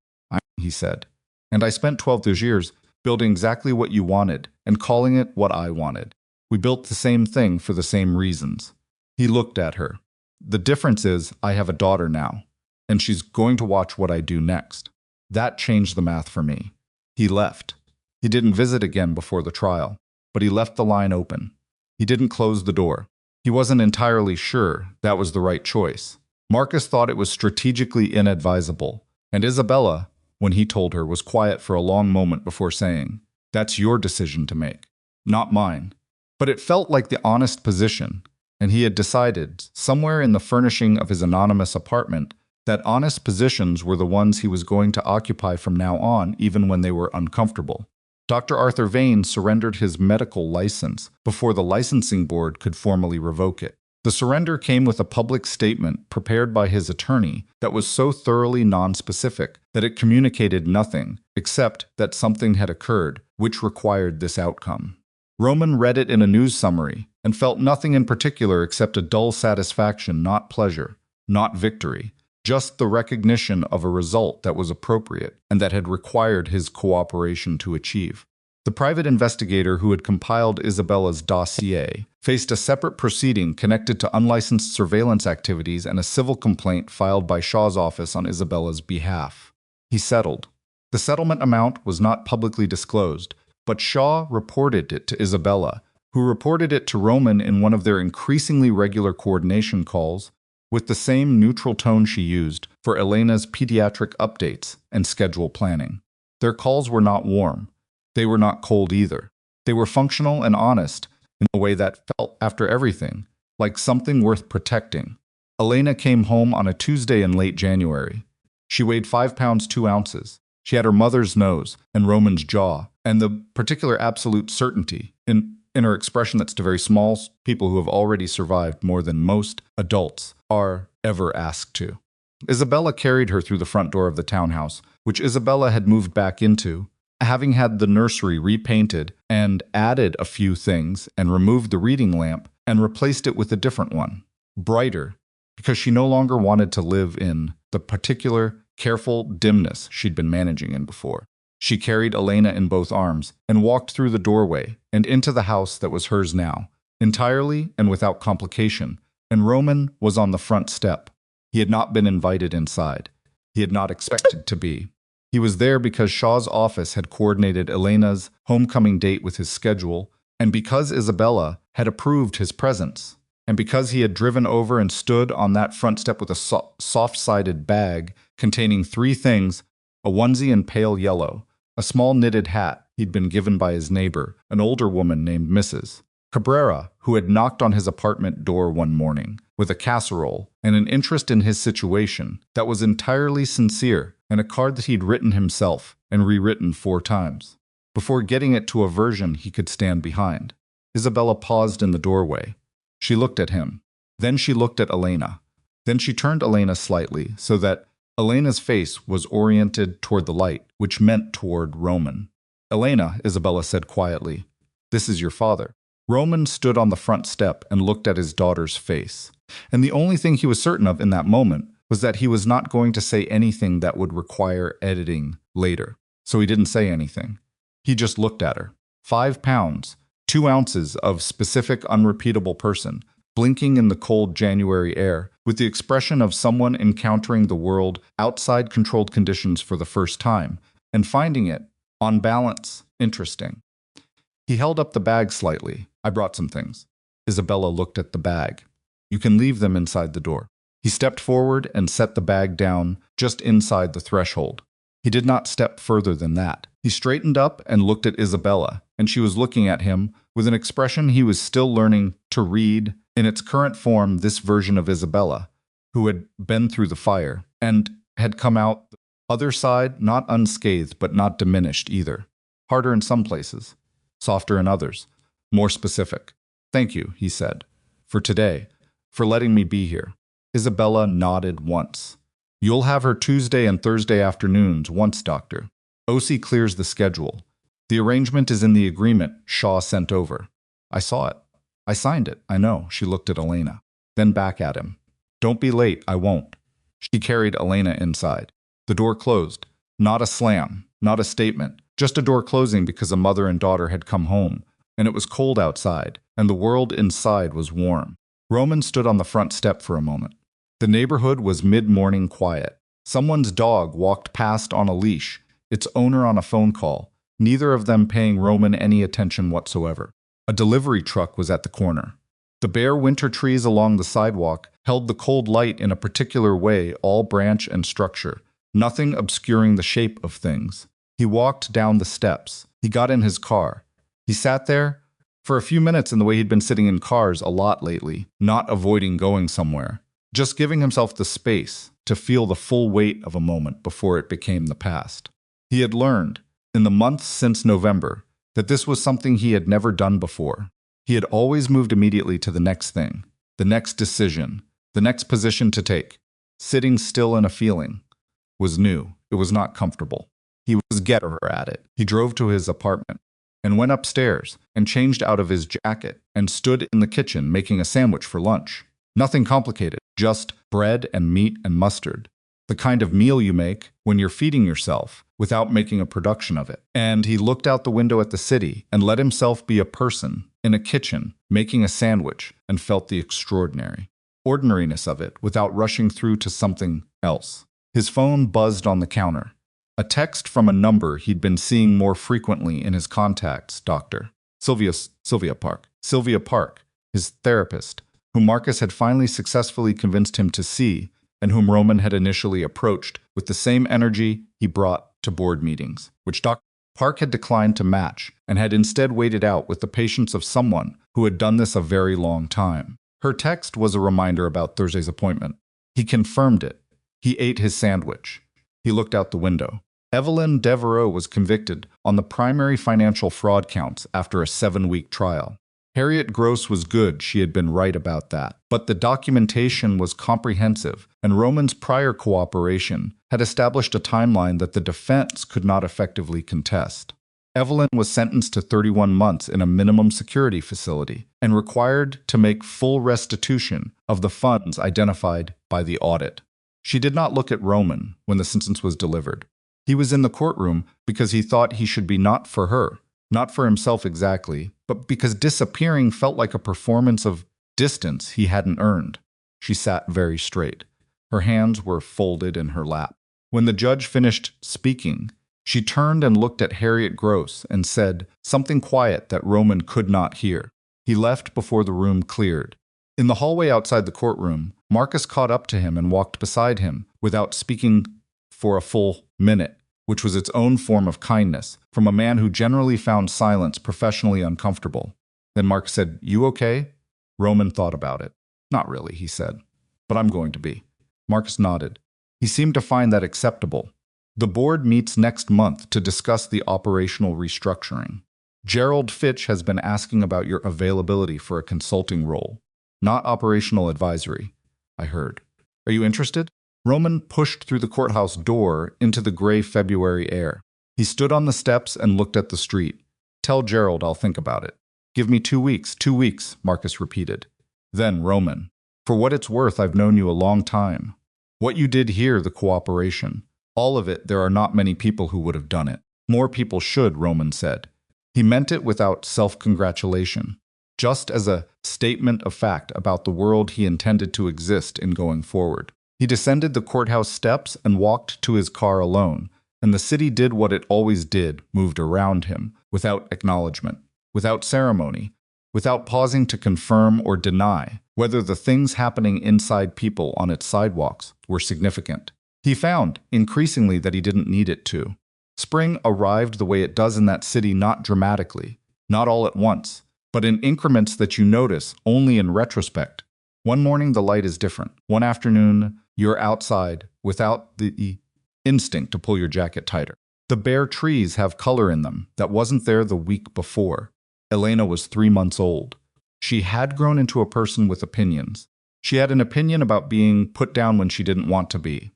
He said, "And I spent 12 years building exactly what you wanted and calling it what I wanted. We built the same thing for the same reasons." He looked at her. "The difference is I have a daughter now, and she's going to watch what I do next." That changed the math for me. He left. He didn't visit again before the trial, but he left the line open. He didn't close the door. He wasn't entirely sure that was the right choice. Marcus thought it was strategically inadvisable, and Isabella, when he told her, was quiet for a long moment before saying, "That's your decision to make, not mine." But it felt like the honest position, and he had decided, somewhere in the furnishing of his anonymous apartment, that honest positions were the ones he was going to occupy from now on, even when they were uncomfortable. Dr. Arthur Vane surrendered his medical license before the licensing board could formally revoke it. The surrender came with a public statement prepared by his attorney that was so thoroughly nonspecific that it communicated nothing except that something had occurred which required this outcome. Roman read it in a news summary and felt nothing in particular except a dull satisfaction, not pleasure, not victory, just the recognition of a result that was appropriate and that had required his cooperation to achieve. The private investigator who had compiled Isabella's dossier faced a separate proceeding connected to unlicensed surveillance activities and a civil complaint filed by Shaw's office on Isabella's behalf. He settled. The settlement amount was not publicly disclosed, but Shaw reported it to Isabella, who reported it to Roman in one of their increasingly regular coordination calls, with the same neutral tone she used for Elena's pediatric updates and schedule planning. Their calls were not warm. They were not cold either. They were functional and honest in a way that felt, after everything, like something worth protecting. Elena came home on a Tuesday in late January. She weighed 5 pounds 2 ounces. She had her mother's nose and Roman's jaw, and the particular absolute certainty in her expression that's to very small people who have already survived more than most adults are ever asked to. Isabella carried her through the front door of the townhouse, which Isabella had moved back into, having had the nursery repainted and added a few things and removed the reading lamp and replaced it with a different one, brighter, because she no longer wanted to live in the particular careful dimness she'd been managing in before. She carried Elena in both arms and walked through the doorway and into the house that was hers now, entirely and without complication, and Roman was on the front step. He had not been invited inside. He had not expected to be. He was there because Shaw's office had coordinated Elena's homecoming date with his schedule, and because Isabella had approved his presence, and because he had driven over and stood on that front step with a soft-sided bag containing 3 things, a onesie in pale yellow, a small knitted hat he'd been given by his neighbor, an older woman named Mrs. Cabrera, who had knocked on his apartment door one morning with a casserole and an interest in his situation that was entirely sincere, and a card that he'd written himself and rewritten 4 times, before getting it to a version he could stand behind. Isabella paused in the doorway. She looked at him. Then she looked at Elena. Then she turned Elena slightly so that Elena's face was oriented toward the light, which meant toward Roman. "Elena," Isabella said quietly, "this is your father." Roman stood on the front step and looked at his daughter's face. And the only thing he was certain of in that moment was that he was not going to say anything that would require editing later. So he didn't say anything. He just looked at her. 5 pounds, 2 ounces of specific unrepeatable person, blinking in the cold January air, with the expression of someone encountering the world outside controlled conditions for the first time, and finding it, on balance, interesting. He held up the bag slightly. "I brought some things." Isabella looked at the bag. "You can leave them inside the door." He stepped forward and set the bag down just inside the threshold. He did not step further than that. He straightened up and looked at Isabella, and she was looking at him with an expression he was still learning to read in its current form, this version of Isabella, who had been through the fire and had come out the other side not unscathed but not diminished either. Harder in some places, softer in others, more specific. "Thank you," he said, "for today, for letting me be here." Isabella nodded once. "You'll have her Tuesday and Thursday afternoons once, Doctor. OC clears the schedule. The arrangement is in the agreement Shaw sent over." "I saw it. I signed it, I know." She looked at Elena, then back at him. "Don't be late, I won't." She carried Elena inside. The door closed. Not a slam, not a statement, just a door closing because a mother and daughter had come home, and it was cold outside, and the world inside was warm. Roman stood on the front step for a moment. The neighborhood was mid-morning quiet. Someone's dog walked past on a leash, its owner on a phone call, neither of them paying Roman any attention whatsoever. A delivery truck was at the corner. The bare winter trees along the sidewalk held the cold light in a particular way, all branch and structure, nothing obscuring the shape of things. He walked down the steps. He got in his car. He sat there for a few minutes in the way he'd been sitting in cars a lot lately, not avoiding going somewhere, just giving himself the space to feel the full weight of a moment before it became the past. He had learned, in the months since November, that this was something he had never done before. He had always moved immediately to the next thing. The next decision, the next position to take, sitting still in a feeling, was new. It was not comfortable. He was getting her at it. He drove to his apartment and went upstairs and changed out of his jacket and stood in the kitchen making a sandwich for lunch. Nothing complicated, just bread and meat and mustard. The kind of meal you make when you're feeding yourself without making a production of it. And he looked out the window at the city and let himself be a person in a kitchen making a sandwich and felt the extraordinary ordinariness of it without rushing through to something else. His phone buzzed on the counter. A text from a number he'd been seeing more frequently in his contacts, Dr. Sylvia Park, his therapist, whom Marcus had finally successfully convinced him to see, and whom Roman had initially approached with the same energy he brought to board meetings, which Dr. Park had declined to match and had instead waited out with the patience of someone who had done this a very long time. Her text was a reminder about Thursday's appointment. He confirmed it. He ate his sandwich. He looked out the window. Evelyn Devereaux was convicted on the primary financial fraud counts after a 7-week trial. Harriet Gross was good, she had been right about that. But the documentation was comprehensive, and Roman's prior cooperation had established a timeline that the defense could not effectively contest. Evelyn was sentenced to 31 months in a minimum security facility and required to make full restitution of the funds identified by the audit. She did not look at Roman when the sentence was delivered. He was in the courtroom because he thought he should be not for her, not for himself exactly, but because disappearing felt like a performance of distance he hadn't earned. She sat very straight. Her hands were folded in her lap. When the judge finished speaking, she turned and looked at Harriet Gross and said something quiet that Roman could not hear. He left before the room cleared. In the hallway outside the courtroom, Marcus caught up to him and walked beside him without speaking for a full minute, which was its own form of kindness from a man who generally found silence professionally uncomfortable. Then Mark said, "You okay?" Roman thought about it. "Not really," he said. "But I'm going to be." Marcus nodded. He seemed to find that acceptable. The board meets next month to discuss the operational restructuring. Gerald Fitch has been asking about your availability for a consulting role, not operational advisory, I heard. Are you interested? Roman pushed through the courthouse door into the gray February air. He stood on the steps and looked at the street. "Tell Gerald I'll think about it." "Give me 2 weeks, 2 weeks," Marcus repeated. Then Roman, "For what it's worth, I've known you a long time. What you did here, the cooperation, all of it, there are not many people who would have done it. More people should," Roman said. He meant it without self-congratulation, just as a statement of fact about the world he intended to exist in going forward. He descended the courthouse steps and walked to his car alone, and the city did what it always did, moved around him, without acknowledgement, without ceremony, without pausing to confirm or deny whether the things happening inside people on its sidewalks were significant. He found, increasingly, that he didn't need it to. Spring arrived the way it does in that city, not dramatically, not all at once, but in increments that you notice only in retrospect. One morning the light is different. One afternoon you're outside without the instinct to pull your jacket tighter. The bare trees have color in them that wasn't there the week before. Elena was 3 months old. She had grown into a person with opinions. She had an opinion about being put down when she didn't want to be,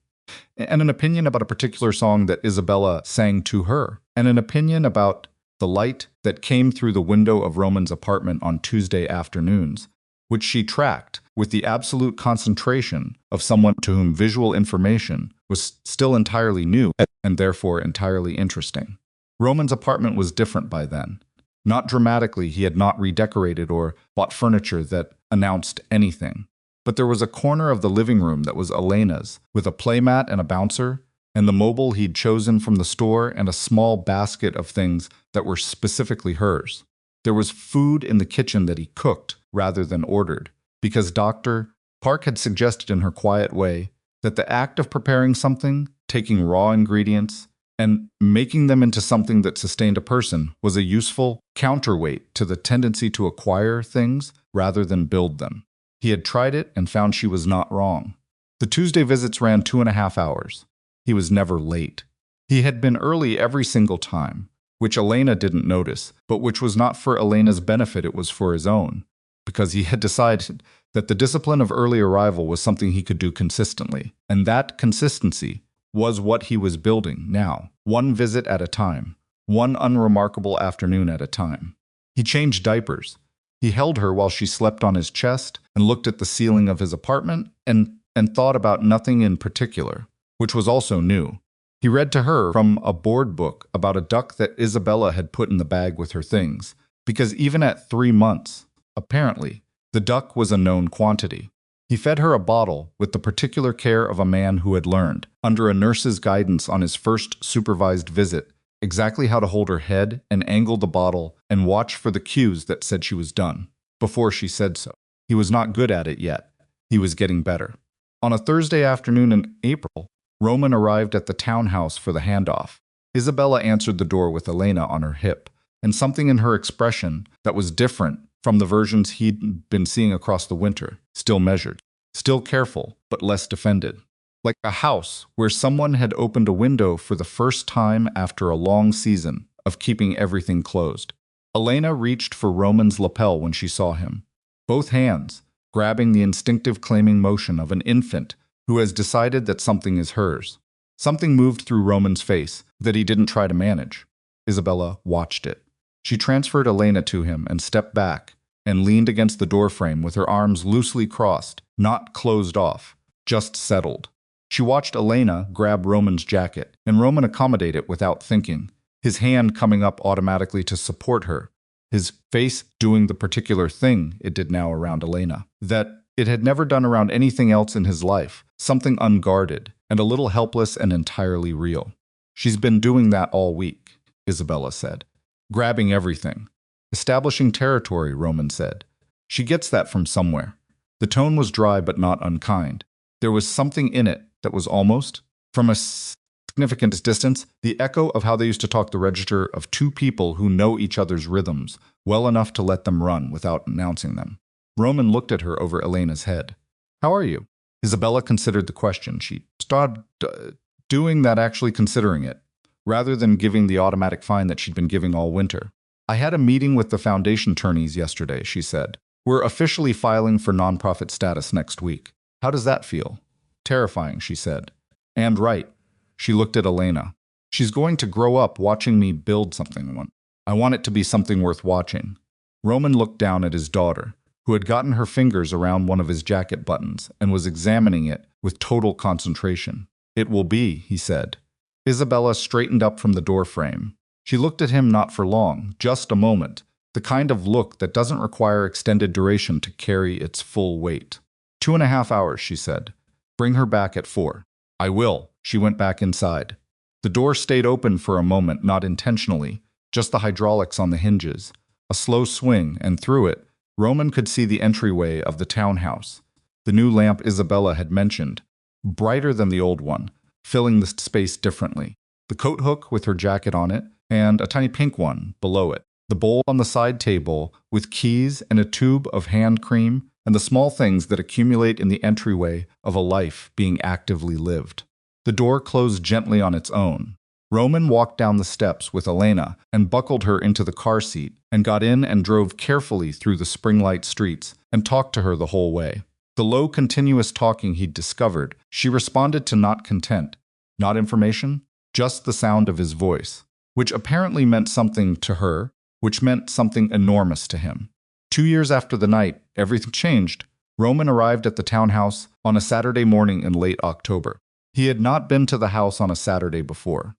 and an opinion about a particular song that Isabella sang to her, and an opinion about the light that came through the window of Roman's apartment on Tuesday afternoons, which she tracked with the absolute concentration of someone to whom visual information was still entirely new and therefore entirely interesting. Roman's apartment was different by then. Not dramatically, he had not redecorated or bought furniture that announced anything. But there was a corner of the living room that was Elena's, with a playmat and a bouncer, and the mobile he'd chosen from the store, and a small basket of things that were specifically hers. There was food in the kitchen that he cooked rather than ordered, because Dr. Park had suggested in her quiet way that the act of preparing something, taking raw ingredients, and making them into something that sustained a person was a useful counterweight to the tendency to acquire things rather than build them. He had tried it and found she was not wrong. The Tuesday visits ran 2.5 hours. He was never late. He had been early every single time, which Elena didn't notice, but which was not for Elena's benefit, it was for his own, because he had decided that the discipline of early arrival was something he could do consistently, and that consistency was what he was building now, one visit at a time, one unremarkable afternoon at a time. He changed diapers. He held her while she slept on his chest and looked at the ceiling of his apartment and thought about nothing in particular, which was also new. He read to her from a board book about a duck that Isabella had put in the bag with her things, because even at 3 months, apparently, the duck was a known quantity. He fed her a bottle with the particular care of a man who had learned, under a nurse's guidance on his first supervised visit, exactly how to hold her head and angle the bottle and watch for the cues that said she was done, before she said so. He was not good at it yet. He was getting better. On a Thursday afternoon in April, Roman arrived at the townhouse for the handoff. Isabella answered the door with Elena on her hip, and something in her expression that was different from the versions he'd been seeing across the winter, still measured, still careful, but less defended. Like a house where someone had opened a window for the first time after a long season of keeping everything closed. Elena reached for Roman's lapel when she saw him, both hands grabbing the instinctive claiming motion of an infant who has decided that something is hers. Something moved through Roman's face that he didn't try to manage. Isabella watched it. She transferred Elena to him and stepped back and leaned against the doorframe with her arms loosely crossed, not closed off, just settled. She watched Elena grab Roman's jacket, and Roman accommodate it without thinking, his hand coming up automatically to support her, his face doing the particular thing it did now around Elena, that it had never done around anything else in his life, something unguarded and a little helpless and entirely real. She's been doing that all week, Isabella said. Grabbing everything. Establishing territory, Roman said. She gets that from somewhere. The tone was dry but not unkind. There was something in it that was almost, from a significant distance, the echo of how they used to talk the register of two people who know each other's rhythms well enough to let them run without announcing them. Roman looked at her over Elena's head. How are you? Isabella considered the question. She started doing that, actually considering it, rather than giving the automatic fine that she'd been giving all winter. I had a meeting with the foundation attorneys yesterday, she said. We're officially filing for nonprofit status next week. How does that feel? Terrifying, she said. And right. She looked at Elena. She's going to grow up watching me build something. I want it to be something worth watching. Roman looked down at his daughter, who had gotten her fingers around one of his jacket buttons and was examining it with total concentration. It will be, he said. Isabella straightened up from the doorframe. She looked at him not for long, just a moment, the kind of look that doesn't require extended duration to carry its full weight. 2.5 hours, she said. Bring her back at 4. I will. She went back inside. The door stayed open for a moment, not intentionally, just the hydraulics on the hinges. A slow swing, and through it, Roman could see the entryway of the townhouse. The new lamp Isabella had mentioned, brighter than the old one, filling the space differently. The coat hook with her jacket on it, and a tiny pink one below it. The bowl on the side table with keys and a tube of hand cream, and the small things that accumulate in the entryway of a life being actively lived. The door closed gently on its own. Roman walked down the steps with Elena and buckled her into the car seat and got in and drove carefully through the springlight streets and talked to her the whole way. The low, continuous talking he'd discovered, she responded to not content, not information, just the sound of his voice, which apparently meant something to her, which meant something enormous to him. 2 years after the night everything changed, Roman arrived at the townhouse on a Saturday morning in late October. He had not been to the house on a Saturday before.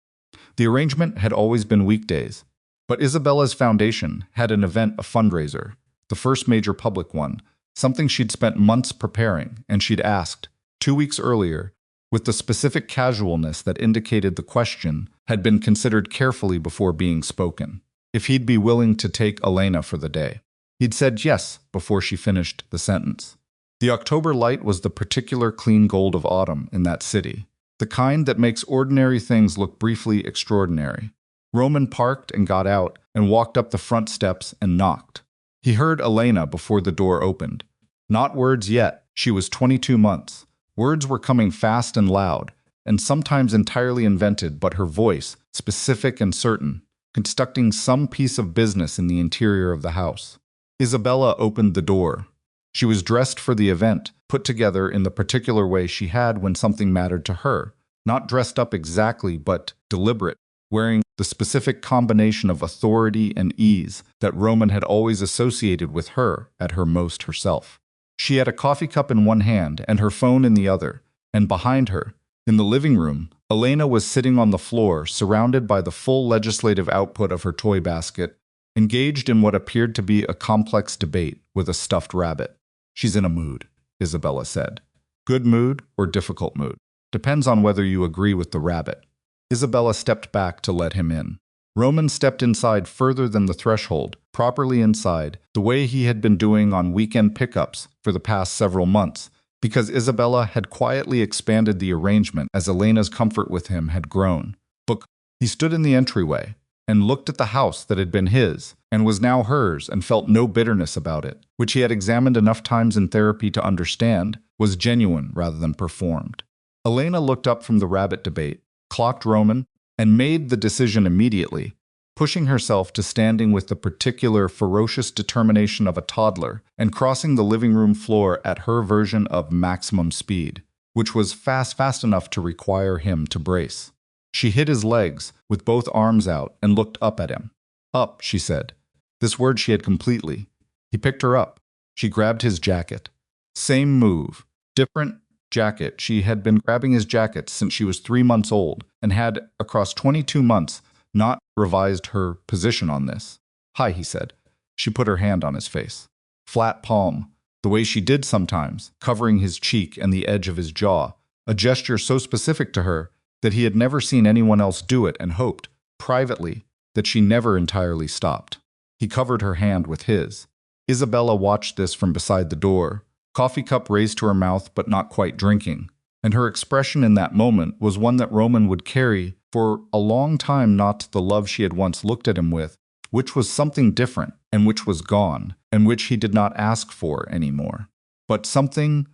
The arrangement had always been weekdays, but Isabella's foundation had an event, a fundraiser, the first major public one, something she'd spent months preparing, and she'd asked, 2 weeks earlier, with the specific casualness that indicated the question had been considered carefully before being spoken, if he'd be willing to take Elena for the day. He'd said yes before she finished the sentence. The October light was the particular clean gold of autumn in that city, the kind that makes ordinary things look briefly extraordinary. Roman parked and got out and walked up the front steps and knocked. He heard Elena before the door opened. Not words yet. She was 22 months. Words were coming fast and loud, and sometimes entirely invented, but her voice, specific and certain, conducting some piece of business in the interior of the house. Isabella opened the door. She was dressed for the event, put together in the particular way she had when something mattered to her. Not dressed up exactly, but deliberate, wearing the specific combination of authority and ease that Roman had always associated with her at her most herself. She had a coffee cup in one hand and her phone in the other, and behind her, in the living room, Elena was sitting on the floor, surrounded by the full legislative output of her toy basket, engaged in what appeared to be a complex debate with a stuffed rabbit. "She's in a mood," Isabella said. "Good mood or difficult mood. Depends on whether you agree with the rabbit." Isabella stepped back to let him in. Roman stepped inside further than the threshold, properly inside, the way he had been doing on weekend pickups for the past several months, because Isabella had quietly expanded the arrangement as Elena's comfort with him had grown. Look, he stood in the entryway and looked at the house that had been his and was now hers and felt no bitterness about it, which he had examined enough times in therapy to understand was genuine rather than performed. Elena looked up from the rabbit debate, clocked Roman, and made the decision immediately, pushing herself to standing with the particular ferocious determination of a toddler and crossing the living room floor at her version of maximum speed, which was fast enough to require him to brace. She hit his legs with both arms out and looked up at him. "Up," she said. This word she had completely. He picked her up. She grabbed his jacket. Same move, different jacket. She had been grabbing his jacket since she was 3 months old and had, across 22 months, not revised her position on this. "Hi," he said. She put her hand on his face. Flat palm, the way she did sometimes, covering his cheek and the edge of his jaw, a gesture so specific to her that he had never seen anyone else do it and hoped, privately, that she never entirely stopped. He covered her hand with his. Isabella watched this from beside the door, coffee cup raised to her mouth but not quite drinking, and her expression in that moment was one that Roman would carry for a long time, not the love she had once looked at him with, which was something different and which was gone and which he did not ask for anymore, but something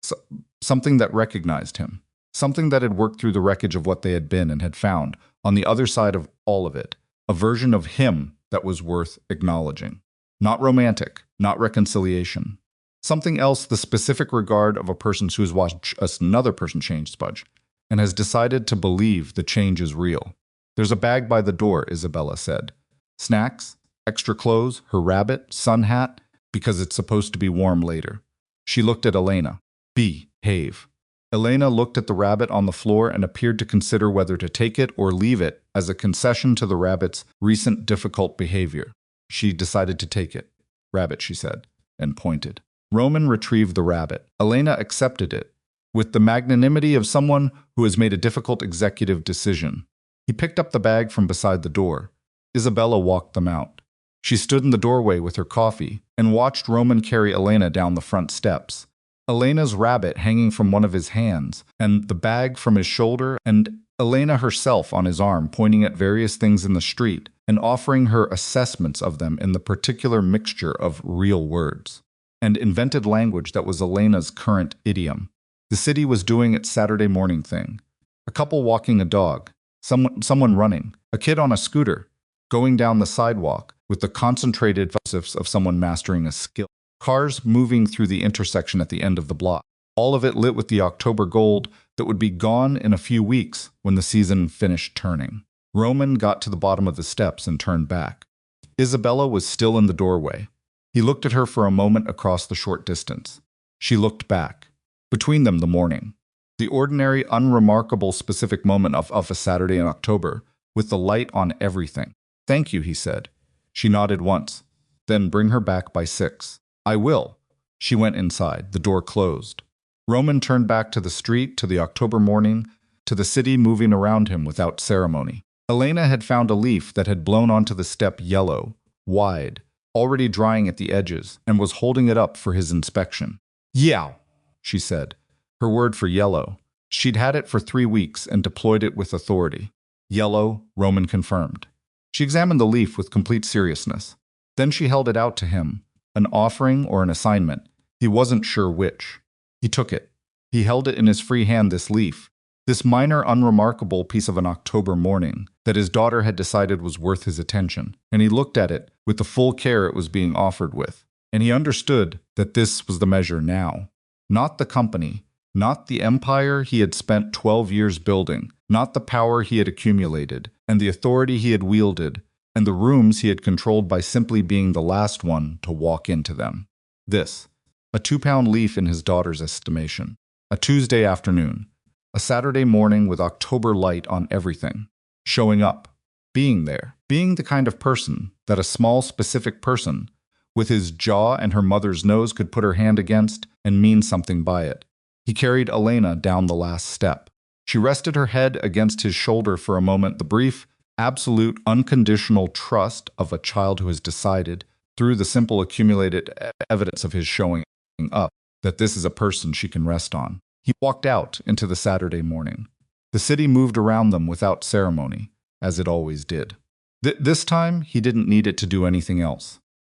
that recognized him, something that had worked through the wreckage of what they had been and had found, on the other side of all of it, a version of him that was worth acknowledging. Not romantic, not reconciliation. Something else, the specific regard of a person who has watched another person change, Spudge, and has decided to believe the change is real. "There's a bag by the door," Isabella said. "Snacks, extra clothes, her rabbit, sun hat, because it's supposed to be warm later." She looked at Elena. "Behave." Elena looked at the rabbit on the floor and appeared to consider whether to take it or leave it as a concession to the rabbit's recent difficult behavior. She decided to take it. "Rabbit," she said, and pointed. Roman retrieved the rabbit. Elena accepted it, with the magnanimity of someone who has made a difficult executive decision. He picked up the bag from beside the door. Isabella walked them out. She stood in the doorway with her coffee and watched Roman carry Elena down the front steps. Elena's rabbit hanging from one of his hands, and the bag from his shoulder, and Elena herself on his arm pointing at various things in the street and offering her assessments of them in the particular mixture of real words and invented language that was Elena's current idiom. The city was doing its Saturday morning thing. A couple walking a dog, someone running, a kid on a scooter, going down the sidewalk with the concentrated emphasis of someone mastering a skill. Cars moving through the intersection at the end of the block, all of it lit with the October gold that would be gone in a few weeks when the season finished turning. Roman got to the bottom of the steps and turned back. Isabella was still in the doorway. He looked at her for a moment across the short distance. She looked back. Between them, the morning. The ordinary, unremarkable, specific moment of a Saturday in October, with the light on everything. "Thank you," he said. She nodded once. "Then bring her back by 6. "I will." She went inside. The door closed. Roman turned back to the street, to the October morning, to the city moving around him without ceremony. Elena had found a leaf that had blown onto the step yellow, wide, already drying at the edges, and was holding it up for his inspection. "Yow," she said, her word for yellow. She'd had it for 3 weeks and deployed it with authority. "Yellow," Roman confirmed. She examined the leaf with complete seriousness. Then she held it out to him, an offering or an assignment. He wasn't sure which. He took it. He held it in his free hand, this leaf, this minor, unremarkable piece of an October morning that his daughter had decided was worth his attention, and he looked at it with the full care it was being offered with. And he understood that this was the measure now. Not the company, not the empire he had spent 12 years building, not the power he had accumulated, and the authority he had wielded, and the rooms he had controlled by simply being the last one to walk into them. This, a 2-pound leaf in his daughter's estimation. A Tuesday afternoon, a Saturday morning with October light on everything. Showing up, being there, being the kind of person that a small specific person, with his jaw and her mother's nose, could put her hand against and mean something by it. He carried Elena down the last step. She rested her head against his shoulder for a moment, the brief, absolute, unconditional trust of a child who has decided, through the simple accumulated evidence of his showing up, that this is a person she can rest on. He walked out into the Saturday morning. The city moved around them without ceremony, as it always did. This time, he didn't need it to do anything else.